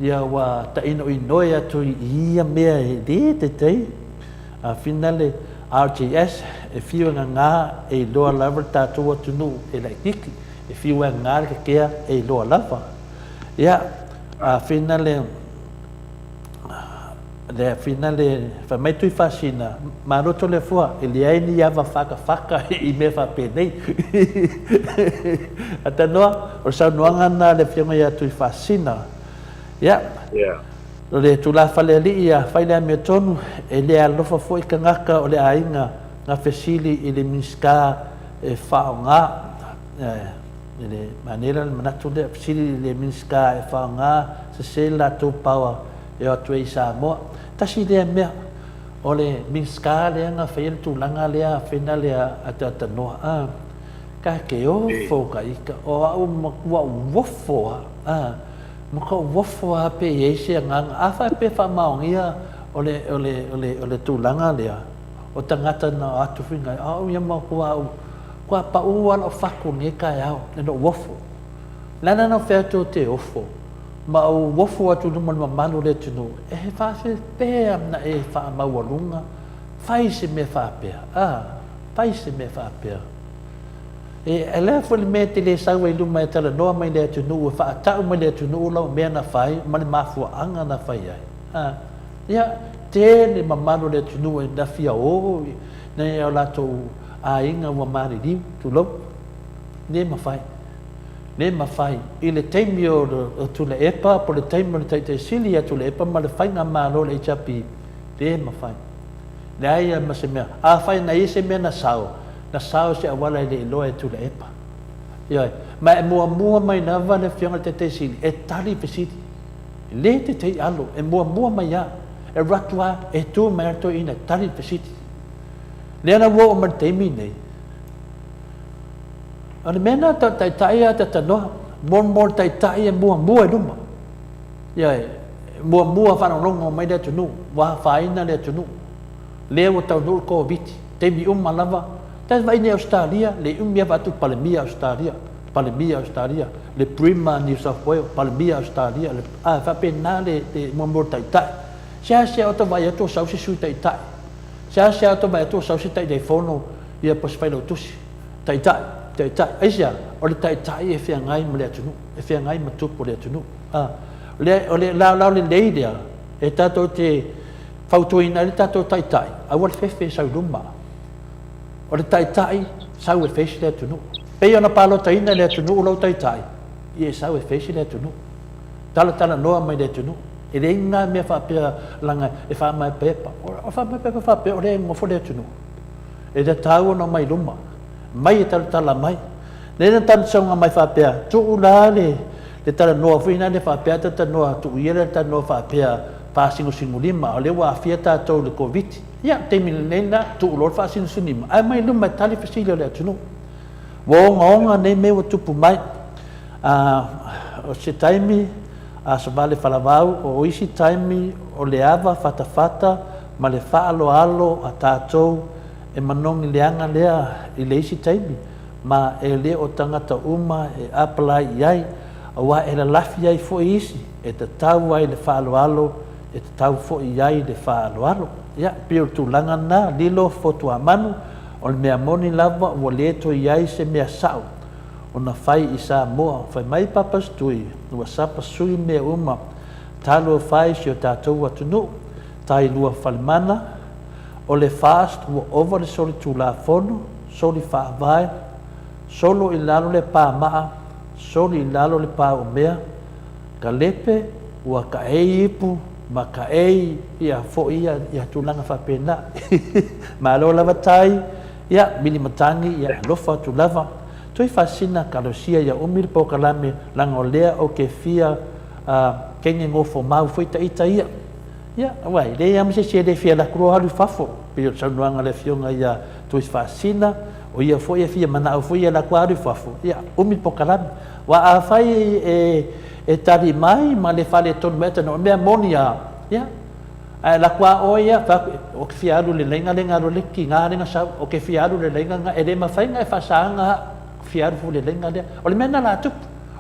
Speaker 2: ia wa ta ino inoi atu ia mea e te tei finale RJS e fiuanga ngā e loa lava tātua tunu e lai kiki e fiuanga ngā ke kea e loa lava ia finale le finale fa mai tui fasina ma roto le fua e le ai ni ava faka i me fa penei ata noa o sa noanga na le fiuanga ia tui fasina ia le tula fale li ia faile me tonu e le alofa foi kangaka o le ainga nga fesili i le miska e whaonga le manera manatu le fesili le miska e whaonga se la tō paua e o tue i Samoa tasi lea mea o le miska lea nga whaile tūlanga lea whina lea ata noa ka ke o fōka ika o au makua uwofoa maka uwofoa pe eise nganga awha pe whamaongia o le tūlanga lea o tangata na atu whingai au ia makua kua pa uala o whaku ni kai au neno uwofo lana na whea tō te ofo ma o wofo atu numa manu le tunu e he whawhi pēa na e whaamaua lunga whai se me whapea whai se me whapea e lea fwili me te le saua i luma e tala noa mai le tunu e whaatau mai le tunu lau mea na whai ma le mafua anga na whai ai ia tēne mamanu le tunu e na fia o na e o lato a inga ua mari liu tu lau ne mawhai i le teimi o tule epa po le teimi o le taite sili a tule epa ma le whainga malo le chapi ne mawhai le aia ma se mea a whai na i se mea na sao se awala i le iloa e tule epa ioi ma e mua mai na vale fionga te te sili e tali pesiti le te te alo e mua mai ya e ratua e tu mai ato ina tali pesiti le ana wo o man teimi nei ana mena ta tai ata tanoa mon tai e mua e luma ioi mua whanongongo mai le tunu wa whaina le tunu le o tau nul ko viti teimi lava tai vai ne Australia le umia vatu palemia Australia le prima New South Wales palemia Australia le fa pena le mo tai sia o to vai to sau si su tai sia o to vai to sau si tai de fono ia pos failo tusi tai aisia o le tai e fia ngai mo le tunu e fia ngai matupo le tunu le la le leidea e tato te fautuina le tato tai a wal fefe sau luma o le tai sau e feisi le tunu pe ona palo taina le tunu lo tai i e sau e feisi le tunu tala noa mai le tunu e le inga me fa pe langa e fa mai pepa o fa mai pepa fa pe o le ngofo le tunu e le tau no mai luma mai e tala mai le na tan songa mai fa pe tu ula le tala noa fina le fa pe ta noa tu ia le ta noa fa pe fa singu lima o le wa fiata to le covid ia te milena tu lor fa singu lima ai mai luma tali fasile le tunu wo ngonga ne me o tupu mai o se taimi sa vale falavau o isi taimi o le ava fata ma le alo a tātou e manongi leanga lea i le isi taimi ma e le o tangata uma e apply iai wa e la lafi ai fo isi e te tau ai le alo e te tau fo iai le alo ia pio tu langa na lilo fotu amanu o le mea moni lava o le to iai se mea sao o na fai i Samoa fai mai papas tui ua sapa sui mea uma talo fai si o tātou atunu tai lua falimana o le fast ua over le soli tula fono soli whaavai solo i lalo le pā maa soli i lalo le pā o mea ka lepe ua ka ei ipu ma ka ei ia fo ia tulanga whapena ma alo lava tai ia mini matangi ia lofa tu lava toi fasina kalosia ia umir po kalame langolea o ke fia kenge ngofo mau foi ita ia wai le ia mse de fia la kro halu fafo pio sanuanga le fionga ia toi fasina o ia foi fia mana o foi la kwaru fafo ia umir po kalame wa a fai e tari mai ma le fale ton meta no me monia ia la kwa o ia fa o ke fia le lenga le kinga lenga sa o ke fia le lenga e le mafainga e fasanga fiar fu le lenga le o le mena la tu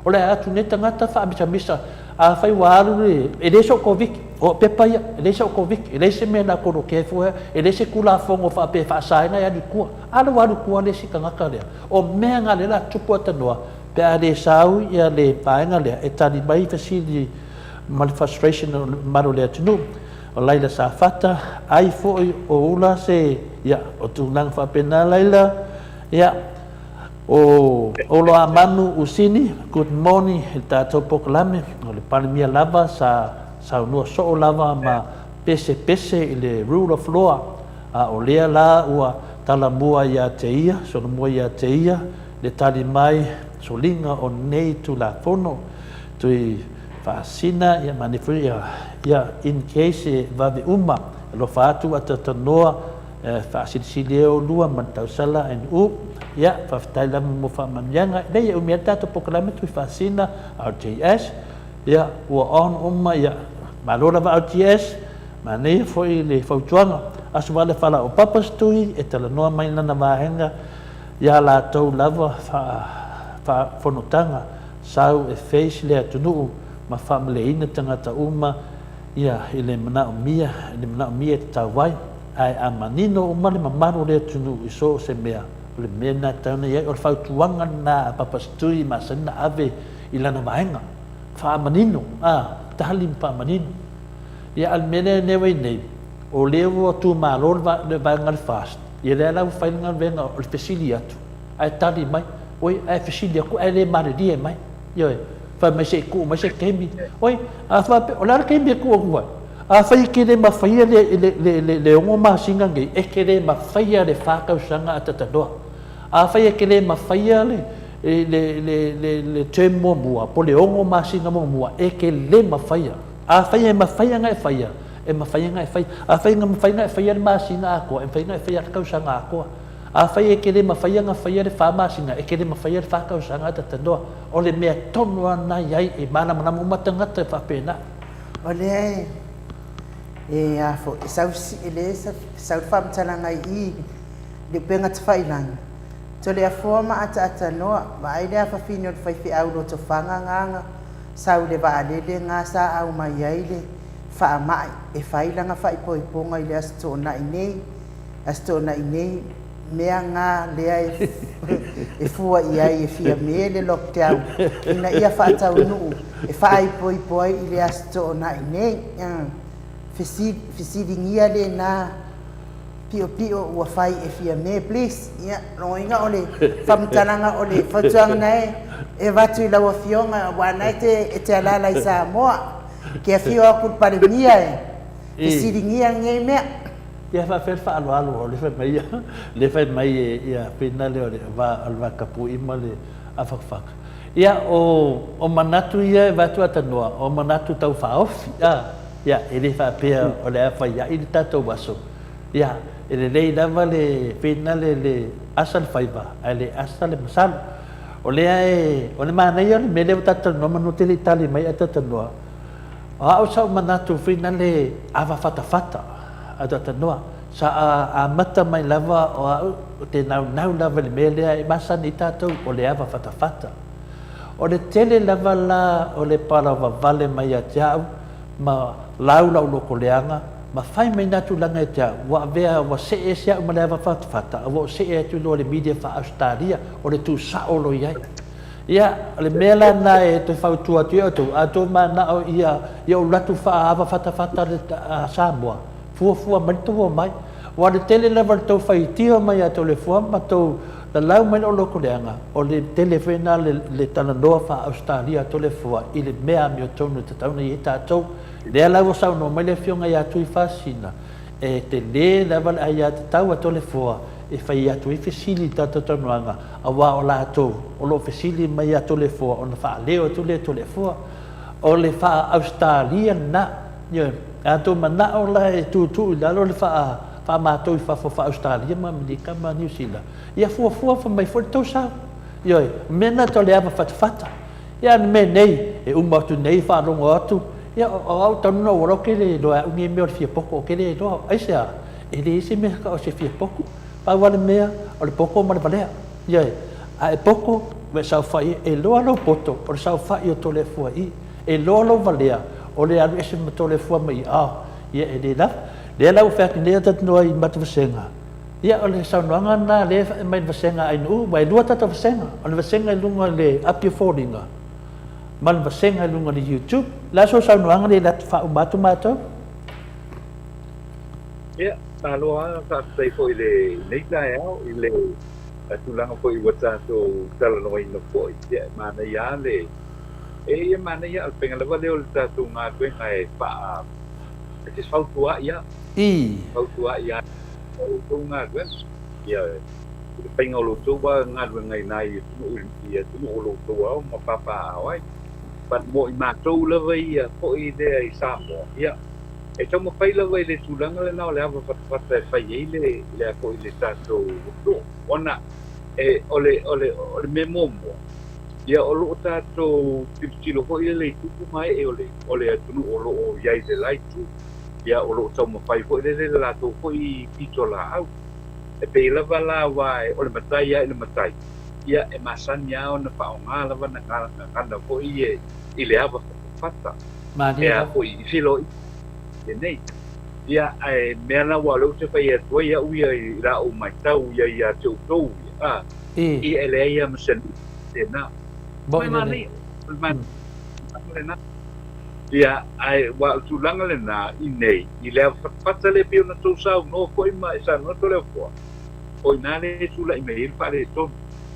Speaker 2: o le atu neta ngata fa misa a fai walu e le so covid o pepa ia e le so covid e le se mena ko ke fu e le se kula fongo fa pe fa sa na ya di ku ala walu ku le si kanga ka le o menga le la tu pota noa pe a le sau ia le painga le e tani mai fasili manifestation maro le tunu o laila sa fata ai fo o ula se ia o tu nang fa pena laila ia o lo amanu usini good morning ta topo klame o le palimia lava sa sau no so lava ma pese i le rule of law o lea la ua tala mua ia te ia so mua ia te ia le tali mai so linga o nei tu la fono tui fasina ia manifuri ia in case vavi uma lo fatu atatonoa faasilisili o lua matausala en ia faafetai lama mo faamaniaga lei e umia tatou pokalame tui faasina RTS ia ua on uma ia malo lava RTS manei foi le fautuaga aso vale fala o papas tui e talanoa mai lana vahenga ia latou lava faafonotaga sau e feisi le atunuu ma faamaleina tagata uma ia i le manaʻomia e tatauai ai a manino uma le mamalu le atunuu i so o se mea o le mea na tauna iai o le fautuaga na papastui ma sanina ave i lana vaega faamanino tahali ma faamanino ia a le mea leaneua i nei o lea ua tumālo le vaega le fast ia lea lau failaga vega o le fesili atu ae tali mai oi ae fesili aku ae lē malelia mai ioe fa mai se ku mai se kemi oi a fa o la kemi ku ku a fa ke le mafaia le o ma singa ngai e ke le mafaia le fa ka usanga atatadoa a fa ke le mafaia le temo mua po le o ma singa mua e ke le mafaia a fa mafaia ngai faia e mafaia ngai faia a fa mafaia ngai faia ma singa ko e faia ngai faia ka usanga ko a fai ke le mafai nga fai le fa masinga e ke le mafai le fa ka usanga tatanoa o le mea tonu ana iai e mana mana mo matangata fa pena
Speaker 1: o le e a fo sausi ele sau fam tala ngai I le penga tfailanga to le forma ata noa vai le fa fino fai fi au to fanga nganga sau le va le nga sa au mai iai le fa mai e failanga fai poi ponga ile asto na inei mea ngā lea e fua ia e fia me le lockdown ina ia whaatau nuu e whaai poi poi I le asto o na inei fisiringia le nā pio ua whai e fia me please ia roinga o le whamtalanga o le whatuanga nei e watu I laua fionga wana e te alala I Samoa ke a fio aku parimia fisiringia ngei mea
Speaker 2: ia fa fer fa alo le fa mai ia pena le va alva kapu ima le afak ia o manatu ia va tu atanoa o manatu tau fa ofi ia ele fa pe o le fa ia I tato waso ia ele le lava le pena le asal faiba ele asal masal o le mana ia le mele tato no manu tele tali mai atanoa o sa manatu pena le ava fata atanoa sa a mata mai lava o te nau lava le mele e masa ni tatou o le ava fata o le tele lava la o le para vale mai atiau ma lau loko leanga ma fai mai natu langa e tia wa vea wa se e sia ma le ava fata wa se e tu lo le media fa Australia o le tu sa o lo iai ia le mela na e te fautua tu ato ma na o ia o latu fa ava fata le Samoa fua mantua mai wa le tele level to fai tio mai ato le fua ma to la lau mai o loko leanga o le telefona le talanoa fa Australia to le fua I le mea mi o tonu te tauna I tatou le lau o sau no mai le fionga I atu I fasina e te le level ai atu tau ato le fua e fai atu I fesili tato tanuanga a wa o la to o lo fesili mai ato le fua o na fa leo to le fua o le fa Australia na ato mana o la e tu la lo le fa matou fa Australia ma Amerika ma New Zealand ia fua fa mai fo to sa io mena to le ava fata ia me nei e uma tu nei fa longo atu ia o to no ro ke le do a mi me fia poco ke le do ai sa e le se me ka o se fia poco pa vale mea o le poco ma le vale ia a poco me sa fa e lo poto o sa fa io to le fua I e lo valea o le alu ese mato le fua mai ia e le lau whaki lea tatanoa I matu vasenga ia o le saunoanga na le mai vasenga ai nuu mai lua tata vasenga o le vasenga I lunga le apia fōringa ma le vasenga I lunga le YouTube la so saunoanga le latu wha umatu mato
Speaker 3: ia aloha ka tai fo I le nei lai au I le tulanga fo I wata to talanoa ina fo ia mana ia le ia mana ia penga lava leo le tātou ngā tuenga e wha te whautua ia o ngā tuenga ia le penga o lo tau wa ngā tuenga i nai ia tunu o lo tau au ma papa awai but mo i mātou lava ia po i lea i Samoa ia e tau mawhai lava i le tūlanga le nao le awa whatawhata e whai ei le a po i le tātou ona e ole me momo ia o loo tātou tilo ho i le tuku mai e ole atunu o loo iai le laitu ia o loo tau mawhai ho i le lātou ho i pito la au e pe lava la wae ole matai ia i le matai ia e masani au na whao ngā lava na ngana ho i le awa whata e a ho i filo i nei ia e mea na wa loo te whai atua ia uia i rao mai tau ia i a teu tau i e le ia masani e na Mai mani, lena. Ia ai wa tulanga lena i nei, i le fata le pio na tau sau no ko ima sa no to le ko. O ina le tula i mai fa le ton,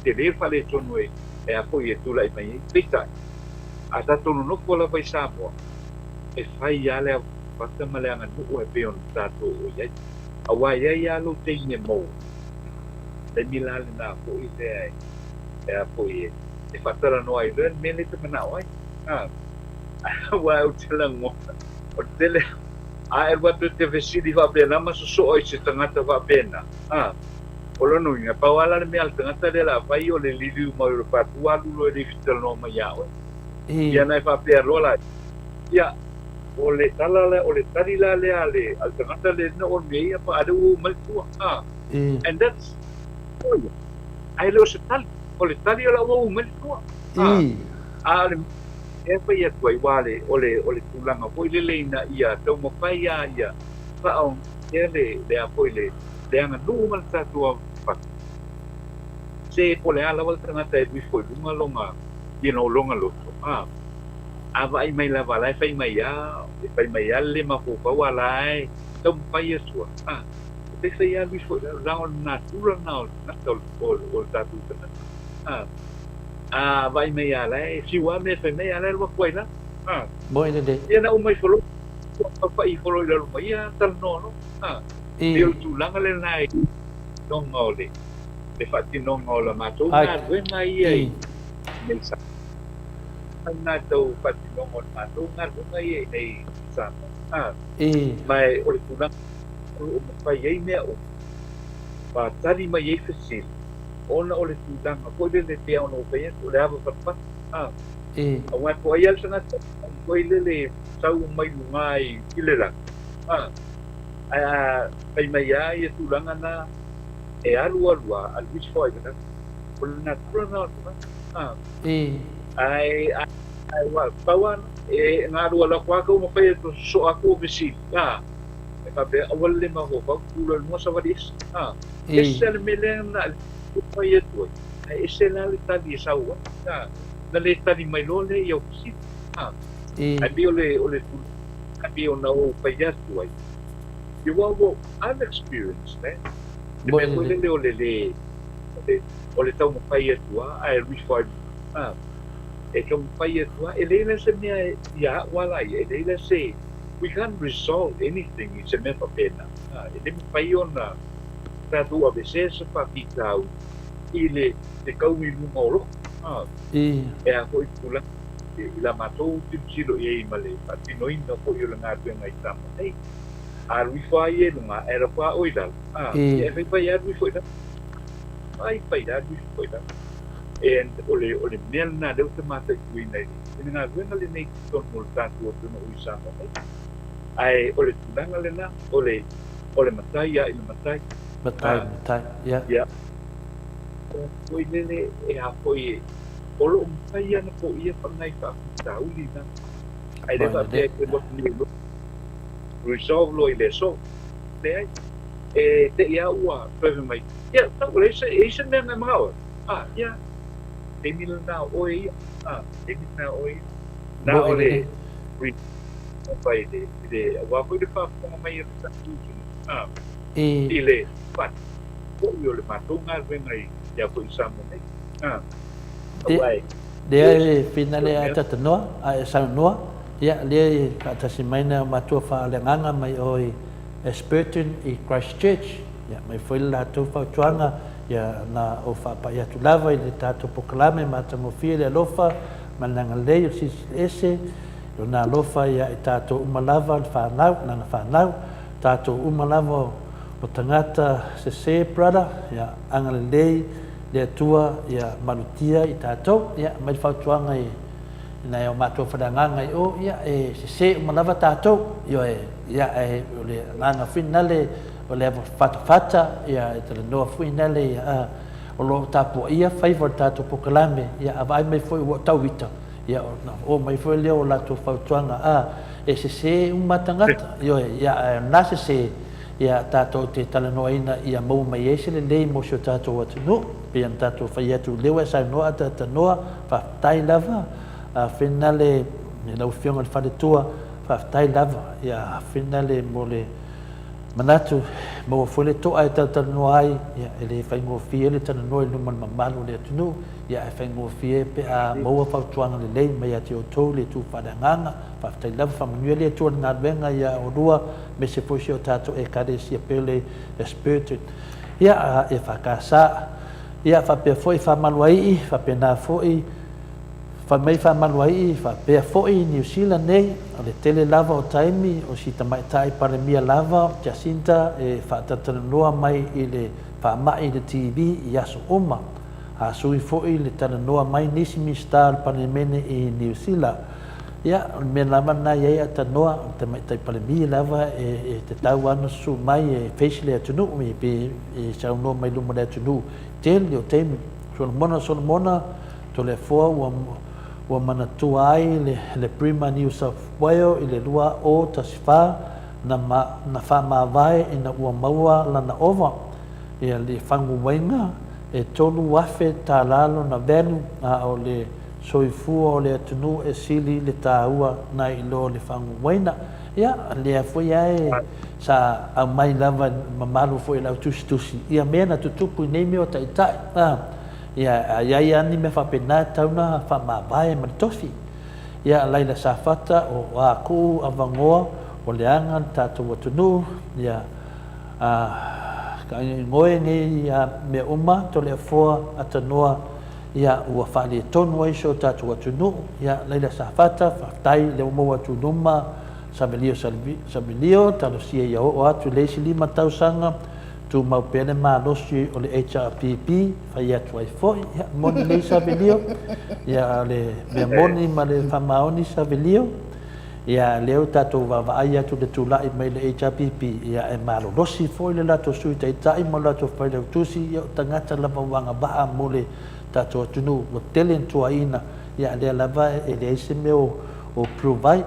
Speaker 3: te le fa le ton we e a ko i tula i mai pita. A ta tonu no ko la vai Samoa. E fai ya le fata male anga no e pio na to o ia. A wa ia lo te ne mo. Le milale na ko i te e a ko i e whatara no ai ren mele te manao ai wa o te lango o tele a e watu te vesidi wa pena ma so oi se tangata wa pena o lono inga pawala le me al tangata de la vai o le liu mo ro patu alu lo e fitel no ma ya o ia nai fa pe rola ia o le tala o le tari la le ale al tangata le no o me ia pa adu maltua and that's ai lo se tal o le tali o la wau mele kua. A le e pai atu ai wale o le tūlanga poi le leina ia tau mawhai ia whaong e le a poi le anga nuu mana tātua whaka. Se po le ala wala tangata e dui poi lunga longa longa loto. A vai mai la wala e whai mai a le mawhau wala e tau mawhai atua. Te whai a dui poi rao nā tūra nao nā o tātua tangata. Vai mai ala e siwa me fe mai ala wa kwela
Speaker 2: Boy de
Speaker 3: ia na umai folo pa i folo i lo mai tal no eu tu langa le nai no ngole le fatti no ngola ma tu na we mai ai nei sa na to fatti no ngol ma tu na we mai nei sa mai o tu langa o pa ai me o pa tali mai e fesi ona o le tūlanga, ko le te ono pea, o le awa whapa. A wai po ai al sana, ko le sau mai lungai i le rang. Pai mai a i tūlanga na e alua, aluis fwoi kata, o le natura na o ai wa pawan, e ngā rua la kwa kau mawhai to so ako visi. E ka pe awal le maho, pa kula mua sawadis. E sele meleng na pai atu ai ese la le tali saua na le tali mai lole ia osi ai bi ole tu ai ona o pai atu ai you will I've experienced that
Speaker 2: Boy,
Speaker 3: ole tau mo pai atu ai refund e tau pai atu e le se mea ia wala e le se we can't resolve anything it's a meta pena e le pai ona tatu a veces pa pitau ile te kaumi lunga oro e a hoi kula i la matou tilo i male patino ina ko i la ngā tuenga i tamo nei a rui whai e lunga e ra wha oidal e whai pai a rui whai da pai a rui whai da e ole mea na leo te mata i kui nei e ngā tuenga le nei ton mo le tātua tuna ui sama nei ai ole tunanga le na ole matai a ila matai
Speaker 2: ya
Speaker 3: Koi nene e a koi olo umpai ana ko ia pangai ka tauli na ai le te ko ni resolve lo ile so te te ia ua preve mai ia ta ule se me mau ia te mil na oi te mil na oi na ole pai de wa ko de fa ko mai ta tu ile pat ko yo le matunga vengai ya ko isamo nei ai
Speaker 2: le finale ata tanoa a sa noa ia le ka tasimaina matua fa le nganga mai oi Spurgeon I Christchurch ia mai foi la tu fa tuanga ia na o fa pa ia tu lava I le tato poklame matango fie le lofa mananga le o si ese o na lofa ia I tato umalava fa nau na fa nau tato umalava o tangata se brother ia angale le le tua ia malutia I tato ia mai fa tuanga I na yo matua fadanganga I o ia se umalava tato yo ia o le nganga finale o le fata ia te noa finale ia o lo tapu ia favor tato pokalame ia avai mai foi o tauita ia o mai foi le o la tu fautuanga se matangata yo ia na se ia tato te talanoina ia mo mai ese le nei mo so tato o tunu pian tato faia tu lewa sa noa ta noa fa tai lava finale ni lo fiona fa de tua fa tai lava ia finale mo le manatu mo foi le to ai ta noa ai ia ele fai mo fie le tana noa no man malu le tunu ia fai mo fie pe a mo fa tuanga le lei mai ati o to le tu fa nganga fa tai lava fa mo le tu na venga ia o rua me se foi o tato e kade si pele espiritu ia e fa casa ia fa pe foi fa maluai fa pe na foi fa mai fa maluai fa pe foi New Zealand nei o le tele lava o taimi o si tamai tai para mia lava Jacinta e fa tatanoa mai I le fa mai le TV ia so uma a sui foi le tatanoa mai nisi mi star para mene I New Zealand ia me lava na ia tanoa tamai tai para mia lava e te tau ana su mai e facial atunu mi pe e sa no mai lu mo atunu tel o taimi so mona to le fo o manatua ai le Prima New South Wales I le lua o tasifa na fa mawai ina ua maua lana ova ia le fangu wainga e tolu wafe talalo na venu a o le soifua o le atunu e sili le taua na ilo le fangu waina ia le foi ai sa a mai lava mamalu foi la tusi ia mena tutupu nei me o taitai ia ia ni me fa pena tauna fa mavai ma tofi ia laila safata o aku avangoa o le anga tatu watunu ia ka ngoe ni ia me uma to le foa atanoa ia ua fa le tonu ai so tatu watunu ia laila safata fa tai le mo watunuma sabelio talo sia ia o atu le lima tausanga tu mau pene malosi o le HRPP fai atu ai foi moni le sabelio ia le me moni ma le famaoni sabelio ia leo tatu vavaai atu le tulai mai le HRPP ia e malolosi foi le lato sui taitai mo lato fai le tusi ia tangata lava wanga baa mo le tatu atunu o telen tuaina ia le lava e le ese meo o provide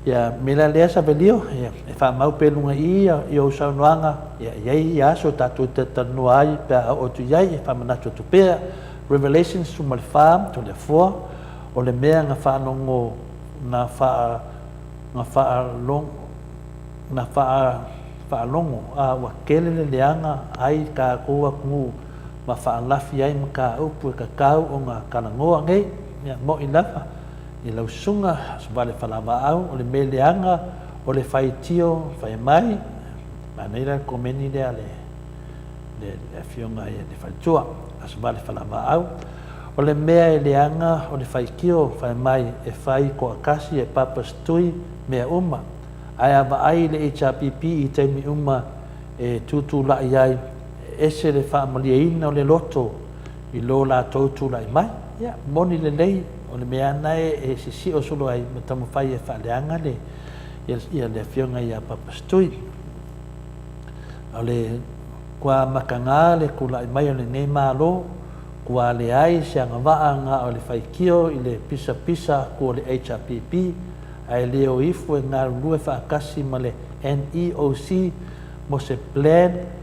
Speaker 2: ia mela le sabelio ia e fa mau pelunga ia o saunoanga ia ia so tatu te tanuai pe o tu ia fa manato tu pe revelations to my farm to the four o le mea nga fa nongo na fa long na fa longo a wa kele le leanga ai ka ko ku ma fa lafi ai ka upu ka kau o nga kana ngoa ngai ia mo ilafa I lau sunga vale falava au o le meleanga o le faitio fai mai maneira komeni le ale le fionga ia le faitua as vale falava au o le mea leanga o le faikio fai mai e fai ko akasi e papas tui mea uma ai ava ai le HRPP I taimi uma e tutu la iai ese le faamaliaina o le loto I lo la tautu la mai ia moni le lei o le mea nai e sisi o solo ai matamu fai e whaaleanga le ia le fionga ia papastui o le kua makanga le kula I mai o le nei malo kua le ai se anga vaanga o le whaikio I le pisa kua le HRPP ai le o ifu e ngā rue whaakasi ma le NEOC mo se plan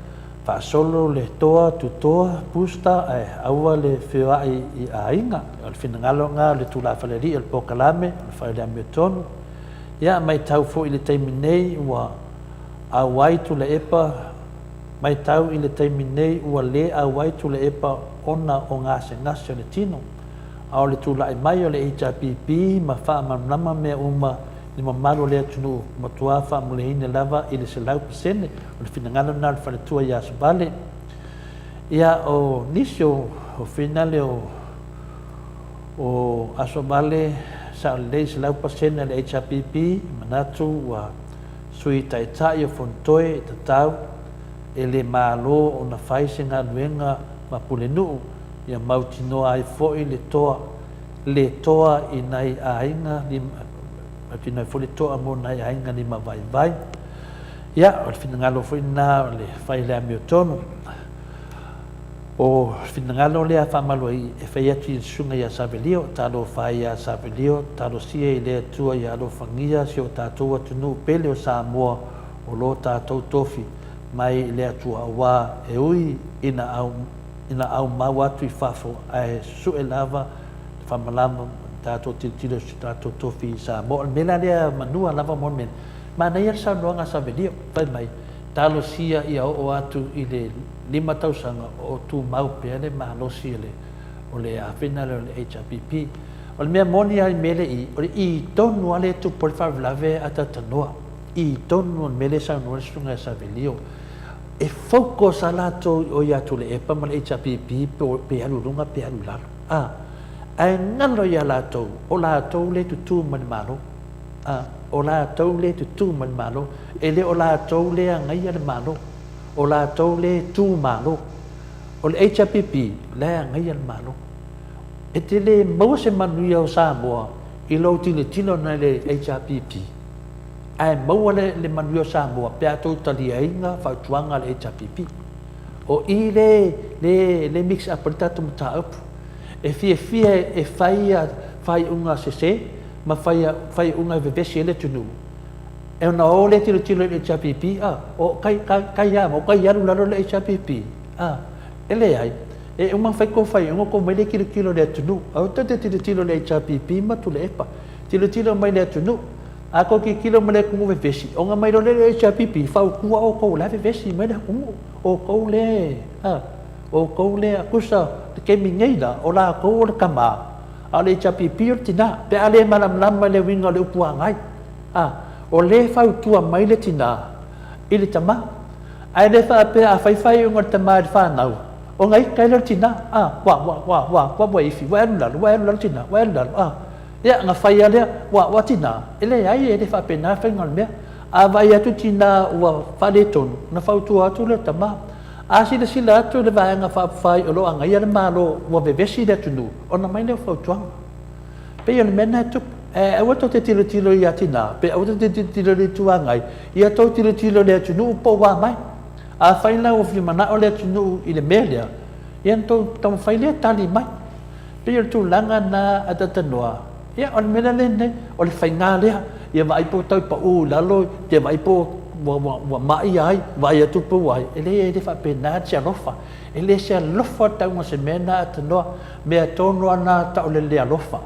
Speaker 2: solo le toa tutoa pusta ai aua le fea I ainga o le finangalo nga le tula faleri o le pokalame o le faleri ametonu ia mai tau fo I le taimi nei ua awai tu le epa mai tau I le taimi nei ua le awai tu le epa ona o ngase ngase o le tino a o le tulaʻi mai o le HRPP ma faamalama mea uma i mamalo lea tunuu matua faamoleina lava i le selau pesene o le finagalo na le faletua iā savale ia o nisi o fina le o aso vale sa o lelei selau pasene le HRPP manatu ua sui taʻitaʻi o fonitoe e tatau e le mālō ona fai se galuega ma pulenuu ia mautinoa ai foʻi le toa i nai aiga mautinoa ai foʻi le toa mo nai aiga lima vaivai ia o le finagalo foʻi na o le fai le amiotonu o finagalo lea faamaluai e fai atu i le suga iā savelio talo fai iā savelio talosia i le atua iā alofagia se o tatou atunuu pele o Samoa o lo tatou tofi mai i le atua auā e ui ina au mau atu i fafo ae suʻe lava faamalama tatou tilitili o tatou tofi i Samoa o le mea lea manua lava mo le mea manaia le saunoaga savelio fai mai talosia ia oo atu i le 5,000 o tumau pea le malosi o le afena le HRPP o le mea moni ai meleʻi o le itonu a le tupu o le faavelave a tatanoa itonu o le mea le saunoa le susuga e savelio e focus a latou o ia atu le epa ma le HRPP pe aluluga pe alulalo ae galo ia latou o latou le tutū ma le malo o latou le tutū ma le malo e le o latou le agaia le malo o latou le tumalo o le HRPP le agaia le malo e te lē maua se manuia o Samoa i lou tilitilo na le HRPP ae maua le manuia o Samoa pe atou taliaiga fautuaga le HRPP o i le mix up o le tatou mataupu e fiafia e faiʻuga sesē ma faiʻuga e vevesi e le tunuu e ona o le tilotilo i le HRPP o kai ama o kai alu lalo le HRPP e leai e uma faiko faiʻuga ko mai le kilokilo le atunuu au te tilotilo le HRPP ma tu le epa tilotilo mai le atunuu a ko kilo ma le kumu vevesi onga mai lo le HRPP faukua o kou la vevesi mai le kumu o kou le akusa ke mingeina o la kou le kama a le HRPP o tina pe a le malamlama le winga o le upuagai o le fautua mai le tina i le tama ai le faapea a faifai o le tama i le fanau o ngai kai le tina wa ifi wa alulalo tina wa alulalo ia nga fai alea wa tina ele ai e le faapena faiga le mea a vai atu tina ua faaletonu na fautua atu le tama a silasila atu le vaega faapafai o loo agaia le malo ua vevesi le atunuu ona mai le fautuaga pei o le mena e tupu aua tou te tilotilo ia tina pe aua te tilotilo le tuagai ia tou tilotilo le atunuu po ua mai a fai la ua fimanao le atunuu i le mea lea ia tou tamafai lea tali mai pei o le tulaga na atatanoa ia o le mea lenei o le faigā lea ia vaai po taupaʻū lalo ia vaai po ua maʻi ai vaai atu pou ai e lē le faapena se alofa e lē se alofa tauga se mea na atanoa mea tonu ana taʻolele alofa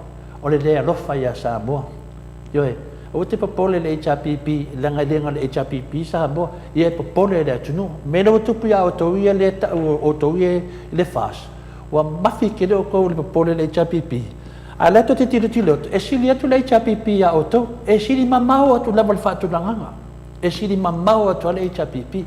Speaker 2: o le lē alofa iā Samoa ioe ua te popole le HRPP lagailega le HRPP Samoa ia e popole le atunuu me lou tupu iā outou ia le taʻu outou ia i le fas ua mafi ke le o kou le popole le HRPP a le atu te tilotilo e sili atu le HRPP iā outou e sili mamau atu lava le faatulagaga e sili mamau atu a le HRPP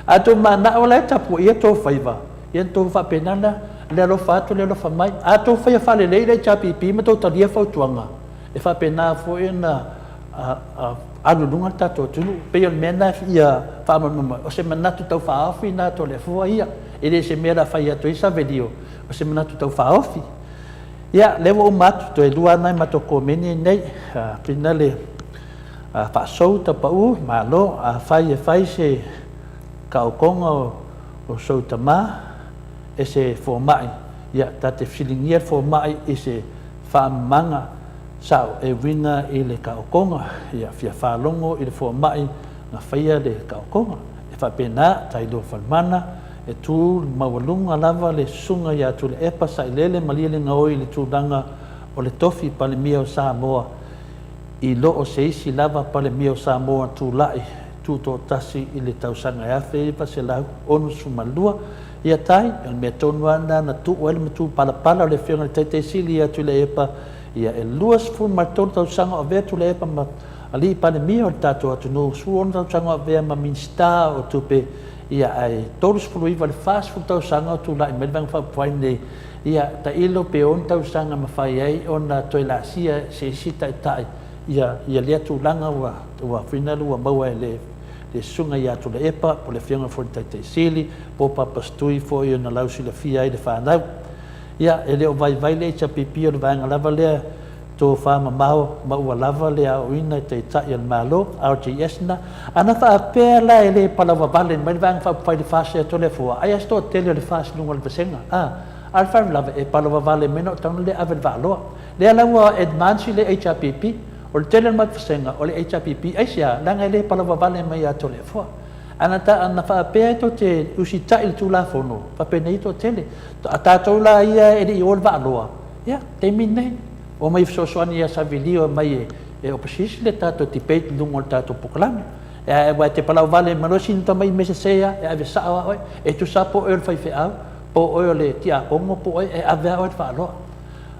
Speaker 2: atou manaʻo lae tapu ia tou faiva ia tou faapenana le alofa atu le alofa mai atou faia faalelei le HRPP ma tou talia fautuaga e faapena foʻi na aluluga le tatou atunuu pei o le mea na ia faamaluma o se manatu taufaaofi na tolefua ia e lē se mea la fai atu ai savelio o se manatu taufaaofi ia le ua uma atu toe lua ana ma tokomeni nei pina le faasou tapaʻu malo fai e fai se kaokoga o soutamā e se fomaʻi ia tate fesiligia le fomaʻi i se faamamaga sao e winga i le kaokoga ia fiafalogo i le fomaʻi na faia le kaokoga e faapena tailo falemana e tu maualuga lava le susuga iā tu le epa saʻilele ma lia le gaoi i le tulaga o le tofi palemia o Samoa i loo se isi lava palemia o Samoa tulaʻi tutotasi i le tausaga e afe i vaselau 6 sumalua ia tai o me tonu ana na tu o le matu pala le whianga te sili ia tu le epa ia e luas fu martonu tau sanga o vea tu le epa ma ali pandemia o le tatou atu no suona tau sanga o vea ma minsta o tupe ia ai tolus fulu iwa le fast fu tau sanga o tu la i melvang whapwai nei ia ta ilo pe on tau sanga ma whai ai o na toi la sia se sita i tai ia lea tu langa ua whinalu ua maua e le sunga ia tu le epa po le whianga fo te sili po papastui fo i o na lausi le fia i le whanau ia e leo vai le cha pipi o le vanga lava lea to fama mau ua lava lea o ina te tai al malo RGS na ana fa apea la e le palawa vale mai vanga fa fai le fase to le fo ai sto tele le fase lunga le besenga al fa lava e palawa vale meno tang le ave valo le la wa advance le HPP o le tele mai besenga o le HPP ai sia langa le palawa vale mai a to le fo ana fa apea to te usita il tu la fono fa penei to tele ta to la ia e di ol valo ia te minne o mai sosoani ia savilio mai e opposition le tato ti peit lungo le tato puklan e wa te palau vale manosin to mai mesesea e ave sa o e tu sapo e fai fe au po o le tia ongo po e ave o fa lo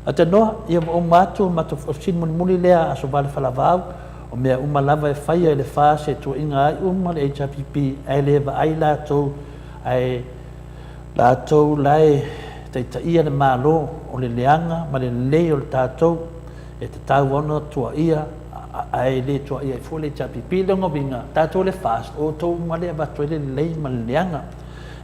Speaker 2: ate no ia o matu sin muli le aso vale fala vau o me uma lava e fai le fase tu inga uma le HPP ai le va ai la to ai la to lai te ia le malo o le leanga ma le lei o le tātou e te tau ana tua ia ai le tua ia i fo le HPP le ngovinga tātou le fast o tau ma le avatu le lei ma le leanga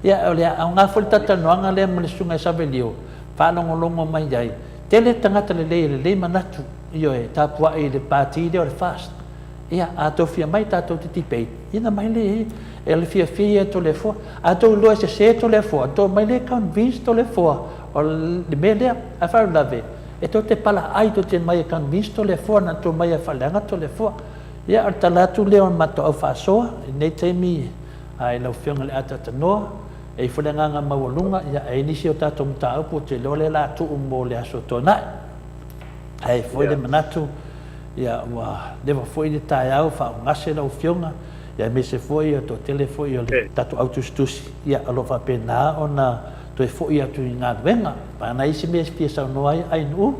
Speaker 2: ia o le au ngā fo le tatanoanga le ma le sunga i savelio whanongolongo mai ai tele tangata le lei manatu io e tapua i le pāti le o le fast ia a tofia mai tātou te tipei ina mai le e le fia to le fo a to lo se to le fo to mai le convince to le fo o le mele a fa lave e to te pala ai to te mai convince to le fo na to mai fa langa to le fo ia al talatu le on mato o fa so nei te mi ai lo fianga le ata no e fo langa nga mawalunga ia e ni si o tato mta po te lo le la tu mo le aso to na ai fo le manatu ia wa deva foi de tai au fa ngase lo fianga ia me se foi to telefoi o tatu autostus ia alo fa pena ona to foi atu nga venga pa na isi me spiesa no ai no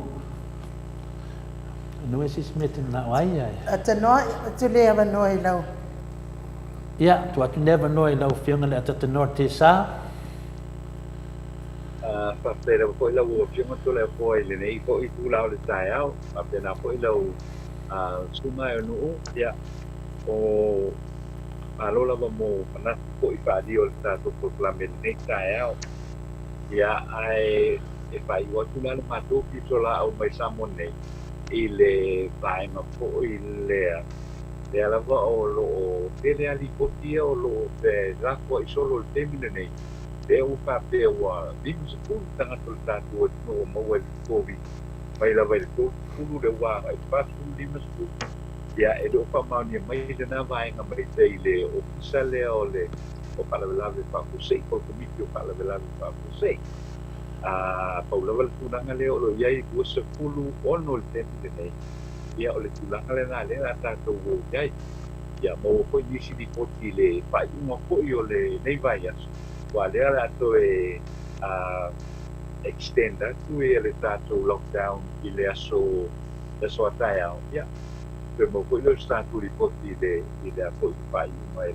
Speaker 2: isi smete na ai
Speaker 1: ata no tu le ava no i lau
Speaker 2: ia tu atu never no i lau fianga le ata no te sa
Speaker 3: fa pera ko la wo fianga to le foi le nei ko i tu lau le tai au pa pena ko i lau suma no ia o alola mo mana ko i fa dio ta to proclame nei tae ia ai e fa i watu la ma to ki to la o mai Samoa nei i le vai ma po i le ala va o lo tele ali potia o lo pe ra ko i solo il termine nei e u fa pe wa dimu se pu tanga to ta to no mo we covid mai la vai to ulu de wa ai fa su dimu se ia e do fa mauni mai na vai nga mai te le officiale o le o para la fa ku sei ko komiti o para la fa ku sei Paula wal tunanga le o ia i ku se pulu ono le tempe nei ia o le tunanga le na le ta to wo ia mo ko ni si di poti le fa i mo ko i o le nei vai as wa le ala to e extenda tu e le tato lockdown i le aso atai ia mo ko lo sta tu ripoti de apo pai mai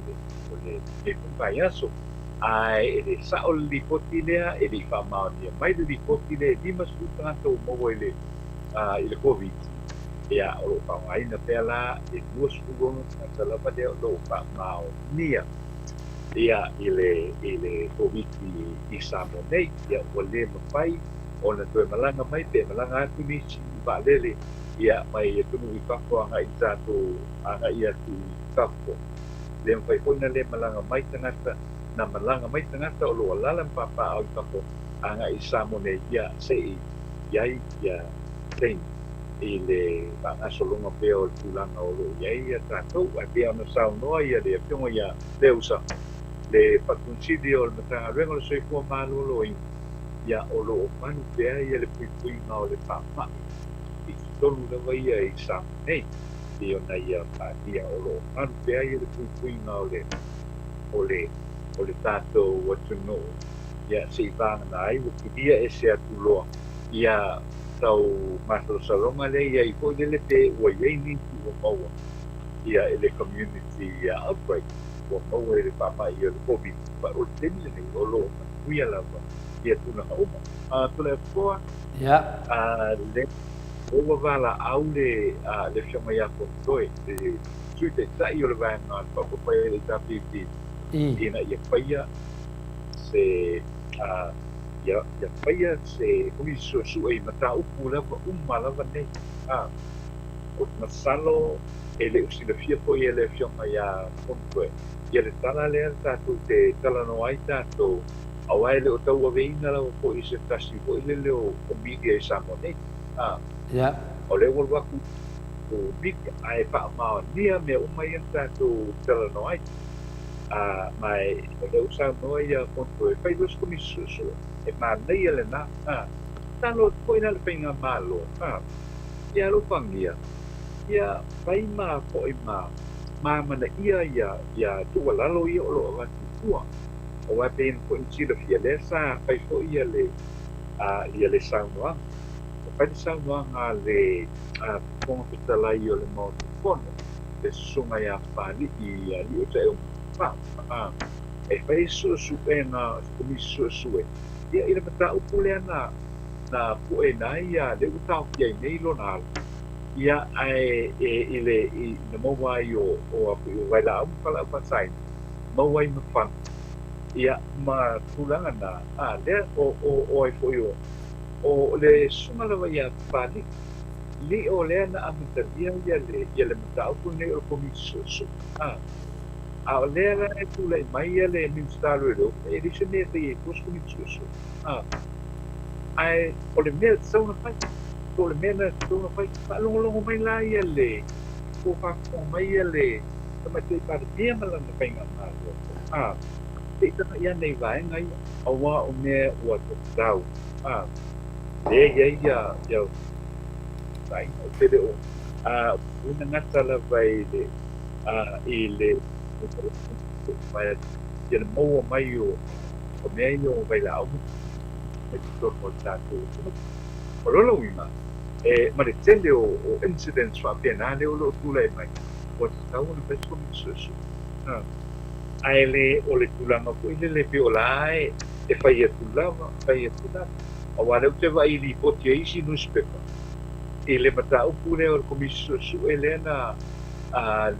Speaker 3: le pai aso ai le sa o ripoti le e li fa mai mai de ripoti le di mas tu tanto mo le il covid ia o fa mai na pela e duas fugo na la pa de lo fa mau nia ia ile covid i Samoa nei ia o le mai ona to malanga mai pe malanga tu ni si ba le ia mai e tunu i kako anga i tātou anga ia tu kako le mwhai hoina le malanga mai tangata na malanga mai tangata o loa lalam papa au kako anga i Samoa nei ia se i iai ia tein i le vanga solonga pea o tūlanga o lo iai ia tātou a pea ona sao noa ia le piongo ia le usa le pakunsidi o le matanga rengo le soifua mālolo ia o lo o manu pea ia le puipuinga o le pāpai tolu na vai ai sa nei io na ia pa dia o lo anu pe ai le puinga o le tato what to know ia se ivanga na ai ukidia e se atuloa ia tau masaronga le ia i ko le te ua iei ni ua maua ia ele community ia outbreak ua maua ele pamai ia le COVID pa o temi nei o lo kuia lava ia tuna hauma tula koa le ua wala au le fianga ia kontoe le suite tai o le vanga pa ko pai le tapipi ina ia paia se ia paia se ui su ai mata upu lava lava nei o masalo ele usina fia po ele fiona ia kontoe ia le tala le tatou te tala no ai tatou awa ele o tau aveina la po i se tasi po ile le o media i Samoa nei o le ua waku o media ai pa ma nia me umai tatou tala no ai mai o le usa no ia kontoe fai dos komi su e ma nei ele na talo po ina le penga malo ia lo pangia ia pai ma po i ma mana ia tu lalo ia o lo va tua o va pen po in chile fia le sa pai po ia le Samoa o pai Samoa nga le pongo te la io le mo fono le sunga ia pani ia li o te o pa e pai su pena komi su ia ina mata upule na po e na ia le utau kia nei lo na ia ai ile na mawai o vai la pala pasai mawai mafan ia ma tulanga na le o ai foi o le suma la ia pali li o le na amita ia le mata o ne o komi su a le la e tu le mai le min stalo e di se ne te ko komi su ai o le me so na fai ko le mena tōna pai whaalongo mai la ia le ko whako mai ia le tama te pare pia malana painga mālo te itana ia nei vaenga ia awa o mea ua te tau le ia vaenga o te leo una ngata la vai le i le ia le maua mai o mea i o vai la au me te tōna o tātou o lolo wima ma le tele o incidents fa pena le o lo tula mai o tau na peso mi su ai le o le tulanga ko ile le pe olai e fai tulava o wale o te vai li po te isi newspaper e le mata o pule o komisio su elena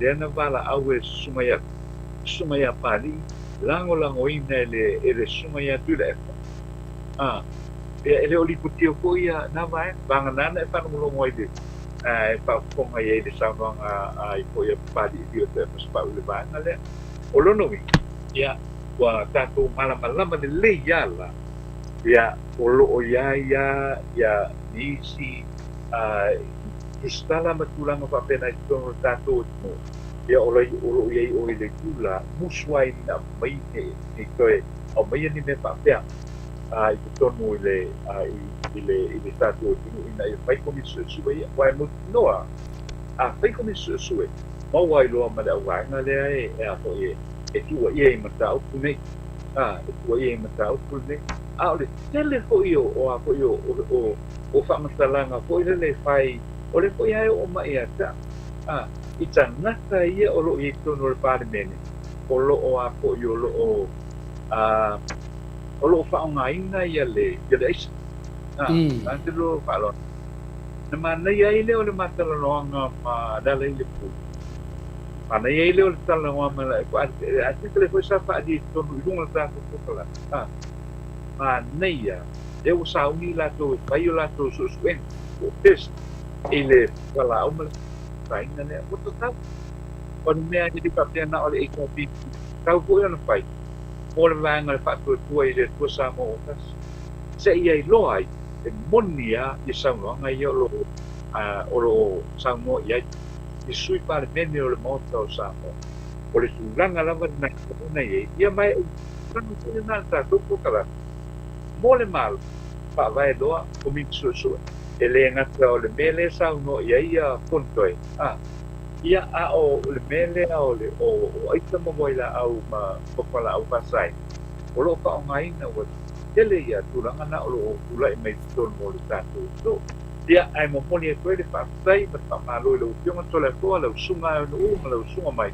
Speaker 3: lena vala au e sumaya pali lango ina ele sumaya tula ele o lipo tio ko ia na vai banga nana e pa no mo ide e pa fonga ia de Samoa ai ko ia pali dio te pa le banga le o lono wi ia wa tato malama de le yala ia o lo o ia nisi istala matulanga pa pena ito tato ia o lo ia o ile kula muswai na mai ni koe o mai ni me pa pea i tonu ile tatu ina i pai komi su ia wai mo noa pai komi su ma wai lo ma da wanga le a to e tu ia mata o nei tu ia mata o nei le tele ko io o ko io o fa masalanga ko ile fai o le ko ia o ma ia ta i tanaka ia o lo i tonu le parlemene o lo o ko io lo o o lo whaongaina ia le isa. Nante lo whaalo. Na mana ia ile o le matalanoanga ma dala ile pu. Mana ia ile o le talanoanga ma la e ko ati kele ko sa pa di tonu ilunga tātou kukala. Mana ia e o sauni lato pai o lato susuen o test ile wala o ma faina ne o tau. O mea ni di papena o le ekopi. Tau po ia na pai. O le vanga le whātua tua i le tua Samoa otas. Se ia i loa ai, e monia i Samoa, ngai o lo Samoa i ai, i sui pare mene o le mota o Samoa. O le tūlanga lava na i ia mai o ranga kone nā tātou pokala. Mo le malo, whaavai loa, o mintu sua. E le ngata o le mele Samoa i ai a kontoe. Ia o le mele o le o aita mamoila au ma popala au pasai. O lo pa o ngaina o tele ia tulanga na o ulai mai ton mo le tātou so ia ai mo moni e koe le whaafai ma whaamalo le upionga tole koa le usunga e no ma le usunga mai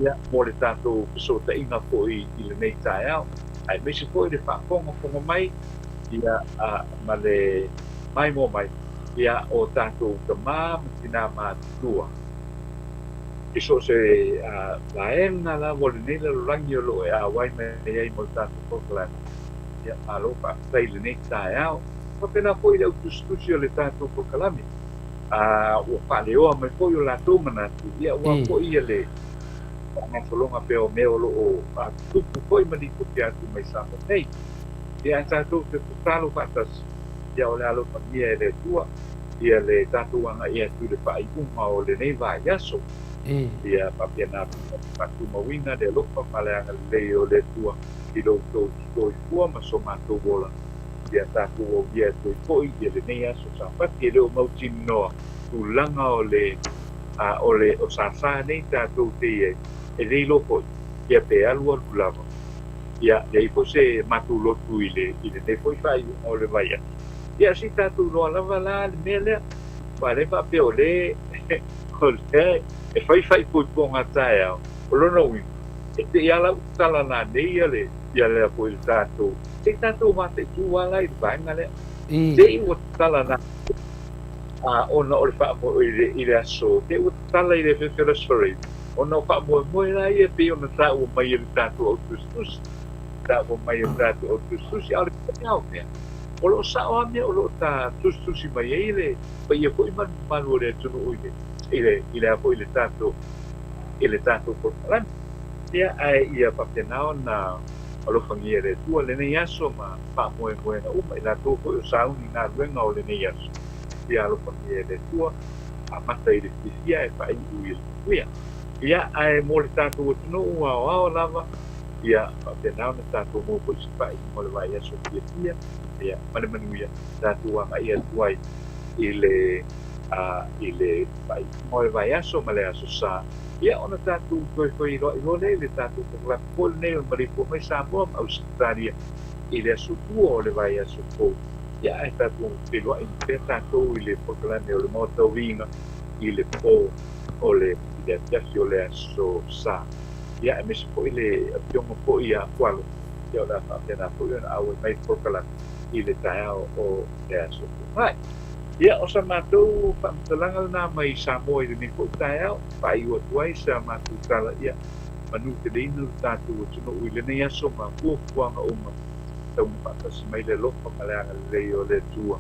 Speaker 3: ia mo le tātou so ta inga po i le nei tae au ai mesi po i le whaafonga fonga mai ia ma le mai mo mai ia o tātou ka mā tina mā tua i so se laenga la mo le nei le rangi o lo e a wai me ai mo le tātou pokalana ia alo whaafai le nei tae au ma pena po i le utustusi o le tātou pokalami ua whaaleoa mai po i o lātou manatu ia ua po i le nga solonga pe o meo lo o tupu po i mani kupi atu mai Samoa nei ia tātou te tutalo whatas ia o le alo pangia e le tua ia le tātou anga ia tu le whaiunga o le nei vai aso ia papiana patu mawina le lopa maleanga le o le tua i lo tō tō i kua ma so mātou wola ia tātou o ia tō i koi ia le nei aso sa pati e le o mautini noa tūlanga o le o sāsā nei tātou te e rei loko ia pe alua lava ia le po se matu lotu i le nei po fai o le vai ia si tātou loa lava la le mele pa le pa pe o le o le e fai po ponga tae au o lona ui e te iala utala na nei ia le po il tātou te tātou mate tu wala i vaenga le te i utala na ona o le wha mo i le aso te utala i le whewhera sorry ona wha mo la ia pe ona tā ua mai i le tātou au tustus tā ua mai i le tātou au tustus i ale pe au mea o lo sa o mea o lo tā tustus i mai e le pa ia po i manu o le tunu ui i le apo i le tātou portalan ia ai ia papenao na alo fangia le tua le nei aso ma pa moe na uma i la tō ko o sauni ngā ruenga o le nei aso ia alo fangia le tua a mata i le fisia e pa i ui le kuia ia ai mo le tātou o tino ua o ao lava ia papenao na tātou mo ko si pa i mo le vai aso kia ia mane manuia tātou anga ia tuai i le pai mo le vai aso ma le aso sa ia ona tātou koe i role le tātou kakla pol nei o Maleifua-Mai Samoa ma Australia i le aso tua o le vai aso kou ia ai tātou pelua i pe tātou i le pokalane o le motau vinga i le po o le atiasi o le aso sa ia e mesi po i le pionga po i a kualo ia o la whaapena po i ona au e mai pokalane i le taeao o le aso kou ia o sa mātou whaamtalanga na mai Samoa i le nei po taeao pai ua tuai sa mātou tala ia manu te leina tātou o tino ui le nei aso ma kuanga uma tau mwhakasi mai le lopa maleanga le lei o le tua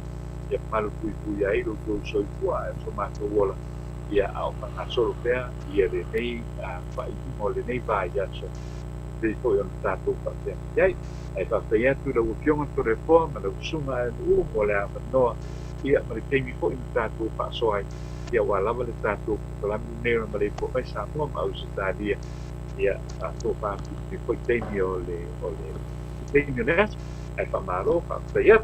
Speaker 3: ia malu pui ai lo tō soi kua e so mātou wola ia au whakasoro pēr ia le nei whai mo le nei vai aso te po i ona tātou whapena iai ai whapea atu la ukionga tore poa ma la usunga e mo le amanoa ia ma le teimi po i tātou whaasoai ia walawa le tātou kalami nera ma le po mai Samoa ma Australia ia tātou whaapi po i teimi o le teimi o le aso ai whamaro whapea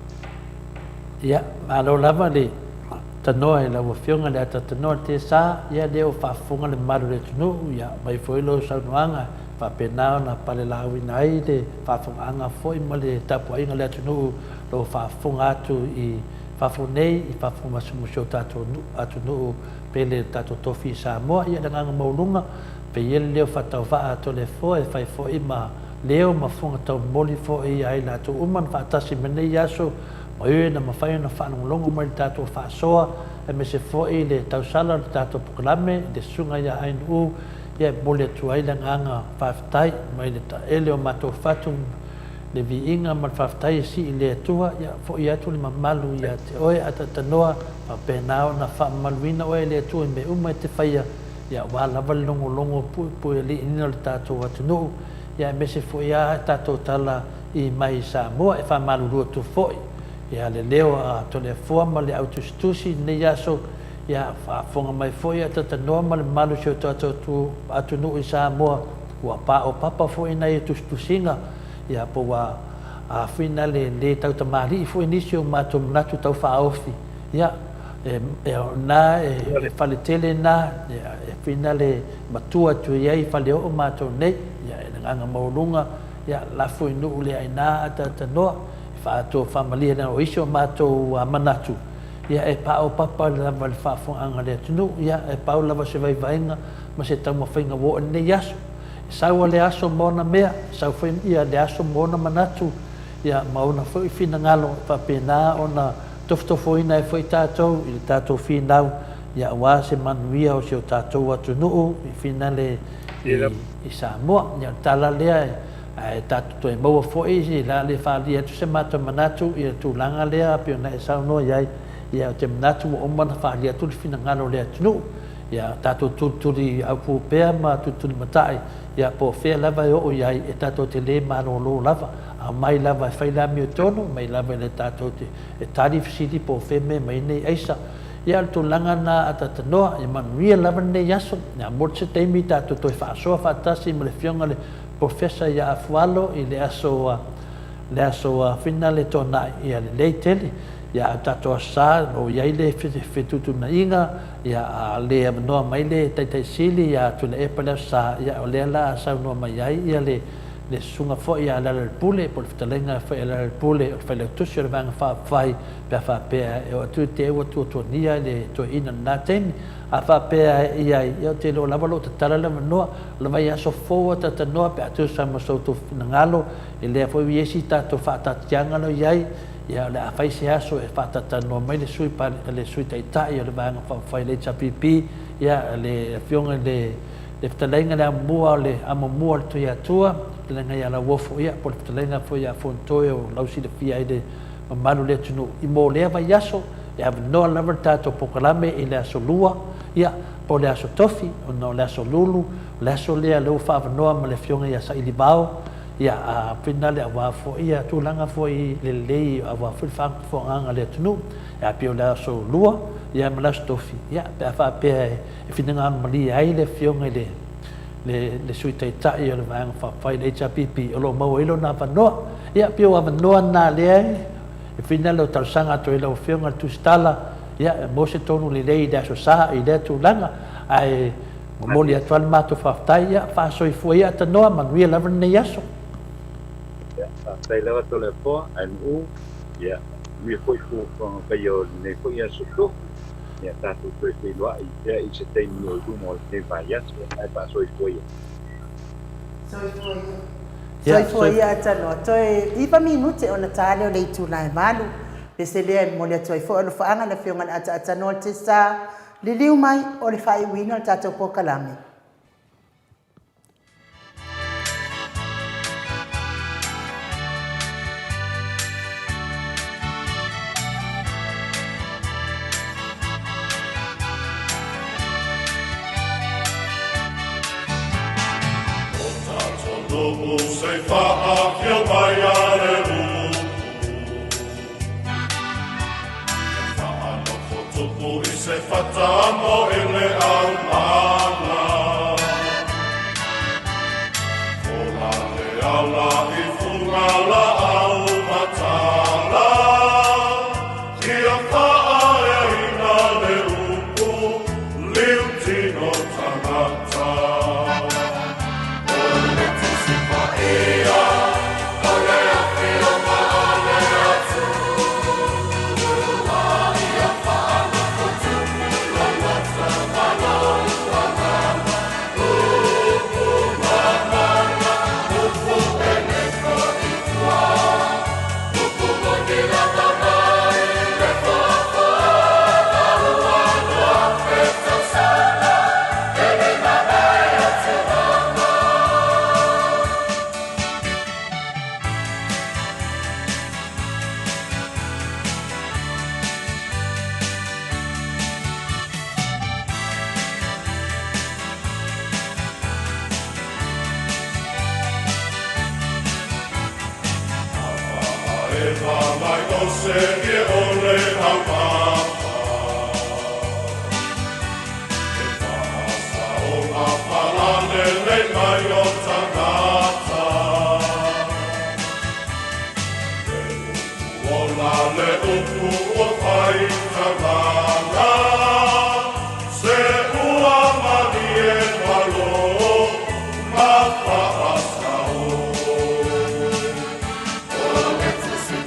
Speaker 2: ia malo lava le tanoa e laua fionga le ata tanoa te sa ia leo whaafunga le maru le tunu ia mai foilo saunuanga whapenao na pale lauina ai le whaafunga foi ma le tapu ainga le tunu lo whaafunga atu i whaafunei i whaafunga sumusio atu nuu pele tato tofi Samoa ia nganga maulunga pe ia leo whatau wha ato le fo e whai fo i ma leo ma funga tau moli fo i ai la tu uman whaatasi menei aso ma ue na mawhai na whanongolongo mai tātou whaasoa e me se fo i le tau sala le tātou pukalame le sunga ia ainu ia mole atu ai la nganga whaafitai mai le ta ele o matou whatu le viinga ma whaafitai si i le atua ia fo i atu le mamalu ia te oe ata tanoa pa penao na whaamaluina oe le atua i me uma e te whaia ia wālawa le longo pui li inina le tātou atunuu ia me se fo ia tātou tala i mai Samoa e whaamalurua tu foi ia le leo a tole fua ma le autostusi nei aso ia whaafonga mai foi a tatanoa ma le malu seo tātou atunuu i Samoa ua pā o papa foi nei tustusinga ia po wa a fina le tau tamari i foi nisi o mātou manatu tau whaofi ia na e whaletele na e fina le matua tu iai whaleo o mātou nei ia e nganga maurunga ia lafu inu le ai nā ata tanoa whātua whamalia na o iso mātou manatu. Ia e pāo papa lava le whaafonga lea tunu, ia e pāo lava se vai vainga, ma se tau mawhainga wo ne yaso. Saua le aso mona mea, sau whaim ia le aso mona manatu, ia mauna whai whina ngalo, whapena o na tofutofo ina e whai tātou, i le tātou whinau, ia wā se manuia o se o tātou atu nuu, i whina le i Samoa, ia tala lea e tātou e maua whoi, i la le whālia tu se mātou manatu, i le tūlanga lea, pio na e sau noa iai, ia te manatu o omana whālia tu le whina ngalo lea tunu, ia tātou tūturi au pūpea ma tūturi matai, ia po whea lava e o iai e tātou te le maro lo lava, a mai lava e whaila mi o tono, mai lava le tātou te e tari fisiti po wheme mai nei eisa, ia le tūlanga na atatanoa, i manuia lava nei yaso, ia mort se teimi tātou toi whaasoa whaatasi ma le fionga le profesa ia afualo i le aso whina le tona ia le leiteli, ia tātou sa o iai le whetutu na inga, ia le amanoa mai le taitai sili, ia tu le epa leo sa, ia o lea la asau noa mai ai, ia le sunga fo ia la le pule, po le whitalenga fo ia la le pule, o le whaile tusi o le vanga whaafai, pia whaapea, e o atu te ewa tuatuania, le to ina nā teni, a whaapea iai, ia o te lo lavalo, ta tala le manoa, la vai aso foa ta tanoa, pia atu sa masautu ngalo, e lea fo iesi tātou whaatatianga no iai, ia le afai se aso e whatatanoa mai le sui taitai o le vanga whaafai le tapipi, ia le fionga le whatalenga le amua le amamua le tui atua, whatalenga ia la wofo ia, po le whatalenga fo ia fontoe o lausi le fia i le mamalu le tunu. I mō lea vai aso, e avanoa lava tātou pokalame i le aso lua, ia po le aso tofi, o no le aso lulu, le aso lea leo whaavanoa ma le fionga ia sa ilibao, ia a pina le awa fo ia tūlanga fo i le lei awa whiwhanga fo anga le tunu, ia pio le aso lua, ia ma laso tofi, ia pe a whapea e whinanga anu mali ai le fionga le sui taitai o le vanga whawhai le HPP o lo mau ilo na wanoa, ia pio wanoa nā lea e whina leo tarsanga to ilo fionga tu stala, ia mo se tonu le lei le aso saha i le tūlanga, ai moli atual mātou whawhai ia whaasoi fua ia tanoa manuia lava nei aso.
Speaker 3: Tai lewa to le poa, anu, ia, mi foi fu kai o ne foi a suto, ia tātou koe te loa, ia i se teimi o dumo o te vai aso, ai pa soi foi.
Speaker 1: Soi foi ia tanoa, toi iwa minute o na tāle o le ituna e malu, pe se lea moli atuai fo, alo whaanga le whionga ata atanoa te sa, le liu mai o le whai wina o tātou pokalame.
Speaker 4: Tupu sei wha kia mai are upu. Wha anoko tupu i se whatamo i le au mana. Kola le ala i whungala au matala. Kia wha e ina le upu, liu tino tangata.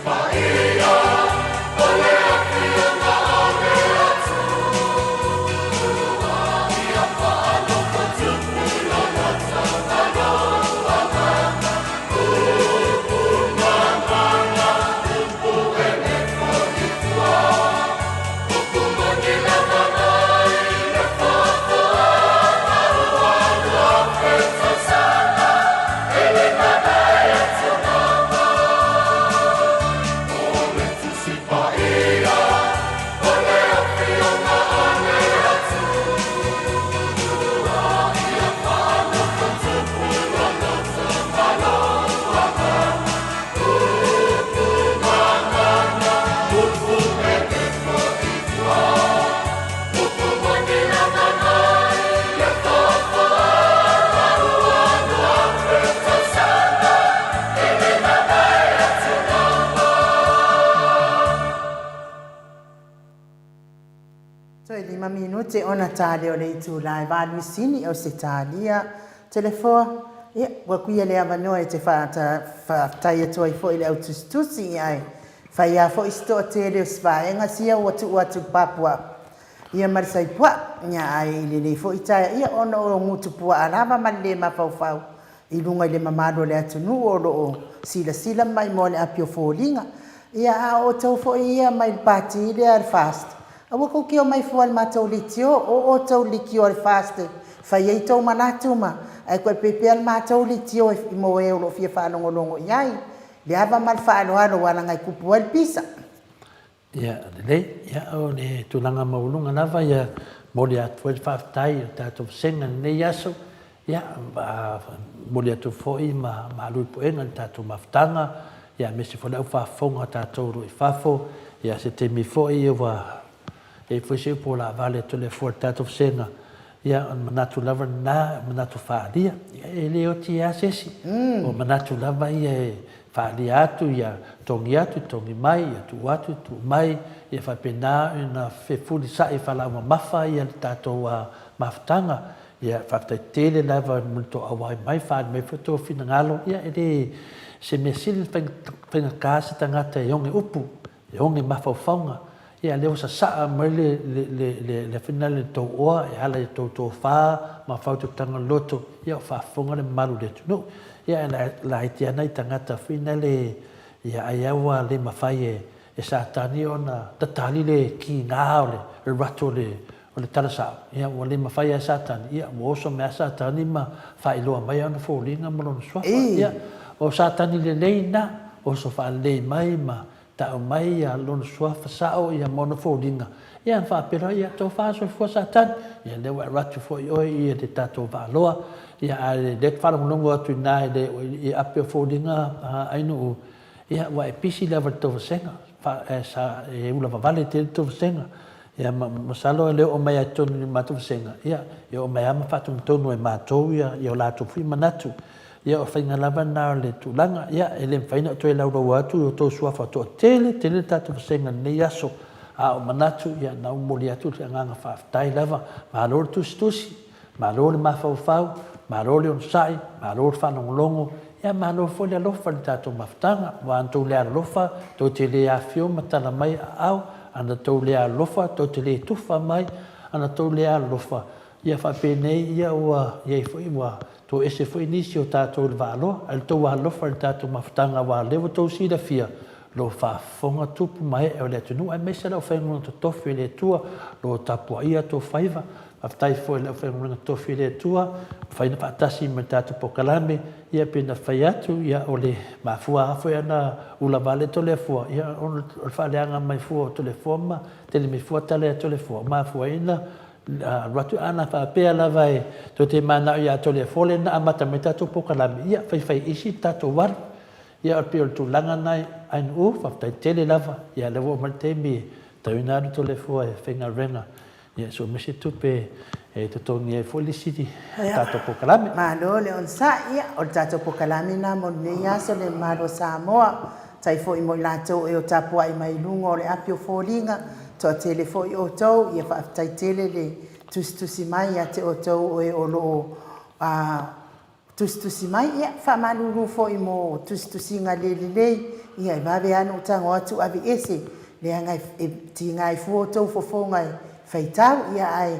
Speaker 5: Bye.
Speaker 1: te ona tale o le itu lai valu sini o se talia telefoa ia wa kuia le avanoa e te whaatai atua i fo i le autustusi ai whaia fo i sto te le svaenga sia watu papua ia marisai pua nya ai le fo i tai ia ona o ngutu pua alava ma le mafau i lunga i le mamado le atunu o lo sila mai mo le apio folinga ia a o tau fo ia mai pati le al fast awa ko kio mai fual matau litio o tau likio al fast whaia i tau manatuma ai koe pepe al matau litio i mo e lo fia whanongolongo iai le ava mal whaaloalo wala ngai kupu al pisa
Speaker 2: ia ia o le tulanga maulunga lava ia mo le atu el whaftai o tātou senga nei aso ia mo le atu foi ma alui poenga le tātou maftanga ia me se whanau whafonga tātou roi whafo ia se te mi foi e wa e foi se po la vale to le for tātou senga ia manatu lava na manatu whaaria e leo ti asesi o manatu lava ia whaaria atu ia tongi mai ia tu mai ia whapena ina whefuri sa e whalauma mafa ia tātou maftanga ia whaftai tele lava multo awai mai whaad mai whato whina ngalo ia ele se me sili whainga kāsi tangata e onge upu e onge mawhauwhaunga ia leo sa saa mai le whina le tau oa e ala e tau whaa ma whautu tanga loto ia whaafonga le maru le tunu ia la iti anai tangata whina le ia ai awa le mawhai e satani ona tatali le ki ngā o le rato o le talasao ia ua le mawhai a satani ia ua oso mea satani ma whailoa mai ana fōlinga malona swafa ia o satani le leina oso whaalei mai ma tau mai a lona swafa sao ia mona fōlinga ia whaapera ia tau whaaso fua satani ia lewa ratu fo i oi ia te tatou whaaloa ia a le whalangonongo atu nai le i apea fōlinga ainu ia ua e pisi lewa tau senga e ula vavale te tau senga ia masalo leo o mai atonu ni matu senga ia o mai ama fatu tonu e matou ia o lato fui manatu ia o fainga lava na le tulanga ia ele faina to e laura watu o to suafa to tele tatu senga nei aso a o manatu ia na umoli atu te nganga whaftai lava malor tustusi malor mafau malor on sai malor whanongolongo ia malo fo le lofa le tatou maftanga wa antou le alofa to te le afio matala mai au ana tau le alofa to te le tufa mai ana tau le alofa ia whapenei ia ua ia foi wa to ese foi nisi o tatou le valo al tau alofa le tatou maftanga wa levo tau sida fia lo whafonga tupu mai e o le tunu ai mese lau whaingunga to tofi le tua lo tapua ia to whaiva aftai foi lau whaingunga tofi le tua whaina whaatasi me tatou pokalame ia pena whai atu ia o le mafua foi ana ula vale to le fua ia o whaaleanga mai fua to le fua ma tele me fua tale to le fua mafua ina ratu ana whaapea lava e to te mana ia to le fole na amata me tatou pokalame ia whai isi tatou waru ia o pio tu langa nai ain u whaftai tele lava ia lewo marte mi tauinadu to le fua e whenga renga ia so mese tupe e te tongi e folisiti tato pokalame
Speaker 1: malo le on sa ia o tato pokalame na mo ne yaso le malo Samoa tai fo i mo lato e o tapua i mai lungo le apio folinga to tele fo i o tau ia whaftai tele le tustusi mai a te o tau o e o lo tustusi mai ia whamanuru fo i mo tustusi nga lelelei ia i wawe anu tango atu avi ese le angai ti ngai fuo tau fofonga whaitau ia ai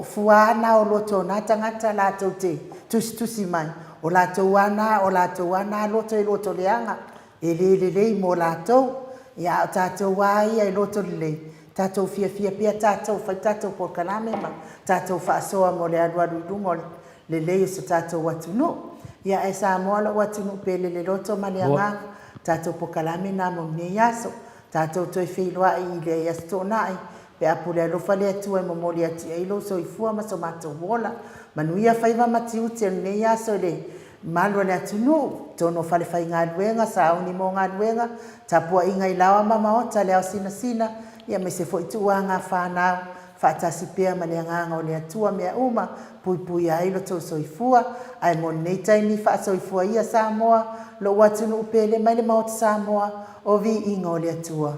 Speaker 1: fuana o loto na tangata lato te tustusi mai o lato wana loto i loto leanga e lelelei mo lato ia tato wai ai loto lelei tatou fia pia tatou fai tatou pokalame ma tatou whaasoa mo le aduadudumo le lei so tatou watunu ia e Samoa lo watunu pele le loto ma le anga tatou pokalame na mo ne yaso tatou toi whiloa i le yastonai pe apule alofa le atua e momoli ati e ilo so i fua ma so matou wola manuia whaiva mati ute ne yaso le malo le atunu tono fale fai ngā luenga sa uni mo ngā luenga tapua inga i lawa mama ota le au sina ia me se foi tua ngā whanau whaatasi pia ma le nganga o le atua mea uma pui a ilo tau soifua ai mo nei taimi wha soifua ia Samoa lo watunu upele mai le maota Samoa o vi inga o le atua